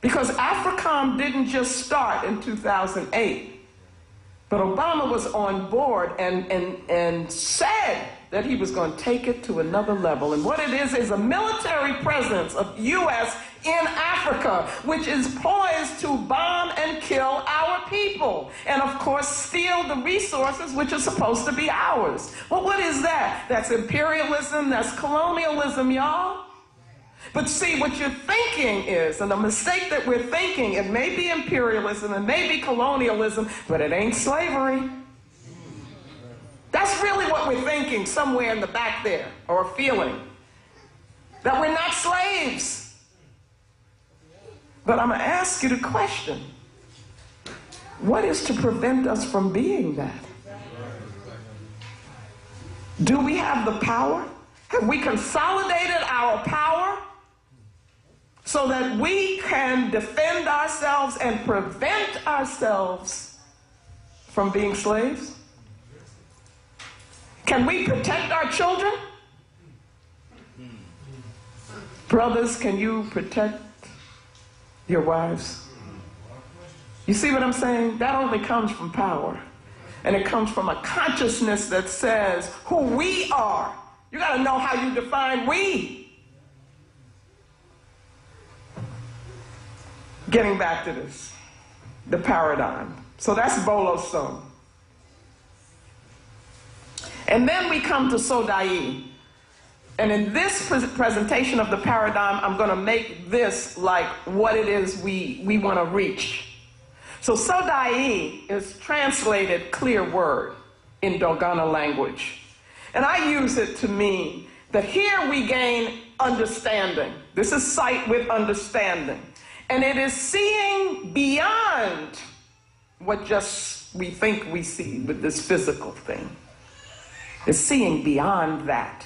because AFRICOM didn't just start in 2008, but Obama was on board and said that he was going to take it to another level. And what it is a military presence of U.S. in Africa, which is poised to bomb and kill our people. And of course, steal the resources which are supposed to be ours. Well, what is that? That's imperialism, that's colonialism, y'all. But see, what you're thinking is, and the mistake that we're thinking, it may be imperialism, it may be colonialism, but it ain't slavery. That's really what we're thinking somewhere in the back there, or feeling. That we're not slaves. But I'm going to ask you the question. What is to prevent us from being that? Do we have the power? Have we consolidated our power so that we can defend ourselves and prevent ourselves from being slaves? Can we protect our children? Brothers, can you protect your wives? You see what I'm saying? That only comes from power. And it comes from a consciousness that says who we are. You got to know how you define we. Getting back to this, the paradigm. So that's Bolo So. And then we come to Sodai. And in this presentation of the paradigm, I'm going to make this like what it is we want to reach. So Sodai is translated clear word in Dogana language. And I use it to mean that here we gain understanding. This is sight with understanding. And it is seeing beyond what just we think we see with this physical thing. It's seeing beyond that.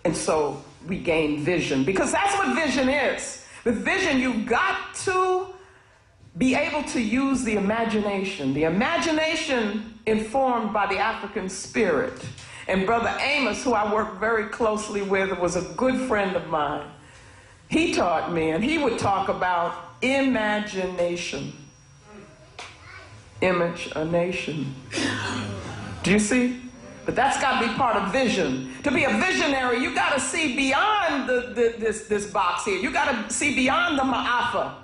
And so we gain vision, because that's what vision is. With vision, you've got to be able to use the imagination informed by the African spirit. And Brother Amos, who I worked very closely with, was a good friend of mine. He taught me, and he would talk about imagination. Image a nation. Do you see? But that's got to be part of vision. To be a visionary, you got to see beyond this box here. You got to see beyond the ma'afa.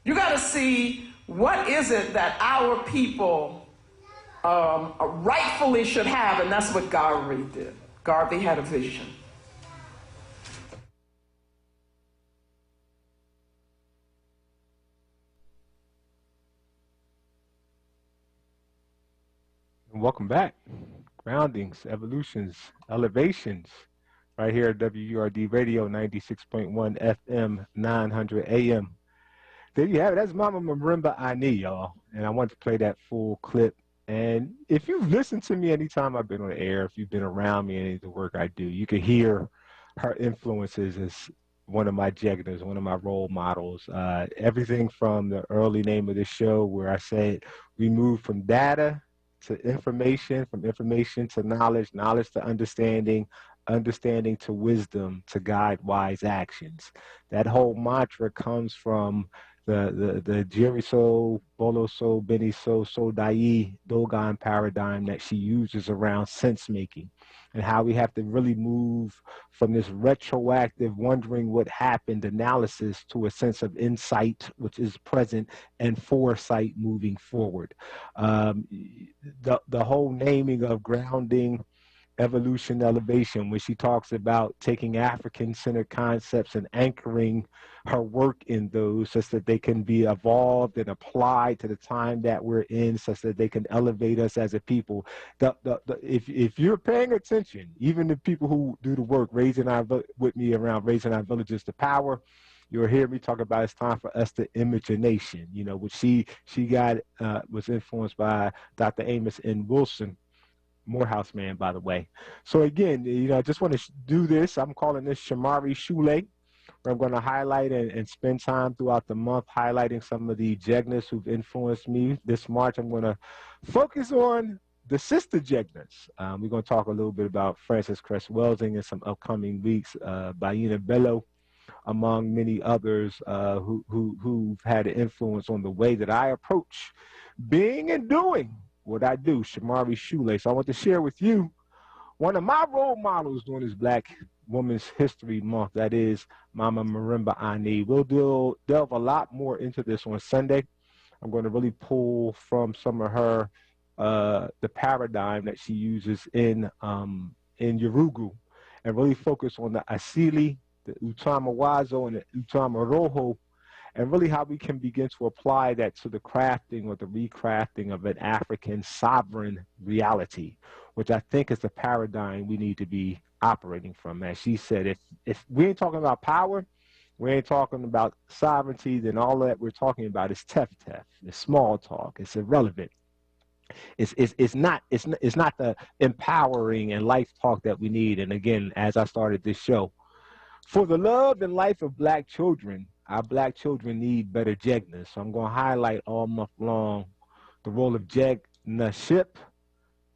You got to see what is it that our people rightfully should have, and that's what Garvey did. Garvey had a vision. Welcome back. Groundings, evolutions, elevations, right here at WURD Radio 96.1 FM, 900 AM. There you have it. That's Mama Marimba Ani, y'all. And I want to play that full clip. And if you've listened to me anytime I've been on the air, if you've been around me in any of the work I do, you can hear her influences as one of my jegnas, one of my role models. Everything from the early name of the show where I said we move from data to information, from information to knowledge, knowledge to understanding, understanding to wisdom to guide wise actions. That whole mantra comes from the Jiriso, Boloso, Beniso, Sodai, Dogon paradigm that she uses around sense making, and how we have to really move from this retroactive wondering what happened analysis to a sense of insight, which is present, and foresight moving forward. The whole naming of grounding, evolution, elevation, when she talks about taking African-centered concepts and anchoring her work in those such that they can be evolved and applied to the time that we're in, such that they can elevate us as a people. If you're paying attention, even the people who do the work, with me around raising our villages to power, you'll hear me talk about it's time for us to image a nation, which she got was influenced by Dr. Amos N. Wilson, Morehouse man, by the way. So again, I just want to do this. I'm calling this Shamari Schuler, where I'm going to highlight and spend time throughout the month highlighting some of the jegnas who've influenced me. This March, I'm going to focus on the sister jegnas. We're going to talk a little bit about Frances Cress Welsing in some upcoming weeks, Baina Bello, among many others who've had an influence on the way that I approach being and doing what I do, Shamari Schuler. So I want to share with you one of my role models during this Black Women's History Month, that is Mama Marimba Ani. We'll delve a lot more into this on Sunday. I'm going to really pull from some of her, the paradigm that she uses in Yurugu, and really focus on the Asili, the Utamawazo, and the Utamaroho, and really how we can begin to apply that to the crafting or the recrafting of an African sovereign reality, which I think is the paradigm we need to be operating from. As she said, if we ain't talking about power, we ain't talking about sovereignty, then all that we're talking about is tef-tef, it's small talk, it's irrelevant. It's not the empowering and life talk that we need. And again, as I started this show, for the love and life of Black children, our Black children need better jegnas. So I'm going to highlight all month long the role of jegnaship,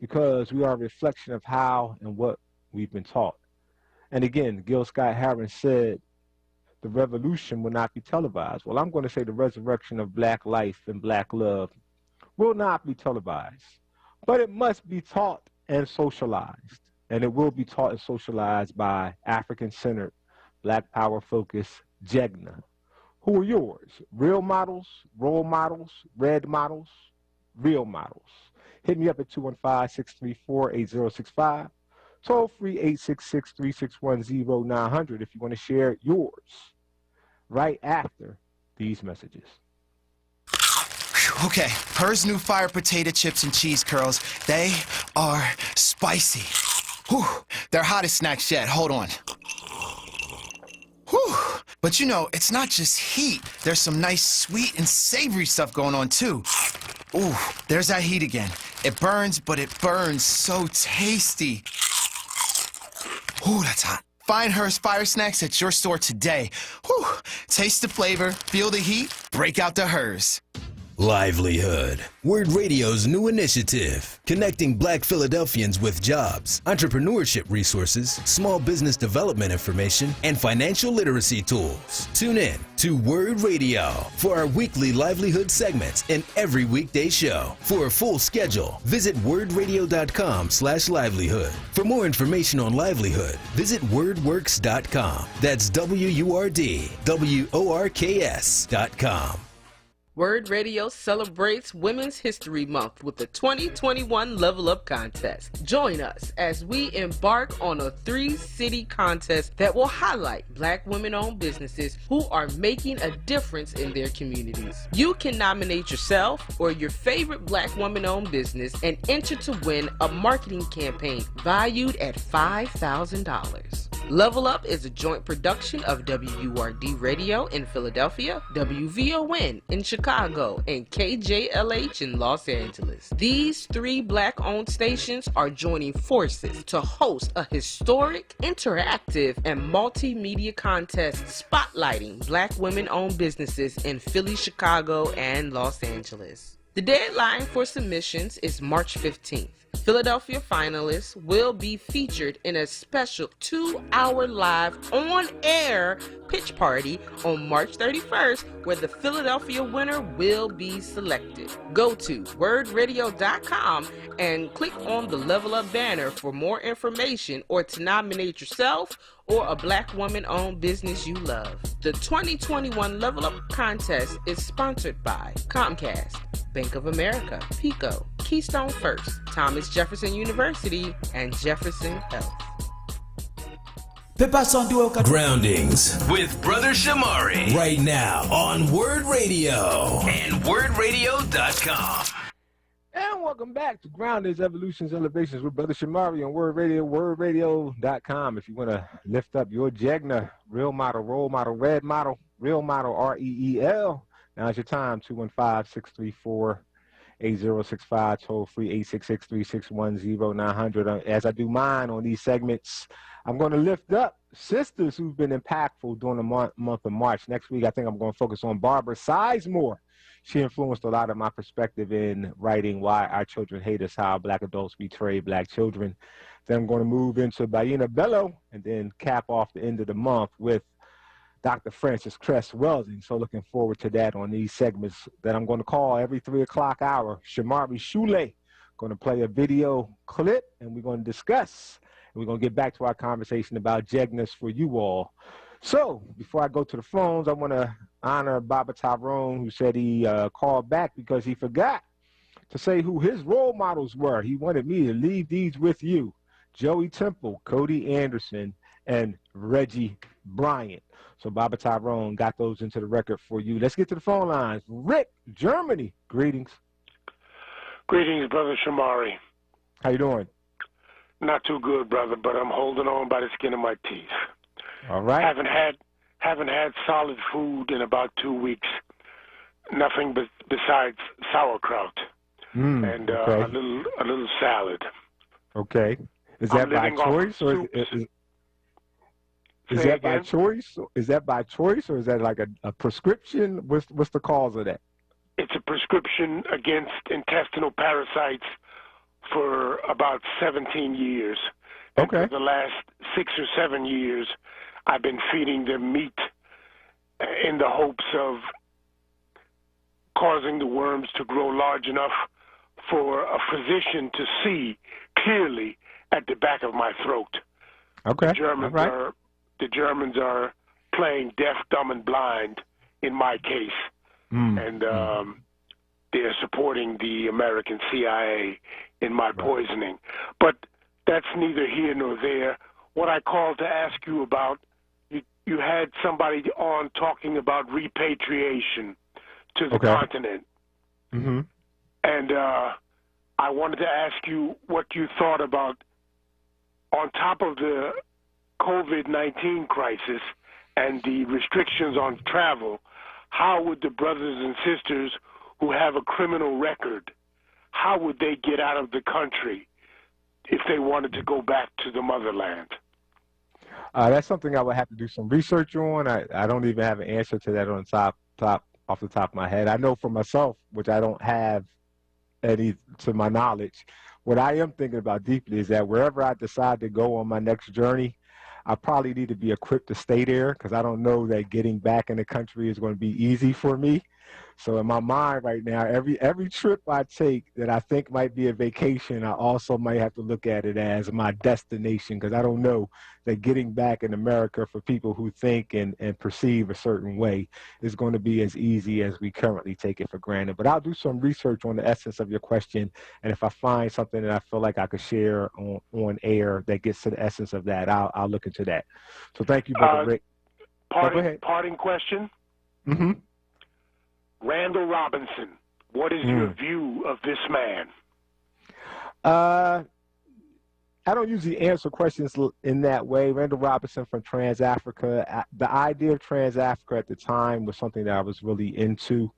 because we are a reflection of how and what we've been taught. And again, Gil Scott-Heron said the revolution will not be televised. Well, I'm going to say the resurrection of Black life and Black love will not be televised, but it must be taught and socialized. And it will be taught and socialized by African-centered, Black power-focused jegna. Who are yours? Real models, role models, red models, real models. Hit me up at 215-634-8065. Toll free 866-361-0900 if you want to share yours right after these messages. Okay, Purr's new fire potato chips and cheese curls, they are spicy. Whew, they're hottest snacks yet. Hold on. Whew. But it's not just heat. There's some nice sweet and savory stuff going on too. Ooh, there's that heat again. It burns, but it burns so tasty. Ooh, that's hot. Find Her's Fire Snacks at your store today. Whew. Taste the flavor, feel the heat, break out the Hers. Livelihood, WURD Radio's new initiative, connecting Black Philadelphians with jobs, entrepreneurship resources, small business development information, and financial literacy tools. Tune in to WURD Radio for our weekly livelihood segments and every weekday show. For a full schedule, visit wordradio.com/livelihood. For more information on livelihood, visit wordworks.com. That's WURD-WORKS.com. WURD Radio celebrates Women's History Month with the 2021 Level Up Contest. Join us as we embark on a 3-city contest that will highlight Black women-owned businesses who are making a difference in their communities. You can nominate yourself or your favorite Black woman-owned business and enter to win a marketing campaign valued at $5,000. Level Up is a joint production of WURD Radio in Philadelphia, WVON in Chicago, and KJLH in Los Angeles. These 3 Black-owned stations are joining forces to host a historic, interactive, and multimedia contest spotlighting Black women-owned businesses in Philly, Chicago, and Los Angeles. The deadline for submissions is March 15th. Philadelphia finalists will be featured in a special 2-hour live on-air pitch party on March 31st, where the Philadelphia winner will be selected. Go to wordradio.com and click on the Level Up banner for more information or to nominate yourself or a Black woman-owned business you love. The 2021 Level Up contest is sponsored by Comcast, Bank of America, PICO, Keystone First, Thomas Jefferson University, and Jefferson Health. Groundings with Brother Shamari right now on WURD Radio and wordradio.com. And welcome back to Groundings, Evolutions, Elevations with Brother Shamari on WURD Radio, wordradio.com. If you want to lift up your Jegna, real model, role model, red model, real model, REEL, now's your time, 215-634-8065, toll free 866-361-0900. As I do mine on these segments, I'm going to lift up sisters who've been impactful during the month of March. Next week, I think I'm going to focus on Barbara Sizemore. She influenced a lot of my perspective in writing Why Our Children Hate Us, How Black Adults Betray Black Children. Then I'm going to move into Baina Bello and then cap off the end of the month with Dr. Francis Cress Welsing. So looking forward to that on these segments that I'm going to call every 3 o'clock hour. Shamari Schuler going to play a video clip and we're going to discuss. And we're going to get back to our conversation about Jegnas for you all. So before I go to the phones, I want to honor Baba Tyrone, who said he called back because he forgot to say who his role models were. He wanted me to leave these with you. Joey Temple, Cody Anderson, and Reggie Bryant. So Baba Tyrone got those into the record for you. Let's get to the phone lines. Rick, Germany. Greetings. Greetings, Brother Shamari. How you doing? Not too good, brother, but I'm holding on by the skin of my teeth. All right. Haven't had solid food in about 2 weeks. Nothing besides sauerkraut and okay. a little salad. Okay. Is that by choice or is that by choice? Is that by choice or is that like a prescription? What's the cause of that? It's a prescription against intestinal parasites for about 17 years. And okay. For the last 6 or 7 years, I've been feeding them meat in the hopes of causing the worms to grow large enough for a physician to see clearly at the back of my throat. Okay. The Germans are playing deaf, dumb, and blind in my case. And they're supporting the American CIA in my poisoning. But that's neither here nor there. What I called to ask you about, you had somebody on talking about repatriation to the continent. Mm-hmm. And I wanted to ask you what you thought about, on top of the COVID-19 crisis and the restrictions on travel, how would the brothers and sisters who have a criminal record, how would they get out of the country if they wanted to go back to the motherland? That's something I would have to do some research on. I don't even have an answer to that on top off the top of my head. I know for myself, which I don't have any to my knowledge, what I am thinking about deeply is that wherever I decide to go on my next journey, I probably need to be equipped to stay there, because I don't know that getting back in the country is going to be easy for me. So in my mind right now, every trip I take that I think might be a vacation, I also might have to look at it as my destination, because I don't know that getting back in America for people who think and perceive a certain way is going to be as easy as we currently take it for granted. But I'll do some research on the essence of your question, and if I find something that I feel like I could share on air that gets to the essence of that, I'll look into that. So thank you, Brother Rick. Parting question. Mm-hmm. Randall Robinson, what is your view of this man? I don't usually answer questions in that way. Randall Robinson from Trans-Africa. The idea of Trans-Africa at the time was something that I was really into.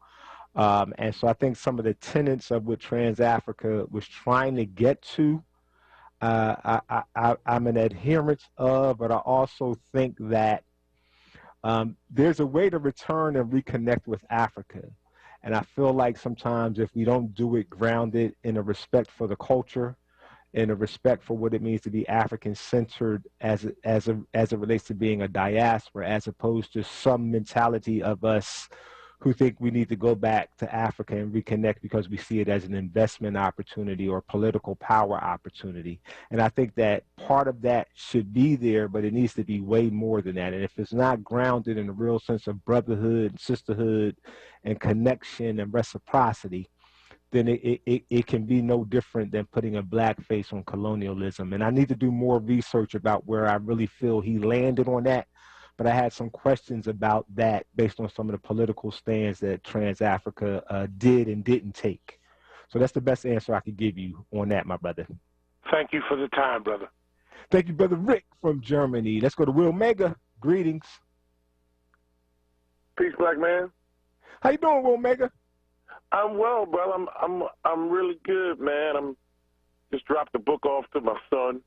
And so I think some of the tenets of what Trans-Africa was trying to get to, I'm an adherent of, but I also think that there's a way to return and reconnect with Africa. And I feel like sometimes if we don't do it grounded in a respect for the culture, in a respect for what it means to be African-centered as it relates to being a diaspora, as opposed to some mentality of us who think we need to go back to Africa and reconnect because we see it as an investment opportunity or political power opportunity. And I think that part of that should be there, but it needs to be way more than that. And if it's not grounded in a real sense of brotherhood, sisterhood, and connection and reciprocity, then it can be no different than putting a black face on colonialism. And I need to do more research about where I really feel he landed on that. But I had some questions about that based on some of the political stands that Trans-Africa did and didn't take. So that's the best answer I could give you on that, my brother. Thank you for the time, brother. Thank you, Brother Rick from Germany. Let's go to Will Mega. Greetings. Peace, black man. How you doing, Will Mega? I'm well, brother. I'm really good, man. I'm just dropped the book off to my son.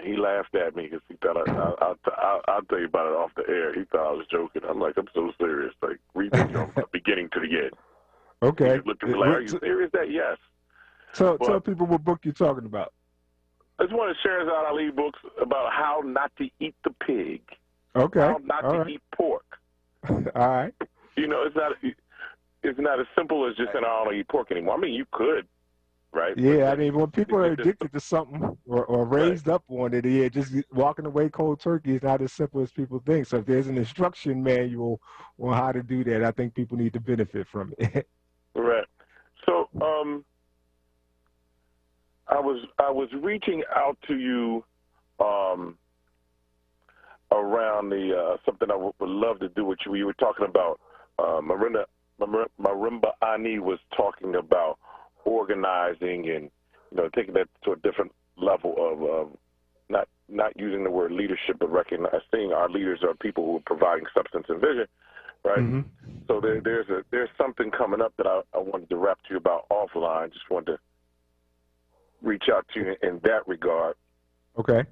He laughed at me because he thought I'll tell you about it off the air. He thought I was joking. I'm like, I'm so serious. Like, read this from the beginning to the end. Okay. He looked at me like, are you serious? That yes. Tell people what book you're talking about. It's one of Sherazad Ali books about how not to eat the pig. Okay. How not to eat pork. All right. You know, it's not as simple as just saying I don't eat pork anymore. I mean, you could. Right. Yeah, I mean, when people are addicted to something or raised up on it, yeah, just walking away cold turkey is not as simple as people think. So if there's an instruction manual on how to do that, I think people need to benefit from it. Right. So I was reaching out to you around the something I would love to do with you. You were talking about Marimba Ani was talking about organizing and, you know, taking that to a different level of not using the word leadership, but recognizing our leaders are people who are providing substance and vision, right? Mm-hmm. So there's something coming up that I wanted to rap to you about offline. Just wanted to reach out to you in that regard. Okay.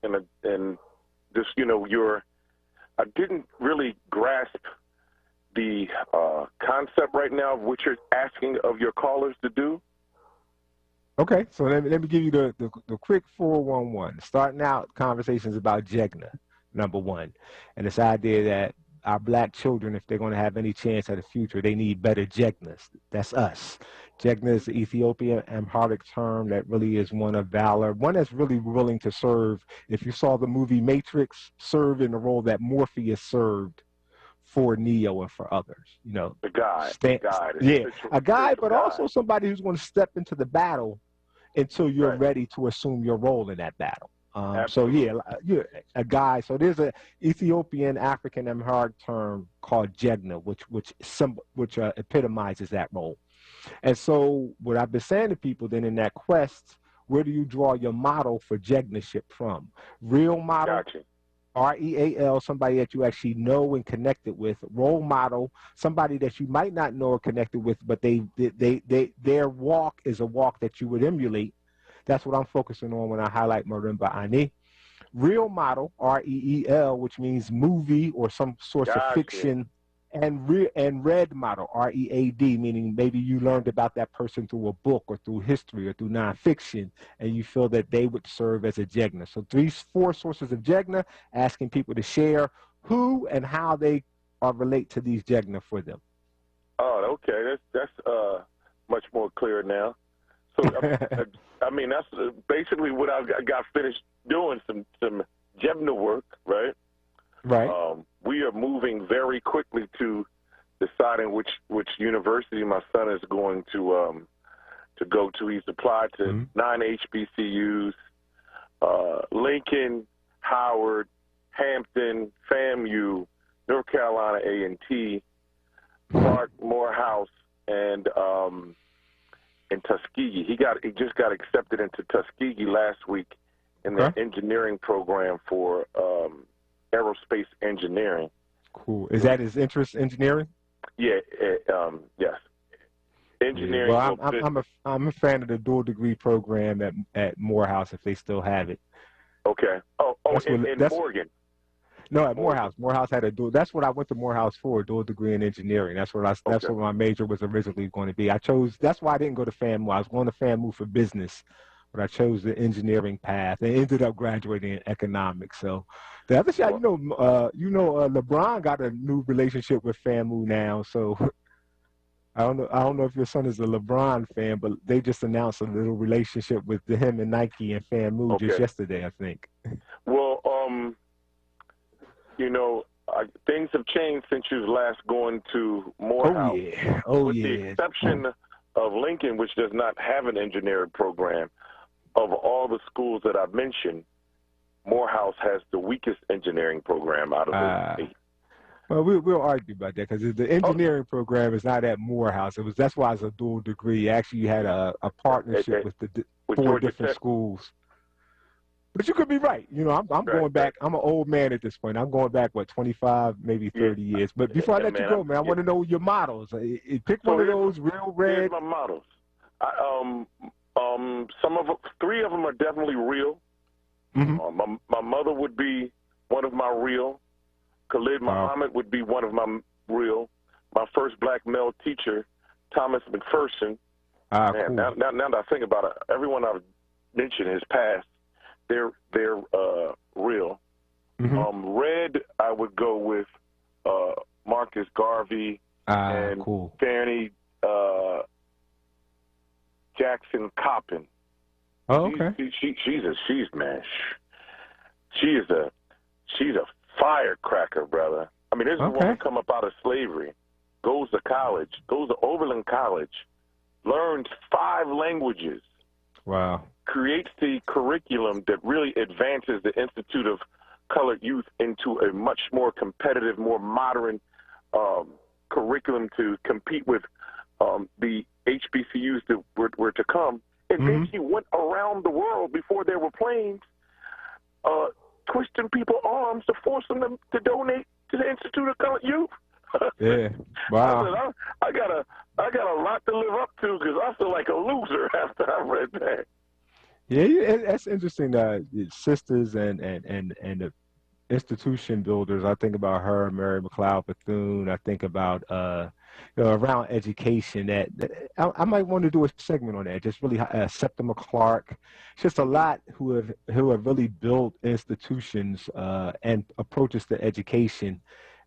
And just, you know, I didn't really grasp the concept right now of what you're asking of your callers to do. Okay, so let me give you the quick 411. Starting out conversations about Jegna, number one, and this idea that our black children, if they're going to have any chance at a future, they need better Jegnas. That's us. Jegna is the Ethiopian Amharic term that really is one of valor, one that's really willing to serve. If you saw the movie Matrix, serve in the role that Morpheus served for Neo and for others, you know. The guide. A guide, but also somebody who's going to step into the battle until you're ready to assume your role in that battle. So yeah, a guide. So there's a Ethiopian African Amharic term called Jegna, which epitomizes that role. And so what I've been saying to people then in that quest, where do you draw your model for Jegnaship from? Real model. Gotcha. REAL, somebody that you actually know and connected with. Role model, somebody that you might not know or connected with, but their walk is a walk that you would emulate. That's what I'm focusing on when I highlight Marimba Ani. real model, REEL, which means movie or some source of fiction, and read model, READ, meaning maybe you learned about that person through a book or through history or through nonfiction, and you feel that they would serve as a JEGNA. So 4 sources of JEGNA, asking people to share who and how they relate to these JEGNA for them. Oh, okay. That's much more clear now. So, I mean, that's basically what I got finished doing, some JEGNA work, right? Right. We are moving very quickly to deciding which university my son is going to go to. He's applied to 9 HBCUs, Lincoln, Howard, Hampton, FAMU, North Carolina A&T, Clark, Morehouse, and Tuskegee. He just got accepted into Tuskegee last week in the engineering program for aerospace engineering. Cool. Is that his interest, engineering? Yeah. Yes. Engineering. Yeah. Well, I'm a fan of the dual degree program at Morehouse, if they still have it. Okay. In Morgan. No, at Morehouse. Morehouse had a dual. That's what I went to Morehouse for, a dual degree in engineering. That's what my major was originally going to be. That's why I didn't go to FAMU. I was going to FAMU for business, but I chose the engineering path and ended up graduating in economics. So the other side, LeBron got a new relationship with FAMU now. So I don't know if your son is a LeBron fan, but they just announced a little relationship with him and Nike and FAMU just yesterday, I think. Well, things have changed since you was last going to Morehouse. With the exception of Lincoln, which does not have an engineering program. Of all the schools that I've mentioned, Morehouse has the weakest engineering program out of those 8. Well, we'll argue about that because the engineering program is not at Morehouse. That's why it's a dual degree. Actually, you had a partnership with the 4 different schools. But you could be right. I'm going back. I'm an old man at this point. I'm going back, 25, maybe 30 years. But before I let you go, man, I want to know your models. Pick one of those real red. Here's my models. 3 of them are definitely real. My mother would be one of my real. Khalid Muhammad would be one of my real. My first black male teacher, Thomas McPherson. Cool. Now that I think about it, everyone I've mentioned has passed. They're real. Red, I would go with Marcus Garvey and Fanny Jackson Coppin. Oh, okay. She's a firecracker, brother. I mean, this is a woman come up out of slavery, goes to college, goes to Oberlin College, learns 5 languages. Wow. Creates the curriculum that really advances the Institute of Colored Youth into a much more competitive, more modern curriculum to compete with the HBCUs that were to come. And then she went around the world before there were planes, twisting people's arms to force them to donate to the Institute of Colored Youth. Yeah, wow. I got a lot to live up to because I feel like a loser after I read that. Yeah, that's interesting. Sisters and the institution builders. I think about her, Mary McLeod Bethune. I think about around education. That I might want to do a segment on that. Just really Septima Clark. It's just a lot who have really built institutions and approaches to education,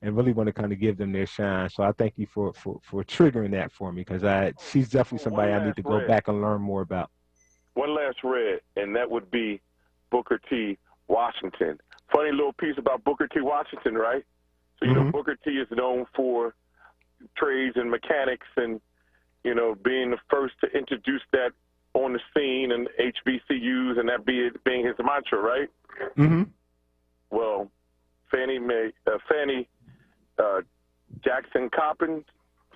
and really want to kind of give them their shine. So I thank you for triggering that for me because she's definitely somebody I need to go back and learn more about. One last red, and that would be Booker T. Washington. Funny little piece about Booker T. Washington, right? So, you know, Booker T. is known for trades and mechanics and, being the first to introduce that on the scene and HBCUs and that being his mantra, right? Well, Fanny Jackson Coppin,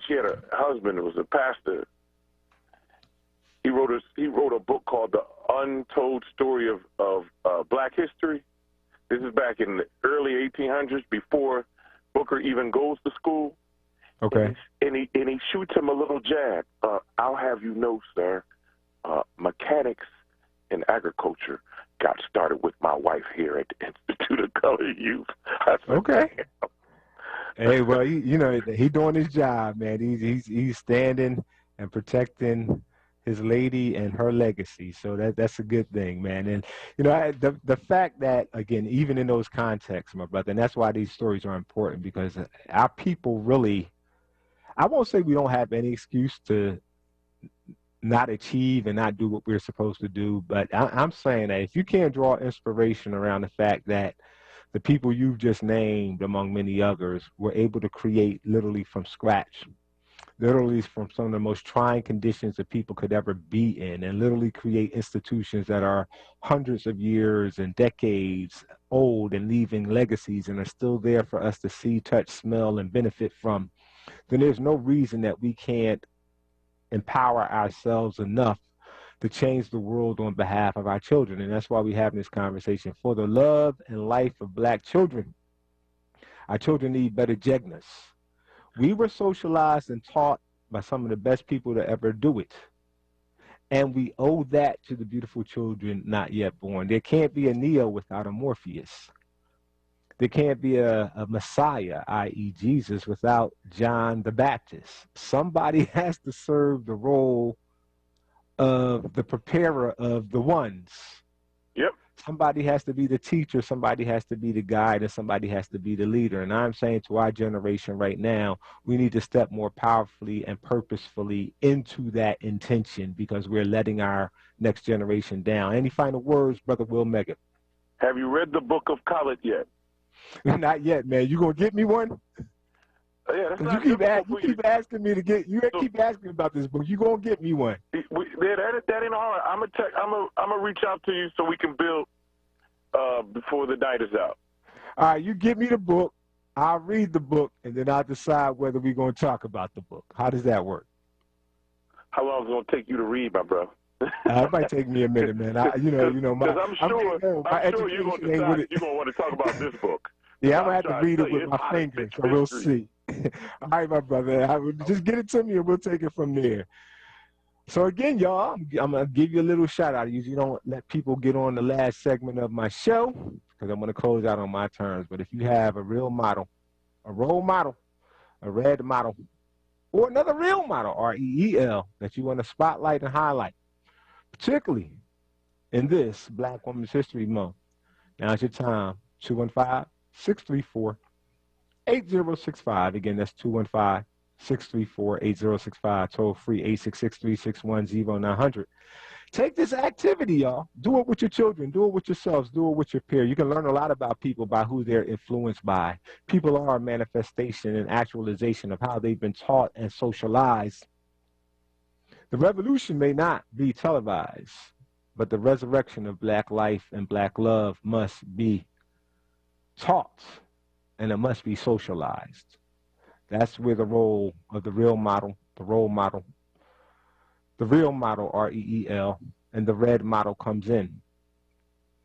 she had a husband who was a pastor. He wrote a book called The Untold Story of Black History. This is back in the early 1800s, before Booker even goes to school. Okay. And he shoots him a little jab. I'll have you know, sir, mechanics and agriculture got started with my wife here at the Institute of Colored Youth. Okay. Hey, well, he doing his job, man. He's standing and protecting his lady and her legacy. So that's a good thing, man. And the fact that, again, even in those contexts, my brother, and that's why these stories are important, because our people really, I won't say we don't have any excuse to not achieve and not do what we're supposed to do, but I'm saying that if you can't draw inspiration around the fact that the people you've just named, among many others, were able to create literally from scratch, literally from some of the most trying conditions that people could ever be in, and literally create institutions that are hundreds of years and decades old and leaving legacies and are still there for us to see, touch, smell, and benefit from, then there's no reason that we can't empower ourselves enough to change the world on behalf of our children. And that's why we're having this conversation. For the love and life of black children, our children need better jegnas. We were socialized and taught by some of the best people to ever do it. And we owe that to the beautiful children not yet born. There can't be a Neo without a Morpheus. There can't be a Messiah, i.e. Jesus, without John the Baptist. Somebody has to serve the role of the preparer of the ones. Yep. Somebody has to be the teacher, somebody has to be the guide, and somebody has to be the leader. And I'm saying to our generation right now, we need to step more powerfully and purposefully into that intention, because we're letting our next generation down. Any final words, Brother Will Meggett? Have you read the Book of Khaled yet? Not yet, man. You gonna get me one? Yeah, that's you keep asking me to get. You keep asking me about this book. You gonna get me one? That ain't hard. I'm gonna reach out to you so we can build before the night is out. All right, you give me the book. I'll read the book, and then I'll decide whether we're gonna talk about the book. How does that work? How long is it gonna take you to read, my bro? It might take me a minute, man. Because I'm sure you're gonna decide you're gonna want to talk about this book. Yeah, I'm gonna have to read it with my fingers, so we'll see. All right, my brother. Just get it to me, and we'll take it from there. So again, y'all, I'm gonna give you a little shout out. I usually don't let people get on the last segment of my show because I'm gonna close out on my terms. But if you have a real model, a role model, a red model, or another real model, REEL, that you want to spotlight and highlight, particularly in this Black Women's History Month, now's your time. 215-634-8065. Again, that's 215-634-8065. Toll free 866-361-0900. Take this activity, y'all. Do it with your children. Do it with yourselves. Do it with your peers. You can learn a lot about people by who they're influenced by. People are a manifestation and actualization of how they've been taught and socialized. The revolution may not be televised, but the resurrection of Black life and Black love must be taught, and it must be socialized. That's where the role of the real model, the role model, the real model, REEL, and the red model comes in.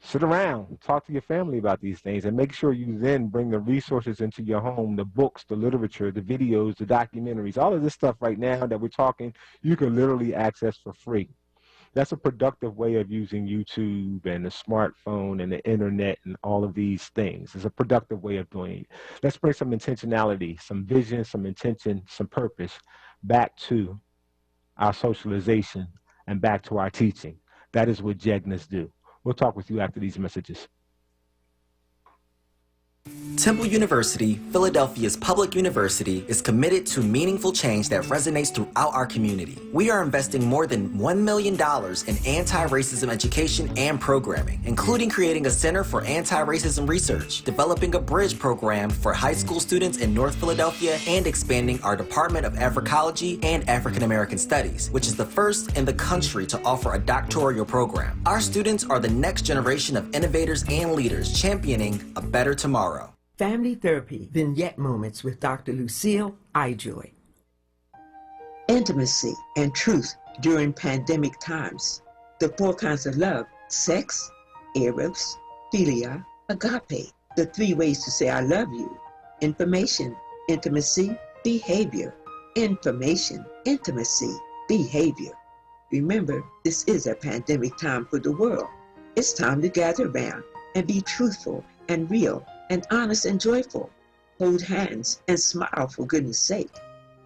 Sit around, talk to your family about these things, and make sure you then bring the resources into your home, the books, the literature, the videos, the documentaries, all of this stuff right now that we're talking, you can literally access for free. That's a productive way of using YouTube and the smartphone and the internet and all of these things. It's a productive way of doing it. Let's bring some intentionality, some vision, some intention, some purpose back to our socialization and back to our teaching. That is what Jegnas do. We'll talk with you after these messages. Temple University, Philadelphia's public university, is committed to meaningful change that resonates throughout our community. We are investing more than $1 million in anti-racism education and programming, including creating a center for anti-racism research, developing a bridge program for high school students in North Philadelphia, and expanding our Department of Africology and African American Studies, which is the first in the country to offer a doctoral program. Our students are the next generation of innovators and leaders championing a better tomorrow. Family Therapy Vignette Moments with Dr. Lucille Ijoy. Intimacy and truth during pandemic times. The 4 kinds of love: sex, eros, philia, agape. The 3 ways to say I love you: information, intimacy, behavior. Information, intimacy, behavior. Remember, this is a pandemic time for the world. It's time to gather around and be truthful and real and honest and joyful. Hold hands and smile, for goodness sake.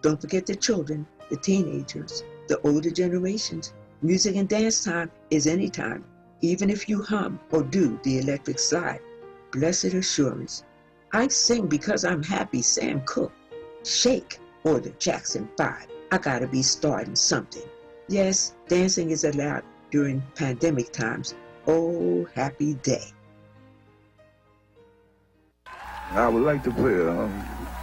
Don't forget the children, the teenagers, the older generations. Music and dance time is any time, even if you hum or do the electric slide. Blessed assurance. I sing because I'm happy, Sam Cooke. Shake or the Jackson 5. I gotta be starting something. Yes, dancing is allowed during pandemic times. Oh, happy day. I would like to play a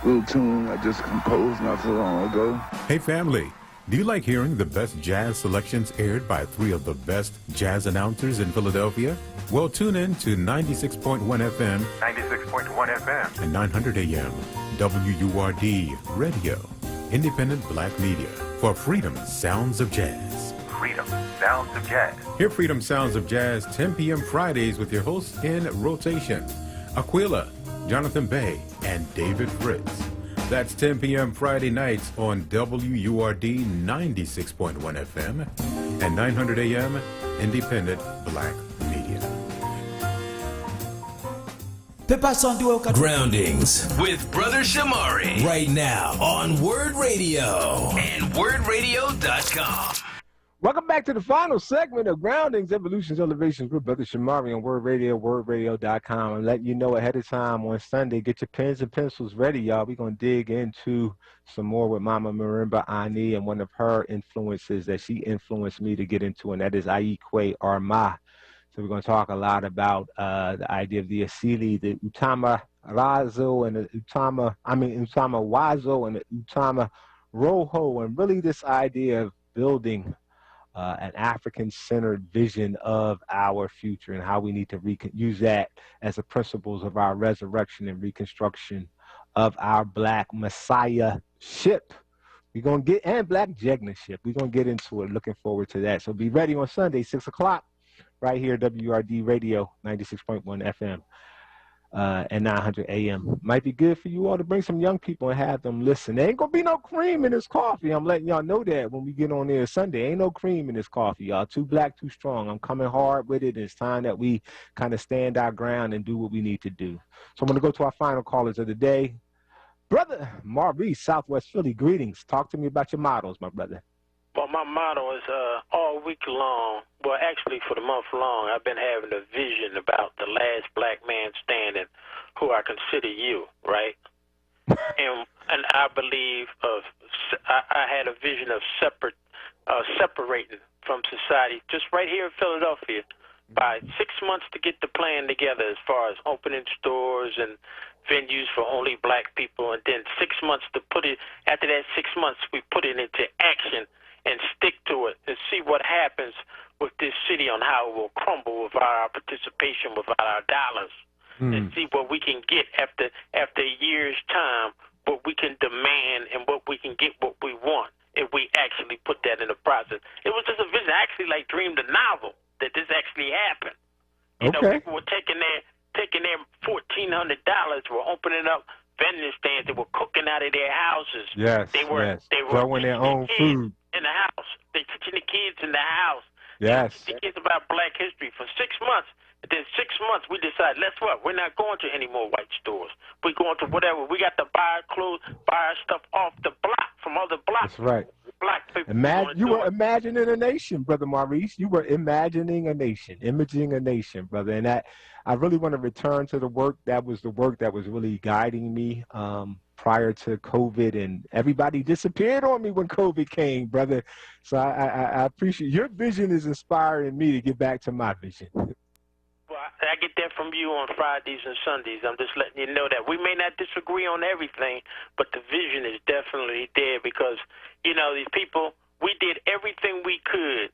little tune I just composed not so long ago. Hey family, do you like hearing the best jazz selections aired by 3 of the best jazz announcers in Philadelphia? Well, tune in to 96.1 FM, 96.1 FM, and 900 AM, WURD Radio, independent black media for Freedom Sounds of Jazz. Freedom Sounds of Jazz. Hear Freedom Sounds of Jazz 10 p.m. Fridays with your hosts in rotation, Aquila, Jonathan Bay, and David Fritz. That's 10 p.m. Friday nights on WURD 96.1 FM and 900 AM, independent black media. Groundings with Brother Shamari right now on WURD Radio and WURDradio.com. Welcome back to the final segment of Groundings, Evolutions, Elevations with Brother Shamari on WURD Radio, WURDradio.com. I'm letting you know ahead of time on Sunday, get your pens and pencils ready, y'all. We're going to dig into some more with Mama Marimba Ani and one of her influences that she influenced me to get into, and that is Aikwe Arma. So we're going to talk a lot about the idea of the Asili, the Utama Razo, and the Utama Wazo, and the Utama Rojo, and really this idea of building an African-centered vision of our future and how we need to use that as the principles of our resurrection and reconstruction of our Black Messiah-ship. We're going to get, and Black Jegna-ship. We're going to get into it. Looking forward to that. So be ready on Sunday, 6 o'clock, right here, WURD Radio, 96.1 FM. And 900 AM. Might be good for you all to bring some young people and have them listen. There ain't gonna be no cream in this coffee. I'm letting y'all know that when we get on there Sunday. Ain't no cream in this coffee, y'all. Too black, too strong. I'm coming hard with it. It's time that we kind of stand our ground and do what we need to do. So I'm gonna go to our final callers of the day. Brother Maurice, Southwest Philly, greetings. Talk to me about your models, my brother. Well, my motto is all week long, well, actually for the month long, I've been having a vision about the last black man standing, who I consider you, right? and I believe I had a vision of separating from society, just right here in Philadelphia, by 6 months to get the plan together as far as opening stores and venues for only black people, and then 6 months to put it, after that 6 months, we put it into action and stick to it and see what happens with this city on how it will crumble without our participation, without our dollars, and see what we can get after a year's time, what we can demand and what we can get what we want if we actually put that in the process. It was just a vision. I actually dreamed a novel that this actually happened. You know, people were taking their $1,400, were opening up vending stands, they were cooking out of their houses. They were growing their own food in the house. They teaching the kids in the house. Yes. The kids about black history for 6 months. And then 6 months we decided, we're not going to any more white stores. We're going to whatever. We got to buy our clothes, buy our stuff off the block from other blocks. That's right. Black people. You were imagining a nation, Brother Maurice. You were imagining a nation, imaging a nation, brother. And that I really want to return to the work. That was the work that was really guiding me prior to COVID, and everybody disappeared on me when COVID came, brother. So I appreciate your vision is inspiring me to get back to my vision. Well, I get that from you on Fridays and Sundays. I'm just letting you know that we may not disagree on everything, but the vision is definitely there because, you know, these people, we did everything we could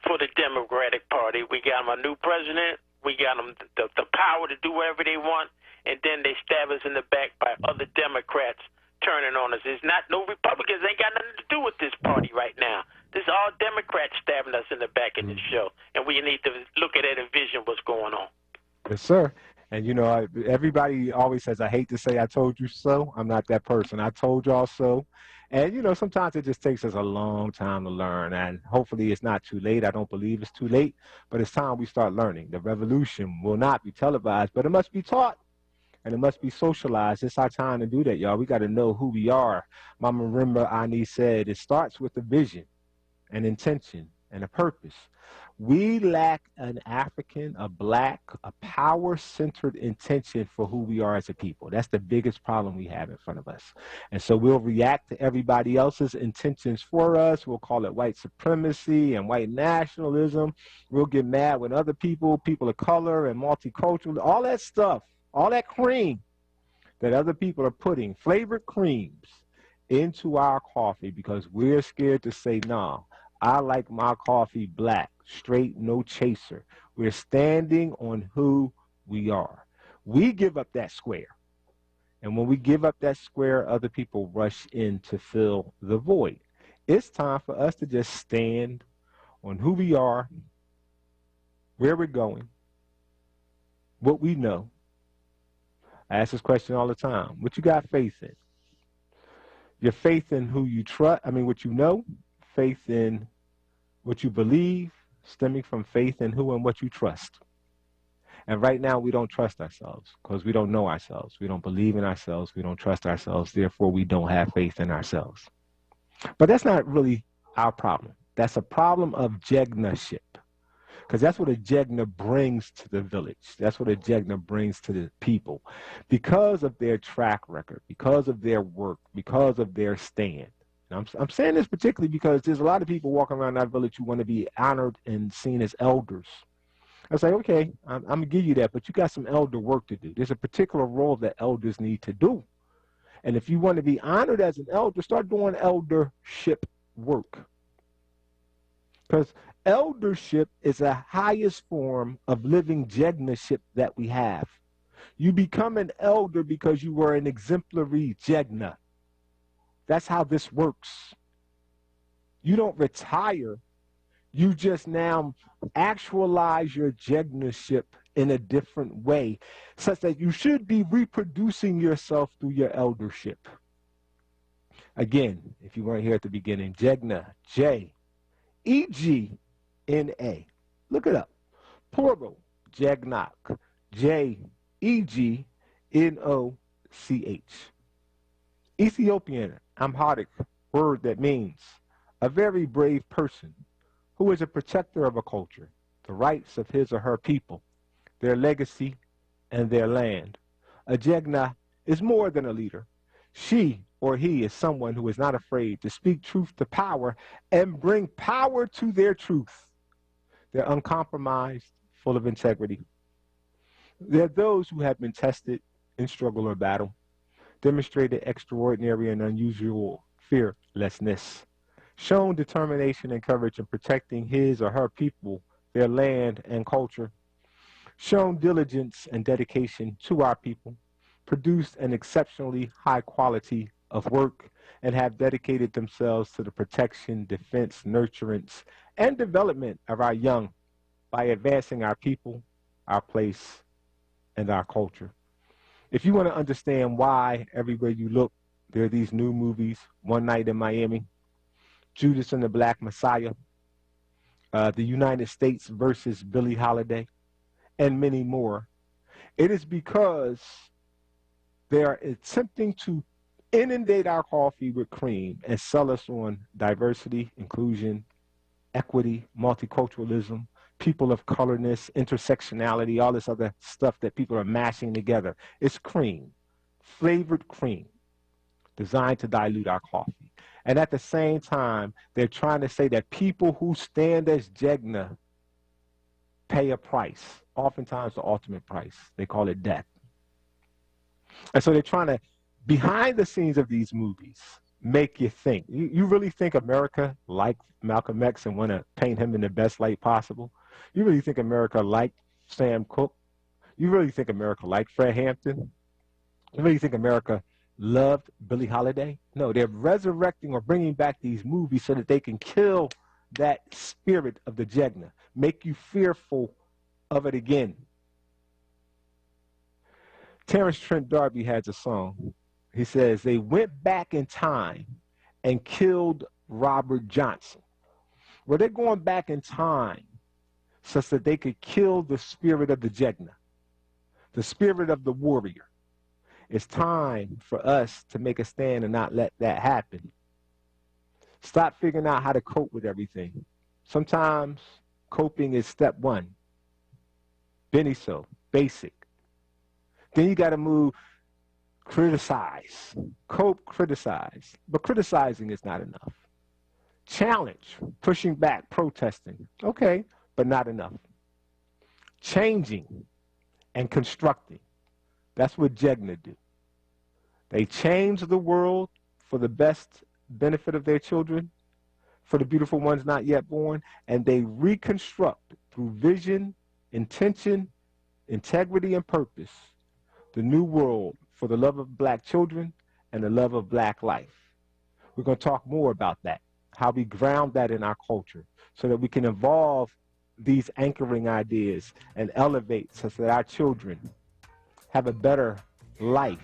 for the Democratic Party. We got them a new president. We got them the power to do whatever they want, and then they stab us in the back by other Democrats turning on us. It's not no Republicans. Ain't got nothing to do with this party right now. This is all Democrats stabbing us in the back in this show, and we need to look at it and envision what's going on. Yes, sir. And, everybody always says, I hate to say I told you so. I'm not that person. I told y'all so. And, sometimes it just takes us a long time to learn. And hopefully it's not too late. I don't believe it's too late. But it's time we start learning. The revolution will not be televised, but it must be taught. And it must be socialized. It's our time to do that, y'all. We got to know who we are. Mama Rimba Ani said, it starts with a vision, an intention, and a purpose. We lack an African, a black, a power-centered intention for who we are as a people. That's the biggest problem we have in front of us. And so we'll react to everybody else's intentions for us. We'll call it white supremacy and white nationalism. We'll get mad when other people of color and multicultural, all that stuff, all that cream that other people are putting, flavored creams, into our coffee because we're scared to say, no, I like my coffee black, straight, no chaser. We're standing on who we are. We give up that square. And when we give up that square, other people rush in to fill the void. It's time for us to just stand on who we are, where we're going, what we know. I ask this question all the time. What you got faith in? Your faith in who you trust, what you know, faith in what you believe, stemming from faith in who and what you trust. And right now we don't trust ourselves because we don't know ourselves. We don't believe in ourselves. We don't trust ourselves. Therefore, we don't have faith in ourselves. But that's not really our problem. That's a problem of jegnaship. Because that's what a jegna brings to the village. That's what a jegna brings to the people. Because of their track record, because of their work, because of their stand. And I'm saying this particularly because there's a lot of people walking around that village who want to be honored and seen as elders. I say, okay, I'm going to give you that, but you got some elder work to do. There's a particular role that elders need to do. And if you want to be honored as an elder, start doing eldership work. Because eldership is the highest form of living jegnaship that we have. You become an elder because you were an exemplary jegna. That's how this works. You don't retire. You just now actualize your jegnaship in a different way, such that you should be reproducing yourself through your eldership. Again, if you weren't here at the beginning, jegna, J-E-G-N-A. Look it up. Plural, jegnak, J-E-G-N-O-C-H. Ethiopian, Amharic word that means a very brave person who is a protector of a culture, the rights of his or her people, their legacy, and their land. A jegna is more than a leader. She or he is someone who is not afraid to speak truth to power and bring power to their truth. They're uncompromised, full of integrity. They're those who have been tested in struggle or battle, demonstrated extraordinary and unusual fearlessness, shown determination and courage in protecting his or her people, their land and culture, shown diligence and dedication to our people, produced an exceptionally high quality of work, and have dedicated themselves to the protection, defense, nurturance, and development of our young by advancing our people, our place, and our culture. If you want to understand why everywhere you look, there are these new movies, One Night in Miami, Judas and the Black Messiah, the United States versus Billie Holiday, and many more, it is because they are attempting to inundate our coffee with cream and sell us on diversity, inclusion, equity, multiculturalism, people of colorness, intersectionality, all this other stuff that people are mashing together. It's cream, flavored cream, designed to dilute our coffee. And at the same time, they're trying to say that people who stand as jegna pay a price, oftentimes the ultimate price. They call it death. And so they're trying to, behind the scenes of these movies, make you think. You really think America liked Malcolm X and want to paint him in the best light possible? You really think America liked Sam Cooke? You really think America liked Fred Hampton? You really think America loved Billie Holiday? No, they're resurrecting or bringing back these movies so that they can kill that spirit of the jegna, make you fearful of it again. Terrence Trent D'Arby has a song. He says, they went back in time and killed Robert Johnson. Well, they're going back in time such that they could kill the spirit of the Jegna, the spirit of the warrior. It's time for us to make a stand and not let that happen. Stop figuring out how to cope with everything. Sometimes coping is step one. Beniso, basic. Then you got to move, criticize. Cope, criticize. But criticizing is not enough. Challenge, pushing back, protesting. Okay, but not enough. Changing and constructing. That's what Jegna do. They change the world for the best benefit of their children, for the beautiful ones not yet born, and they reconstruct through vision, intention, integrity, and purpose the new world for the love of black children and the love of black life. We're going to talk more about that, how we ground that in our culture so that we can evolve these anchoring ideas and elevate such that our children have a better life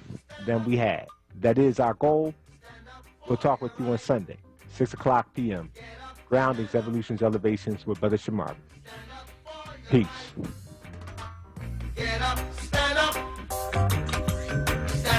than we had. That is our goal. We'll talk with you on Sunday, 6 o'clock p.m. Groundings, Evolutions, Elevations with Brother Shamar. Peace. Get up, stand up.